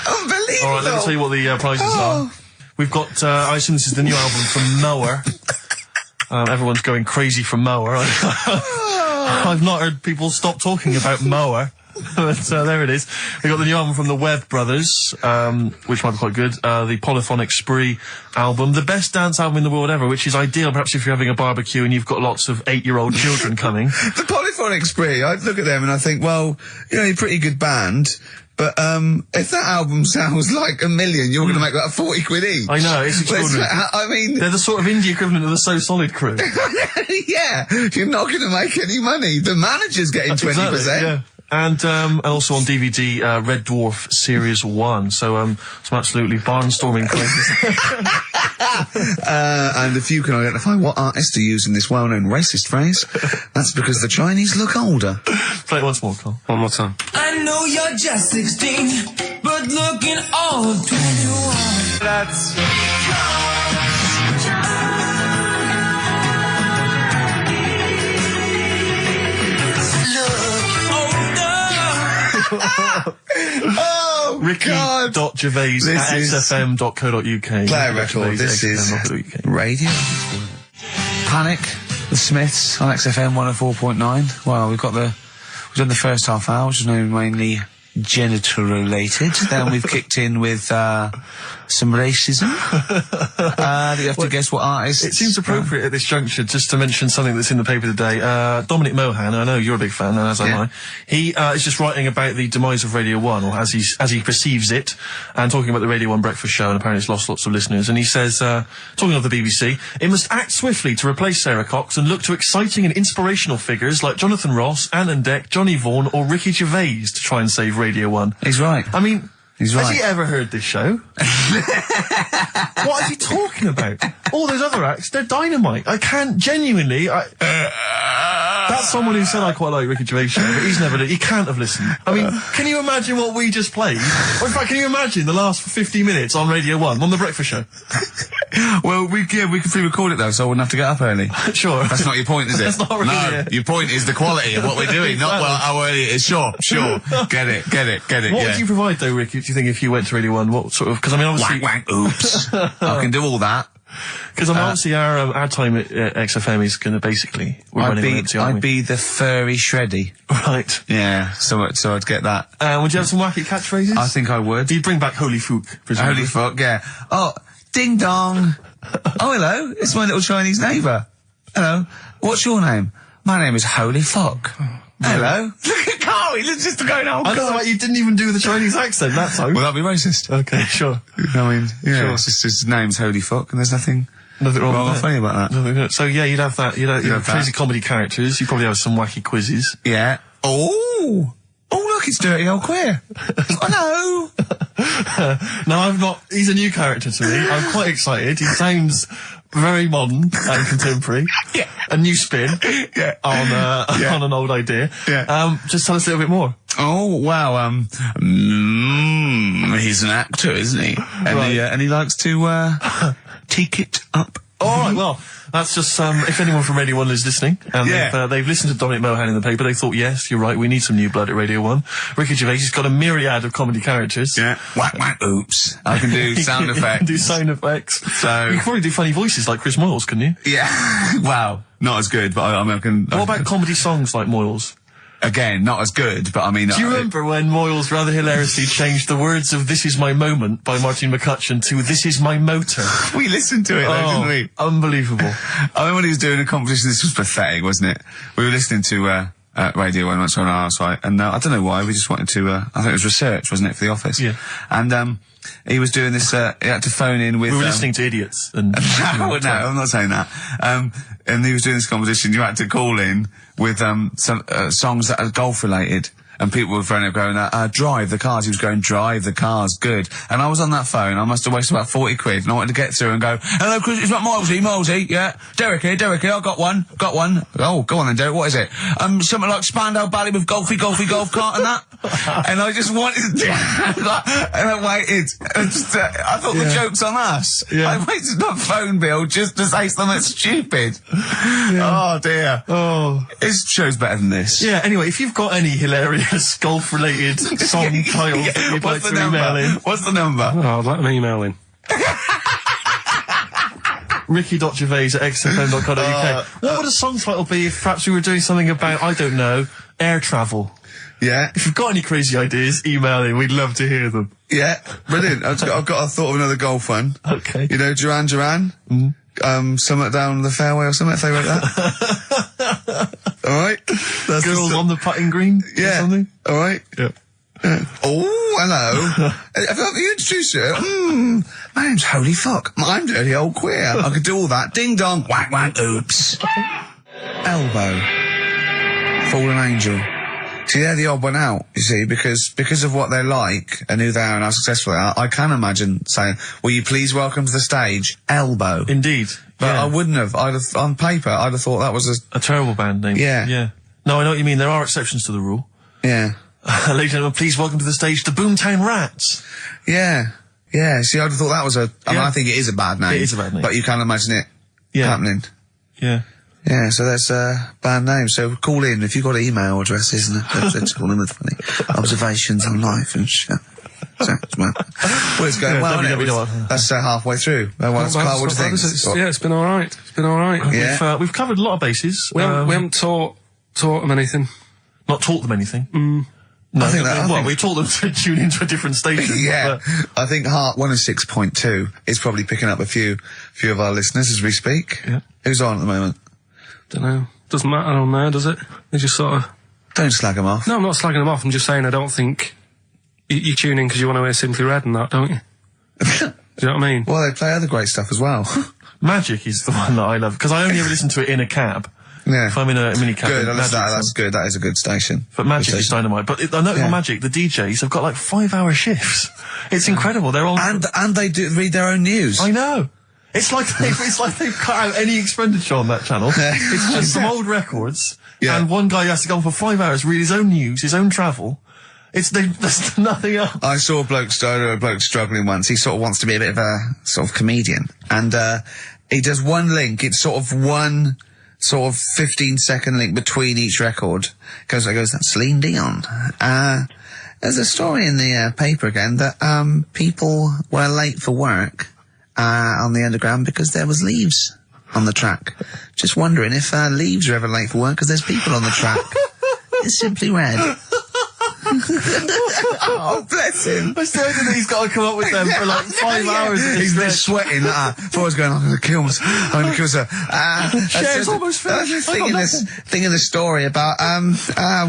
[SPEAKER 2] Unbelievable.
[SPEAKER 3] All right, let me tell you what the prizes are. We've got, I assume this is the new album from Mower. Everyone's going crazy for Mower. I've not heard people stop talking about Mower. But there it is. We got the new album from the Webb Brothers, which might be quite good. The Polyphonic Spree album, the best dance album in the world ever, which is ideal perhaps if you're having a barbecue and you've got lots of 8-year-old children coming.
[SPEAKER 2] The Polyphonic Spree, I look at them and I think, well, you know, you're a pretty good band, but if that album sounds like $1 million, you're going to make that 40 quid each.
[SPEAKER 3] I know, it's extraordinary.
[SPEAKER 2] I mean...
[SPEAKER 3] They're the sort of indie equivalent of the So Solid crew.
[SPEAKER 2] Yeah, you're not going to make any money. The manager's getting 20%.
[SPEAKER 3] Exactly, yeah. And also on DVD, Red Dwarf Series 1. So, some absolutely barnstorming places.
[SPEAKER 2] And if you can identify what artists are using this well-known racist phrase, that's because the Chinese look older.
[SPEAKER 3] Play it once more, Karl.
[SPEAKER 6] One more time.
[SPEAKER 7] I know you're just 16, but looking all of 21.
[SPEAKER 2] That's... Oh, God.
[SPEAKER 3] Ricky.Gervais
[SPEAKER 2] This
[SPEAKER 3] at
[SPEAKER 2] is-
[SPEAKER 3] xfm.co.uk.
[SPEAKER 2] Play a record. This is radio. Panic, the Smiths on XFM 104.9. Well, we've done the first half hour, which is mainly genital related. Then we've kicked in with some racism. You have to guess what artist.
[SPEAKER 3] It seems appropriate at this juncture just to mention something that's in the paper today. Dominic Mohan, I know you're a big fan, and as am I. He is just writing about the demise of Radio 1, or as he perceives it, and talking about the Radio 1 breakfast show, and apparently it's lost lots of listeners. And he says, talking of the BBC, it must act swiftly to replace Sarah Cox and look to exciting and inspirational figures like Jonathan Ross, Anne and Dec, Johnny Vaughan, or Ricky Gervais to try and save Radio 1.
[SPEAKER 2] He's right.
[SPEAKER 3] I mean,
[SPEAKER 2] He's
[SPEAKER 3] has
[SPEAKER 2] right.
[SPEAKER 3] he ever heard this show? What is he talking about? All those other acts, they're dynamite. I can't genuinely. That's someone who said I quite like Ricky Gervais show, but he can't have listened. I mean, can you imagine what we just played? Or in fact, can you imagine the last 50 minutes on Radio 1, on the breakfast show?
[SPEAKER 2] Well, we could pre-record it though, so I wouldn't have to get up early.
[SPEAKER 3] Sure.
[SPEAKER 2] That's not your point, is it?
[SPEAKER 3] That's not really
[SPEAKER 2] No,
[SPEAKER 3] it.
[SPEAKER 2] your point is the quality of what we're doing, not how early it is. Sure. Get it.
[SPEAKER 3] What would you provide though, Ricky, do you think, if you went to Radio 1? What sort of, because I mean, obviously...
[SPEAKER 2] Wank, oops. I can do all that.
[SPEAKER 3] Because I mean, obviously our time at XFM is going to basically...
[SPEAKER 2] I'd be the furry shreddy.
[SPEAKER 3] Right.
[SPEAKER 2] Yeah, so I'd get that.
[SPEAKER 3] Would you have some wacky catchphrases?
[SPEAKER 2] I think I would.
[SPEAKER 3] You'd bring back Holy Fook, presumably.
[SPEAKER 2] Holy fuck, yeah. Oh, ding dong. Oh, hello, it's my little Chinese neighbour. Hello, what's your name? My name is Holy Fuck. Hello. Look at Carl, he's just going, oh,
[SPEAKER 3] I don't know why you didn't even do the Chinese accent that time.
[SPEAKER 2] Well, that'd be racist.
[SPEAKER 3] Okay, sure.
[SPEAKER 2] I mean, yeah,
[SPEAKER 3] Sure.
[SPEAKER 2] it's just his name's Holy Fuck, and there's nothing
[SPEAKER 3] wrong
[SPEAKER 2] or
[SPEAKER 3] with
[SPEAKER 2] funny about that.
[SPEAKER 3] So yeah, you'd have that. You'd have crazy comedy characters. You'd probably have some wacky quizzes.
[SPEAKER 2] Yeah. Oh, look, it's Dirty Old Queer. Hello.
[SPEAKER 3] No, I'm not. He's a new character to me. I'm quite excited. He sounds very modern and contemporary.
[SPEAKER 2] Yeah.
[SPEAKER 3] A new spin
[SPEAKER 2] Yeah.
[SPEAKER 3] on an old idea.
[SPEAKER 2] Yeah.
[SPEAKER 3] Just tell us a little bit more.
[SPEAKER 2] Oh, wow, he's an actor, isn't he? And,
[SPEAKER 3] Right.
[SPEAKER 2] and he likes to, take it up.
[SPEAKER 3] All right, well, that's just, if anyone from Radio 1 is listening, and
[SPEAKER 2] Yeah.
[SPEAKER 3] they've listened to Dominic Mohan in the paper, they thought, yes, you're right, we need some new blood at Radio 1. Ricky Gervais has got a myriad of comedy characters.
[SPEAKER 2] Yeah. Whack, oops. I can do sound
[SPEAKER 3] You
[SPEAKER 2] effects.
[SPEAKER 3] can do sound effects.
[SPEAKER 2] So-
[SPEAKER 3] you can probably do funny voices like Chris Moyles, couldn't you?
[SPEAKER 2] Yeah. Wow. Not as good, but I mean, I can...
[SPEAKER 3] What about comedy songs like Moyles?
[SPEAKER 2] Again, not as good, but I mean...
[SPEAKER 3] Do you remember when Moyles rather hilariously changed the words of This Is My Moment by Martin McCutcheon to This Is My Motor?
[SPEAKER 2] We listened to it, though, didn't we?
[SPEAKER 3] Unbelievable.
[SPEAKER 2] I remember when he was doing a competition, this was pathetic, wasn't it? We were listening to Radio 1 once on our site, and I don't know why, we just wanted to, I think it was research, wasn't it, for The Office?
[SPEAKER 3] Yeah.
[SPEAKER 2] And he was doing this, he had to phone in with...
[SPEAKER 3] We were listening to idiots. And
[SPEAKER 2] No, I'm not saying that. And he was doing this competition, you had to call in with some songs that are golf related. And people were phoning up going, drive the cars. He was going, drive the cars, good. And I was on that phone, I must have wasted about 40 quid, and I wanted to get through and go, hello, Chris, it's not Milesy, yeah. Derek here, I got one. Oh, go on then, Derek, what is it? Something like Spandau Ballet with golfy golf cart and that. And I just wanted to, and I waited. And just, I thought the joke's on us.
[SPEAKER 3] Yeah.
[SPEAKER 2] I waited on phone bill just to say something stupid. Oh dear.
[SPEAKER 3] Oh.
[SPEAKER 2] This show's better than this.
[SPEAKER 3] Yeah, anyway, if you've got any hilarious golf-related song titles that you'd like to email in,
[SPEAKER 2] What's the number?
[SPEAKER 6] Oh, let them email in.
[SPEAKER 3] ricky.gervais at xfm.co.uk. What would a song title be if perhaps we were doing something about, I don't know, air travel?
[SPEAKER 2] Yeah.
[SPEAKER 3] If you've got any crazy ideas, email in. We'd love to hear them.
[SPEAKER 2] Yeah. Brilliant. I've got a thought of another golf one.
[SPEAKER 3] Okay.
[SPEAKER 2] You know, Duran Duran? Something down the fairway or something, if they wrote that. Alright?
[SPEAKER 3] Girls on the putting green? Or
[SPEAKER 2] Yeah.
[SPEAKER 3] something?
[SPEAKER 2] Alright?
[SPEAKER 3] Yeah.
[SPEAKER 2] Oh, hello. Have you introduced you? My name's Holy Fuck. I'm Dirty Old Queer. I could do all that. Ding dong, whack, oops. Elbow. Fallen Angel. See, they're the odd one out, you see, because of what they're like and who they are and how successful they are. I can imagine saying, will you please welcome to the stage, Elbow.
[SPEAKER 3] Indeed.
[SPEAKER 2] But
[SPEAKER 3] yeah.
[SPEAKER 2] I wouldn't have. On paper, I'd have thought that was
[SPEAKER 3] a terrible band name.
[SPEAKER 2] Yeah.
[SPEAKER 3] Yeah. No, I know what you mean. There are exceptions to the rule.
[SPEAKER 2] Yeah.
[SPEAKER 3] Ladies and gentlemen, please welcome to the stage the Boomtown Rats.
[SPEAKER 2] Yeah. Yeah. See, I'd have thought that was I mean, I think it is a bad name.
[SPEAKER 3] It is a bad name.
[SPEAKER 2] But you can't imagine it happening.
[SPEAKER 3] Yeah.
[SPEAKER 2] Yeah, so that's band name. So call in if you've got email addresses and let's call in with funny observations on life and shit. So, well, it's going well, isn't it? That's halfway through. Carl, what do you think?
[SPEAKER 6] Yeah, it's been all right. It's been all right.
[SPEAKER 2] Yeah.
[SPEAKER 3] We've covered a lot of bases.
[SPEAKER 6] We haven't taught them anything.
[SPEAKER 3] Not taught them anything.
[SPEAKER 2] No, I think that.
[SPEAKER 3] We taught them to tune into a different station.
[SPEAKER 2] Yeah, I think Heart 106.2 is probably picking up a few of our listeners as we speak.
[SPEAKER 3] Yeah.
[SPEAKER 2] Who's on at the moment?
[SPEAKER 6] Don't know. Doesn't matter on there, does it? They just sort of...
[SPEAKER 2] Don't slag them off.
[SPEAKER 6] No, I'm not slagging them off. I'm just saying I don't think... You tune in because you want to hear Simply Red and that, don't you? Do you know what I mean?
[SPEAKER 2] Well, they play other great stuff as well.
[SPEAKER 3] Magic is the one that I love, because I only ever listen to it in a cab.
[SPEAKER 2] Yeah.
[SPEAKER 3] If I'm in a minicab.
[SPEAKER 2] Good, that's good. That is a good station.
[SPEAKER 3] But Magic is dynamite. But I know on Magic, the DJs have got like 5-hour shifts. It's incredible. They're all...
[SPEAKER 2] And they do read their own news.
[SPEAKER 3] I know. It's like they've cut out any expenditure on that channel. It's just some old records.
[SPEAKER 2] Yeah.
[SPEAKER 3] And one guy has to go on for 5 hours, read his own news, his own travel. There's nothing else.
[SPEAKER 2] I saw a bloke struggling once. He sort of wants to be a bit of a sort of comedian. And, he does one link. It's sort of one 15-second link between each record. Goes, that's Celine Dion. There's a story in the paper again that, people were late for work, on the Underground because there was Leaves on the track. Just wondering if, Leaves are ever late for work because there's people on the track. It's Simply Red. Oh, bless him.
[SPEAKER 3] I still think that he's got to come up with them for like 5 hours.
[SPEAKER 2] He's there sweating. Before going, I'm going to kill her.
[SPEAKER 3] Cher's almost finished.
[SPEAKER 2] Thinking the story about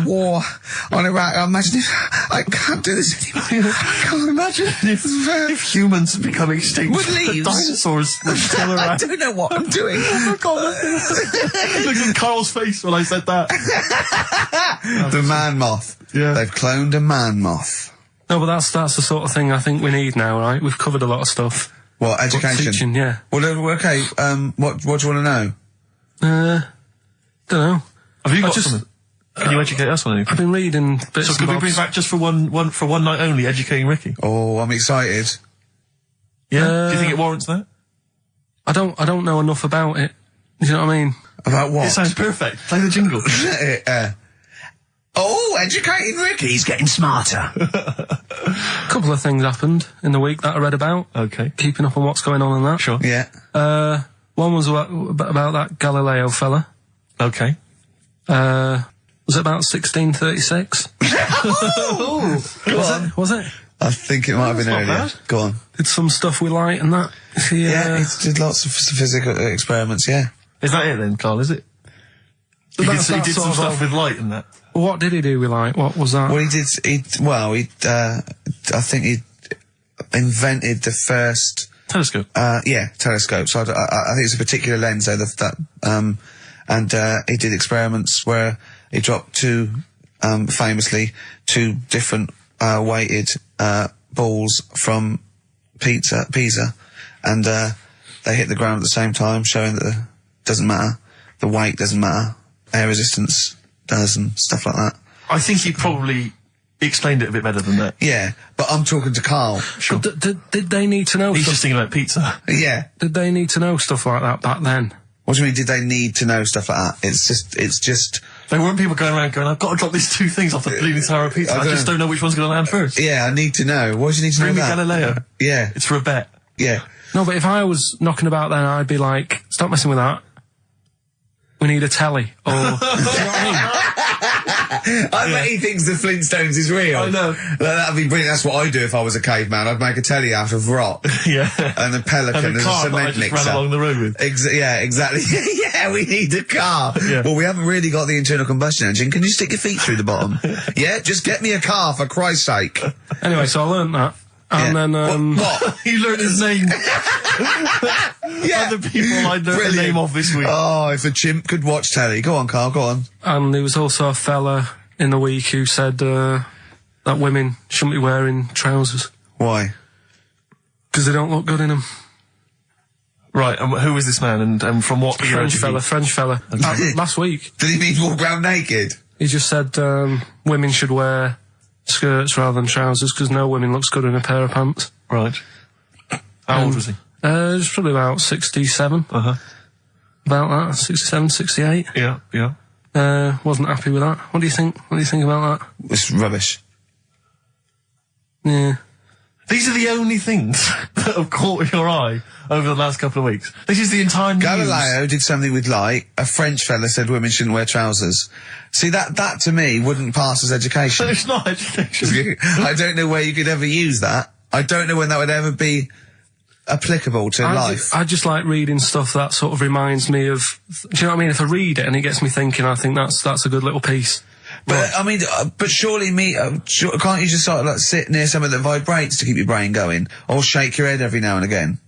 [SPEAKER 2] war on Iraq. I imagine if I can't do this anymore. I can't imagine
[SPEAKER 3] if humans become extinct.
[SPEAKER 2] Would Leaves?
[SPEAKER 3] The dinosaurs would still around.
[SPEAKER 2] I don't know what I'm doing.
[SPEAKER 3] Oh, God. Look at Carl's face when I said that.
[SPEAKER 2] The man moth.
[SPEAKER 3] Yeah.
[SPEAKER 2] They've cloned a man moth.
[SPEAKER 6] No, but that's the sort of thing I think we need now, right? We've covered a lot of stuff.
[SPEAKER 2] What, education?
[SPEAKER 6] Teaching, yeah.
[SPEAKER 2] Well, okay, what do you want to know?
[SPEAKER 6] Don't know.
[SPEAKER 3] Have you got something? Can you educate us on anything?
[SPEAKER 6] I've been reading bits.
[SPEAKER 3] So could we bring back just for one night only, educating Ricky?
[SPEAKER 2] Oh, I'm excited.
[SPEAKER 3] Yeah? Do you think it warrants that?
[SPEAKER 6] I don't know enough about it. You know what I mean?
[SPEAKER 2] About what?
[SPEAKER 3] It sounds perfect. Play the jingle.
[SPEAKER 2] Educating Ricky's getting smarter.
[SPEAKER 6] A couple of things happened in the week that I read about.
[SPEAKER 3] Okay.
[SPEAKER 6] Keeping up on what's going on in that.
[SPEAKER 3] Sure.
[SPEAKER 2] Yeah.
[SPEAKER 6] One was about that Galileo fella.
[SPEAKER 3] Okay.
[SPEAKER 6] Was it about 1636? Was it?
[SPEAKER 2] I think it might have been earlier.
[SPEAKER 3] Bad.
[SPEAKER 2] Go on.
[SPEAKER 6] Did some stuff with light and that.
[SPEAKER 2] He did lots of physical experiments, yeah.
[SPEAKER 3] Is that it then, Carl, is it? He did some stuff with light and that.
[SPEAKER 6] What did he do with light? What was that?
[SPEAKER 2] Well, I think he invented the first...
[SPEAKER 3] Telescope?
[SPEAKER 2] Telescope. So I think it's a particular lens, though, and he did experiments where he dropped famously two different weighted balls from Pisa, and they hit the ground at the same time, showing that it doesn't matter, the weight doesn't matter, air resistance does, and stuff like that.
[SPEAKER 3] I think he probably explained it a bit better than that.
[SPEAKER 2] Yeah, but I'm talking to Carl.
[SPEAKER 3] Sure.
[SPEAKER 6] Did they need to know?
[SPEAKER 3] He's just thinking about pizza.
[SPEAKER 2] Yeah.
[SPEAKER 6] Did they need to know stuff like that back then?
[SPEAKER 2] What do you mean, did they need to know stuff like that? It's just...
[SPEAKER 3] There weren't people going around going, I've got to drop these two things off the bleeding tower of pizza. I just don't know which one's going to land first.
[SPEAKER 2] Yeah, I need to know. What do you need to know
[SPEAKER 3] Bring me
[SPEAKER 2] about?
[SPEAKER 3] Galileo.
[SPEAKER 2] Yeah.
[SPEAKER 3] It's for a bet.
[SPEAKER 2] Yeah.
[SPEAKER 6] No, but if I was knocking about then, I'd be like, stop messing with that. We need a telly. Or, do you know what I mean?
[SPEAKER 2] I bet he thinks the Flintstones is real.
[SPEAKER 3] I know.
[SPEAKER 2] That'd be brilliant. That's what I'd do if I was a caveman. I'd make a telly out of rock.
[SPEAKER 3] Yeah.
[SPEAKER 2] And a pelican
[SPEAKER 3] and a
[SPEAKER 2] as
[SPEAKER 3] car
[SPEAKER 2] a
[SPEAKER 3] that I
[SPEAKER 2] cement
[SPEAKER 3] just
[SPEAKER 2] mixer.
[SPEAKER 3] ran along the road with.
[SPEAKER 2] Yeah, exactly. Yeah, we need a car.
[SPEAKER 3] Yeah.
[SPEAKER 2] Well, we haven't really got the internal combustion engine. Can you stick your feet through the bottom? Yeah, just get me a car, for Christ's sake.
[SPEAKER 6] Anyway, so I learned that. And then,
[SPEAKER 2] What?
[SPEAKER 3] He learned his name.
[SPEAKER 2] Yeah.
[SPEAKER 3] Other people I learned the name of this week.
[SPEAKER 2] Oh, if a chimp could watch telly. Go on, Carl, go on.
[SPEAKER 6] And there was also a fella in the week who said that women shouldn't be wearing trousers.
[SPEAKER 2] Why?
[SPEAKER 6] Because they don't look good in them.
[SPEAKER 3] Right, and who was this man, and from what era did he-
[SPEAKER 6] French fella. Last week.
[SPEAKER 2] Did he mean walk around naked?
[SPEAKER 6] He just said women should wear skirts rather than trousers because no woman looks good in a pair of pants.
[SPEAKER 3] Right. How old was he?
[SPEAKER 6] He was probably about 67.
[SPEAKER 3] Uh-huh.
[SPEAKER 6] about that, 67, 68.
[SPEAKER 3] Yeah, yeah.
[SPEAKER 6] Wasn't happy with that. What do you think? What do you think about that?
[SPEAKER 2] It's rubbish.
[SPEAKER 6] Yeah.
[SPEAKER 3] These are the only things that have caught your eye over the last couple of weeks. This is the entire news.
[SPEAKER 2] Galileo did something with light. A French fella said women shouldn't wear trousers. See, that to me wouldn't pass as education.
[SPEAKER 3] It's not education.
[SPEAKER 2] I don't know where you could ever use that. I don't know when that would ever be applicable to life.
[SPEAKER 6] I just like reading stuff that sort of reminds me of. Do you know what I mean? If I read it and it gets me thinking, I think that's a good little piece.
[SPEAKER 2] But I mean, but surely can't you just sort of like sit near something that vibrates to keep your brain going, or shake your head every now and again?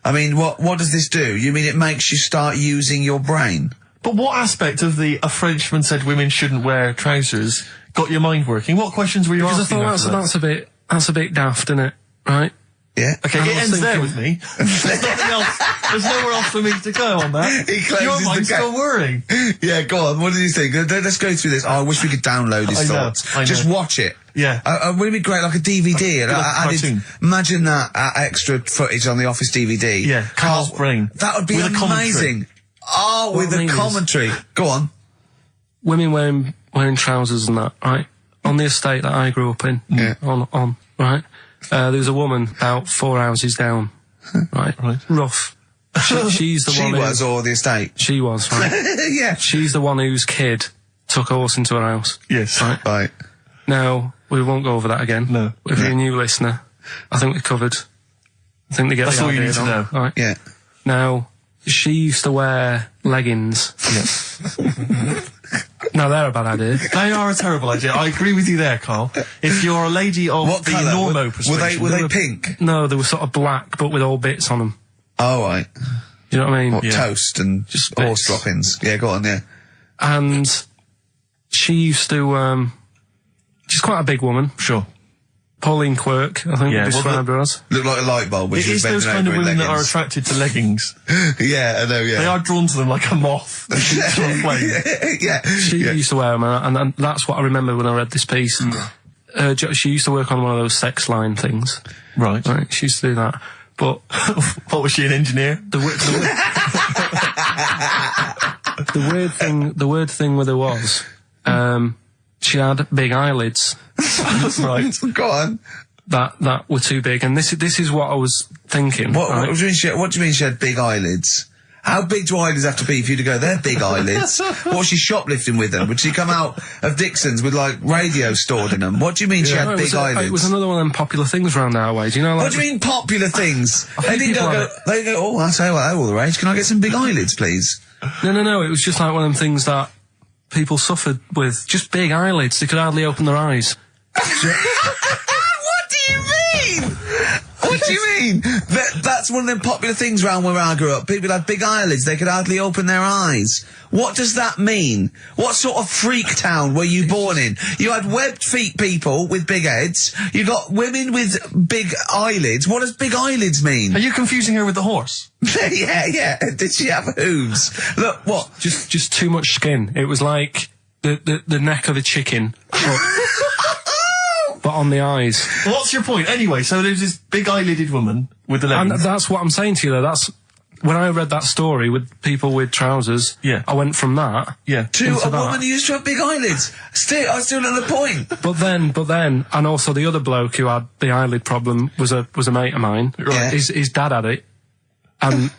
[SPEAKER 2] I mean, what does this do? You mean it makes you start using your brain?
[SPEAKER 3] But what aspect of a Frenchman said women shouldn't wear trousers got your mind working? What questions were you asking?
[SPEAKER 6] Because I thought that's a bit daft, isn't it? Right?
[SPEAKER 2] Yeah.
[SPEAKER 3] Okay, it ends there with me. There's nothing else. There's nowhere else for me to go on that.
[SPEAKER 2] He closes
[SPEAKER 3] your mind's
[SPEAKER 2] the
[SPEAKER 3] still whirring.
[SPEAKER 2] Yeah, go on. What do you think? Let's go through this. Oh, I wish we could download his thoughts.
[SPEAKER 3] I know.
[SPEAKER 2] Just watch it.
[SPEAKER 3] Yeah.
[SPEAKER 2] Wouldn't it be great, like a DVD? And
[SPEAKER 3] like a cartoon.
[SPEAKER 2] Imagine that extra footage on the Office DVD.
[SPEAKER 3] Yeah, Carl's brain.
[SPEAKER 2] That would be
[SPEAKER 3] with
[SPEAKER 2] amazing. Oh, with a commentary. Go on.
[SPEAKER 6] Women wearing trousers and that, right? On the estate that I grew up in.
[SPEAKER 2] Yeah.
[SPEAKER 6] On right? There was a woman about 4 houses down. Right? Rough. She's the one
[SPEAKER 2] She was, or the estate?
[SPEAKER 6] She was, right?
[SPEAKER 2] Yeah.
[SPEAKER 6] She's the one whose kid took a horse into her house.
[SPEAKER 3] Yes.
[SPEAKER 2] Right.
[SPEAKER 6] Now, we won't go over that again.
[SPEAKER 3] No.
[SPEAKER 6] If you're a new listener, I think we're covered. I think they get
[SPEAKER 3] That's
[SPEAKER 6] the
[SPEAKER 3] all you
[SPEAKER 6] idea
[SPEAKER 3] need to
[SPEAKER 6] now.
[SPEAKER 3] know.
[SPEAKER 6] Right.
[SPEAKER 2] Yeah.
[SPEAKER 6] Now, she used to wear leggings.
[SPEAKER 3] Yeah.
[SPEAKER 6] Now, they're a bad idea.
[SPEAKER 3] They are a terrible idea. I agree with you there, Carl. If you're a lady of
[SPEAKER 2] What
[SPEAKER 3] the
[SPEAKER 2] colour?
[SPEAKER 3] normo
[SPEAKER 2] Were
[SPEAKER 3] persuasion...
[SPEAKER 2] they pink?
[SPEAKER 6] No, they were sort of black, but with all bits on them.
[SPEAKER 2] Oh, right.
[SPEAKER 6] Do you know what I mean?
[SPEAKER 2] What, toast and
[SPEAKER 6] Just
[SPEAKER 2] horse
[SPEAKER 6] bits.
[SPEAKER 2] droppings? Yeah, go on, yeah.
[SPEAKER 6] And she used to, she's quite a big woman.
[SPEAKER 3] Sure.
[SPEAKER 6] Pauline Quirk, I think
[SPEAKER 3] Yeah,
[SPEAKER 6] we described her as.
[SPEAKER 2] Looked like a light bulb, which
[SPEAKER 3] It
[SPEAKER 2] was
[SPEAKER 3] is those
[SPEAKER 2] bending
[SPEAKER 3] kind of
[SPEAKER 2] over in
[SPEAKER 3] women that are
[SPEAKER 2] leggings.
[SPEAKER 3] attracted to leggings.
[SPEAKER 2] Yeah, I know, yeah.
[SPEAKER 3] They are drawn to them like a moth. to a flame.
[SPEAKER 2] Yeah.
[SPEAKER 6] She used to wear them, and that's what I remember when I read this piece. She used to work on one of those sex line things.
[SPEAKER 3] Right.
[SPEAKER 6] Right, she used to do that. But
[SPEAKER 3] What was she, an engineer?
[SPEAKER 6] the weird thing with her was, she had big eyelids
[SPEAKER 3] Right.
[SPEAKER 2] Go on.
[SPEAKER 6] that were too big, and this is what I was thinking.
[SPEAKER 2] What
[SPEAKER 6] right?
[SPEAKER 2] do you mean she had big eyelids? How big do eyelids have to be for you to go, they're big eyelids? What was she shoplifting with them? Would she come out of Dixon's with, like, radio stored in them? What do you mean she had
[SPEAKER 6] No,
[SPEAKER 2] big eyelids?
[SPEAKER 6] It was another one of them popular things around our way. Do you know? Like,
[SPEAKER 2] What do you mean popular things? They didn't
[SPEAKER 6] people
[SPEAKER 2] go,
[SPEAKER 6] have
[SPEAKER 2] they go, oh, I say, well, they're all the rage. Can I get some big eyelids, please?
[SPEAKER 6] No. It was just like one of them things that people suffered with. Just big eyelids. They could hardly open their eyes.
[SPEAKER 2] What do you mean? What do you mean? That's one of them popular things around where I grew up. People had big eyelids. They could hardly open their eyes. What does that mean? What sort of freak town were you born in? You had webbed feet people with big heads. You got women with big eyelids. What does big eyelids mean?
[SPEAKER 3] Are you confusing her with the horse?
[SPEAKER 2] Yeah. Did she have hooves? Look, what?
[SPEAKER 6] Just too much skin. It was like the neck of a chicken, but on the eyes.
[SPEAKER 3] What's your point? Anyway, so there's this big eyelided woman with the
[SPEAKER 6] And
[SPEAKER 3] leggings.
[SPEAKER 6] that's what I'm saying to you, though. That's when I read that story with people with trousers.
[SPEAKER 3] Yeah.
[SPEAKER 6] I went from that.
[SPEAKER 3] Yeah.
[SPEAKER 2] To
[SPEAKER 6] into
[SPEAKER 2] a
[SPEAKER 6] that.
[SPEAKER 2] woman who used to have big eyelids. I still at the point.
[SPEAKER 6] But then, and also the other bloke who had the eyelid problem was a mate of mine.
[SPEAKER 2] Right.
[SPEAKER 6] His dad had it, and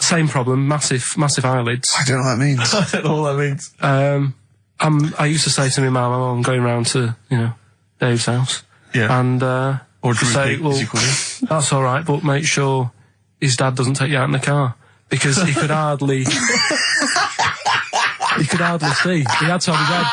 [SPEAKER 6] same problem, massive eyelids.
[SPEAKER 2] I don't know what that means.
[SPEAKER 3] I don't know what that means.
[SPEAKER 6] I used to say to my mum, I'm going round to Dave's house.
[SPEAKER 3] Yeah.
[SPEAKER 6] And
[SPEAKER 3] Or
[SPEAKER 6] to say,
[SPEAKER 3] Droopy,
[SPEAKER 6] well,
[SPEAKER 3] as you call it.
[SPEAKER 6] that's all right, but make sure his dad doesn't take you out in the car, because he could hardly see. He had to have his head.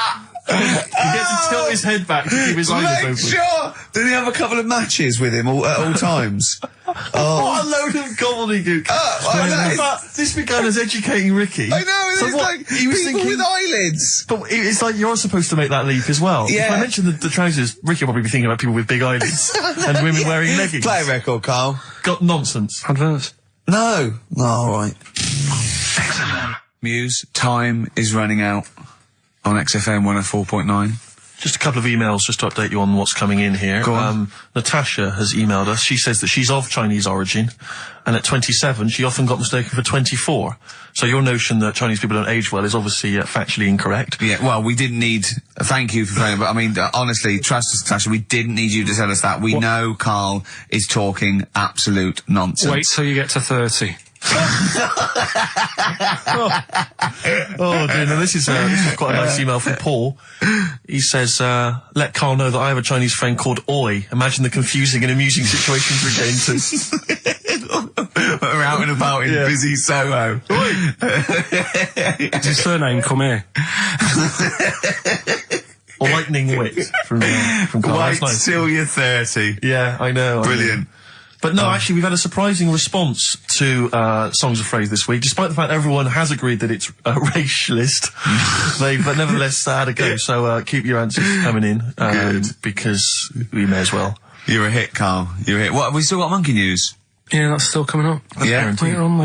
[SPEAKER 3] He gets to tilt his head back to keep his eyes
[SPEAKER 2] Make
[SPEAKER 3] open.
[SPEAKER 2] sure! Did he have a couple of matches with him at all times?
[SPEAKER 3] What a load of gobbledygook.
[SPEAKER 2] I know.
[SPEAKER 3] But this began as educating Ricky.
[SPEAKER 2] I know,
[SPEAKER 3] So
[SPEAKER 2] it's
[SPEAKER 3] what,
[SPEAKER 2] like
[SPEAKER 3] he was
[SPEAKER 2] people
[SPEAKER 3] thinking,
[SPEAKER 2] with eyelids.
[SPEAKER 3] But it's like you're supposed to make that leap as well.
[SPEAKER 2] Yeah.
[SPEAKER 3] If I mentioned the trousers, Ricky will probably be thinking about people with big eyelids and women wearing leggings.
[SPEAKER 2] Play a record, Carl.
[SPEAKER 3] Got nonsense.
[SPEAKER 6] Adverts.
[SPEAKER 2] No. Oh, all right. XFM. Muse, time is running out on XFM 104.9.
[SPEAKER 3] Just a couple of emails just to update you on what's coming in here.
[SPEAKER 2] Go on.
[SPEAKER 3] Natasha has emailed us. She says that she's of Chinese origin, and at 27, she often got mistaken for 24. So your notion that Chinese people don't age well is obviously factually incorrect.
[SPEAKER 2] Yeah, well, we didn't need... Thank you for phoning, but I mean, honestly, trust us, Natasha, we didn't need you to tell us that. We know Karl is talking absolute nonsense.
[SPEAKER 6] Wait till you get to 30.
[SPEAKER 3] Oh dear, no, this is quite a nice email from Paul. He says, let Karl know that I have a Chinese friend called Oi. Imagine the confusing and amusing situations we get into.
[SPEAKER 2] We're out and about in busy Soho.
[SPEAKER 6] Does his surname come here?
[SPEAKER 3] Or lightning wit from Karl.
[SPEAKER 2] Wait
[SPEAKER 3] That's nice.
[SPEAKER 2] till you're 30.
[SPEAKER 3] Yeah, I know.
[SPEAKER 2] Brilliant.
[SPEAKER 3] But no, actually, we've had a surprising response to Songs of Phrase this week, despite the fact everyone has agreed that it's racialist. They've nevertheless had a go. So keep your answers coming in, because we may as well.
[SPEAKER 2] You're a hit, Karl. You're a hit. What, have we still got monkey news?
[SPEAKER 6] Yeah, that's still coming up.
[SPEAKER 2] Yeah.
[SPEAKER 6] Later on.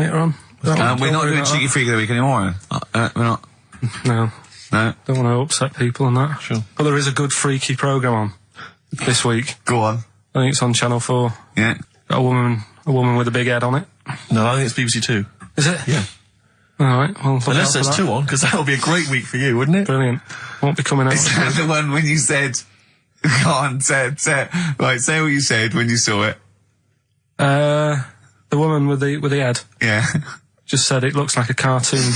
[SPEAKER 2] We're not doing Cheeky Freak of the Week anymore. We're not.
[SPEAKER 6] No.
[SPEAKER 2] No.
[SPEAKER 6] Don't want to upset people and that.
[SPEAKER 3] Sure.
[SPEAKER 6] But there is a good freaky programme on this week.
[SPEAKER 2] Go on.
[SPEAKER 6] I think it's on Channel 4.
[SPEAKER 2] Yeah.
[SPEAKER 6] Got a woman with a big head on it.
[SPEAKER 3] No, I think it's BBC Two.
[SPEAKER 6] Is it?
[SPEAKER 3] Yeah.
[SPEAKER 6] Alright, well, look
[SPEAKER 3] Unless
[SPEAKER 6] out
[SPEAKER 3] there's
[SPEAKER 6] for that.
[SPEAKER 3] two on, because that would be a great week for you, wouldn't it?
[SPEAKER 6] Brilliant. Won't be coming out.
[SPEAKER 2] Is that the one when you said... Go on, say what you said when you saw it.
[SPEAKER 6] The woman with the head
[SPEAKER 2] Yeah.
[SPEAKER 6] just said it looks like a cartoon.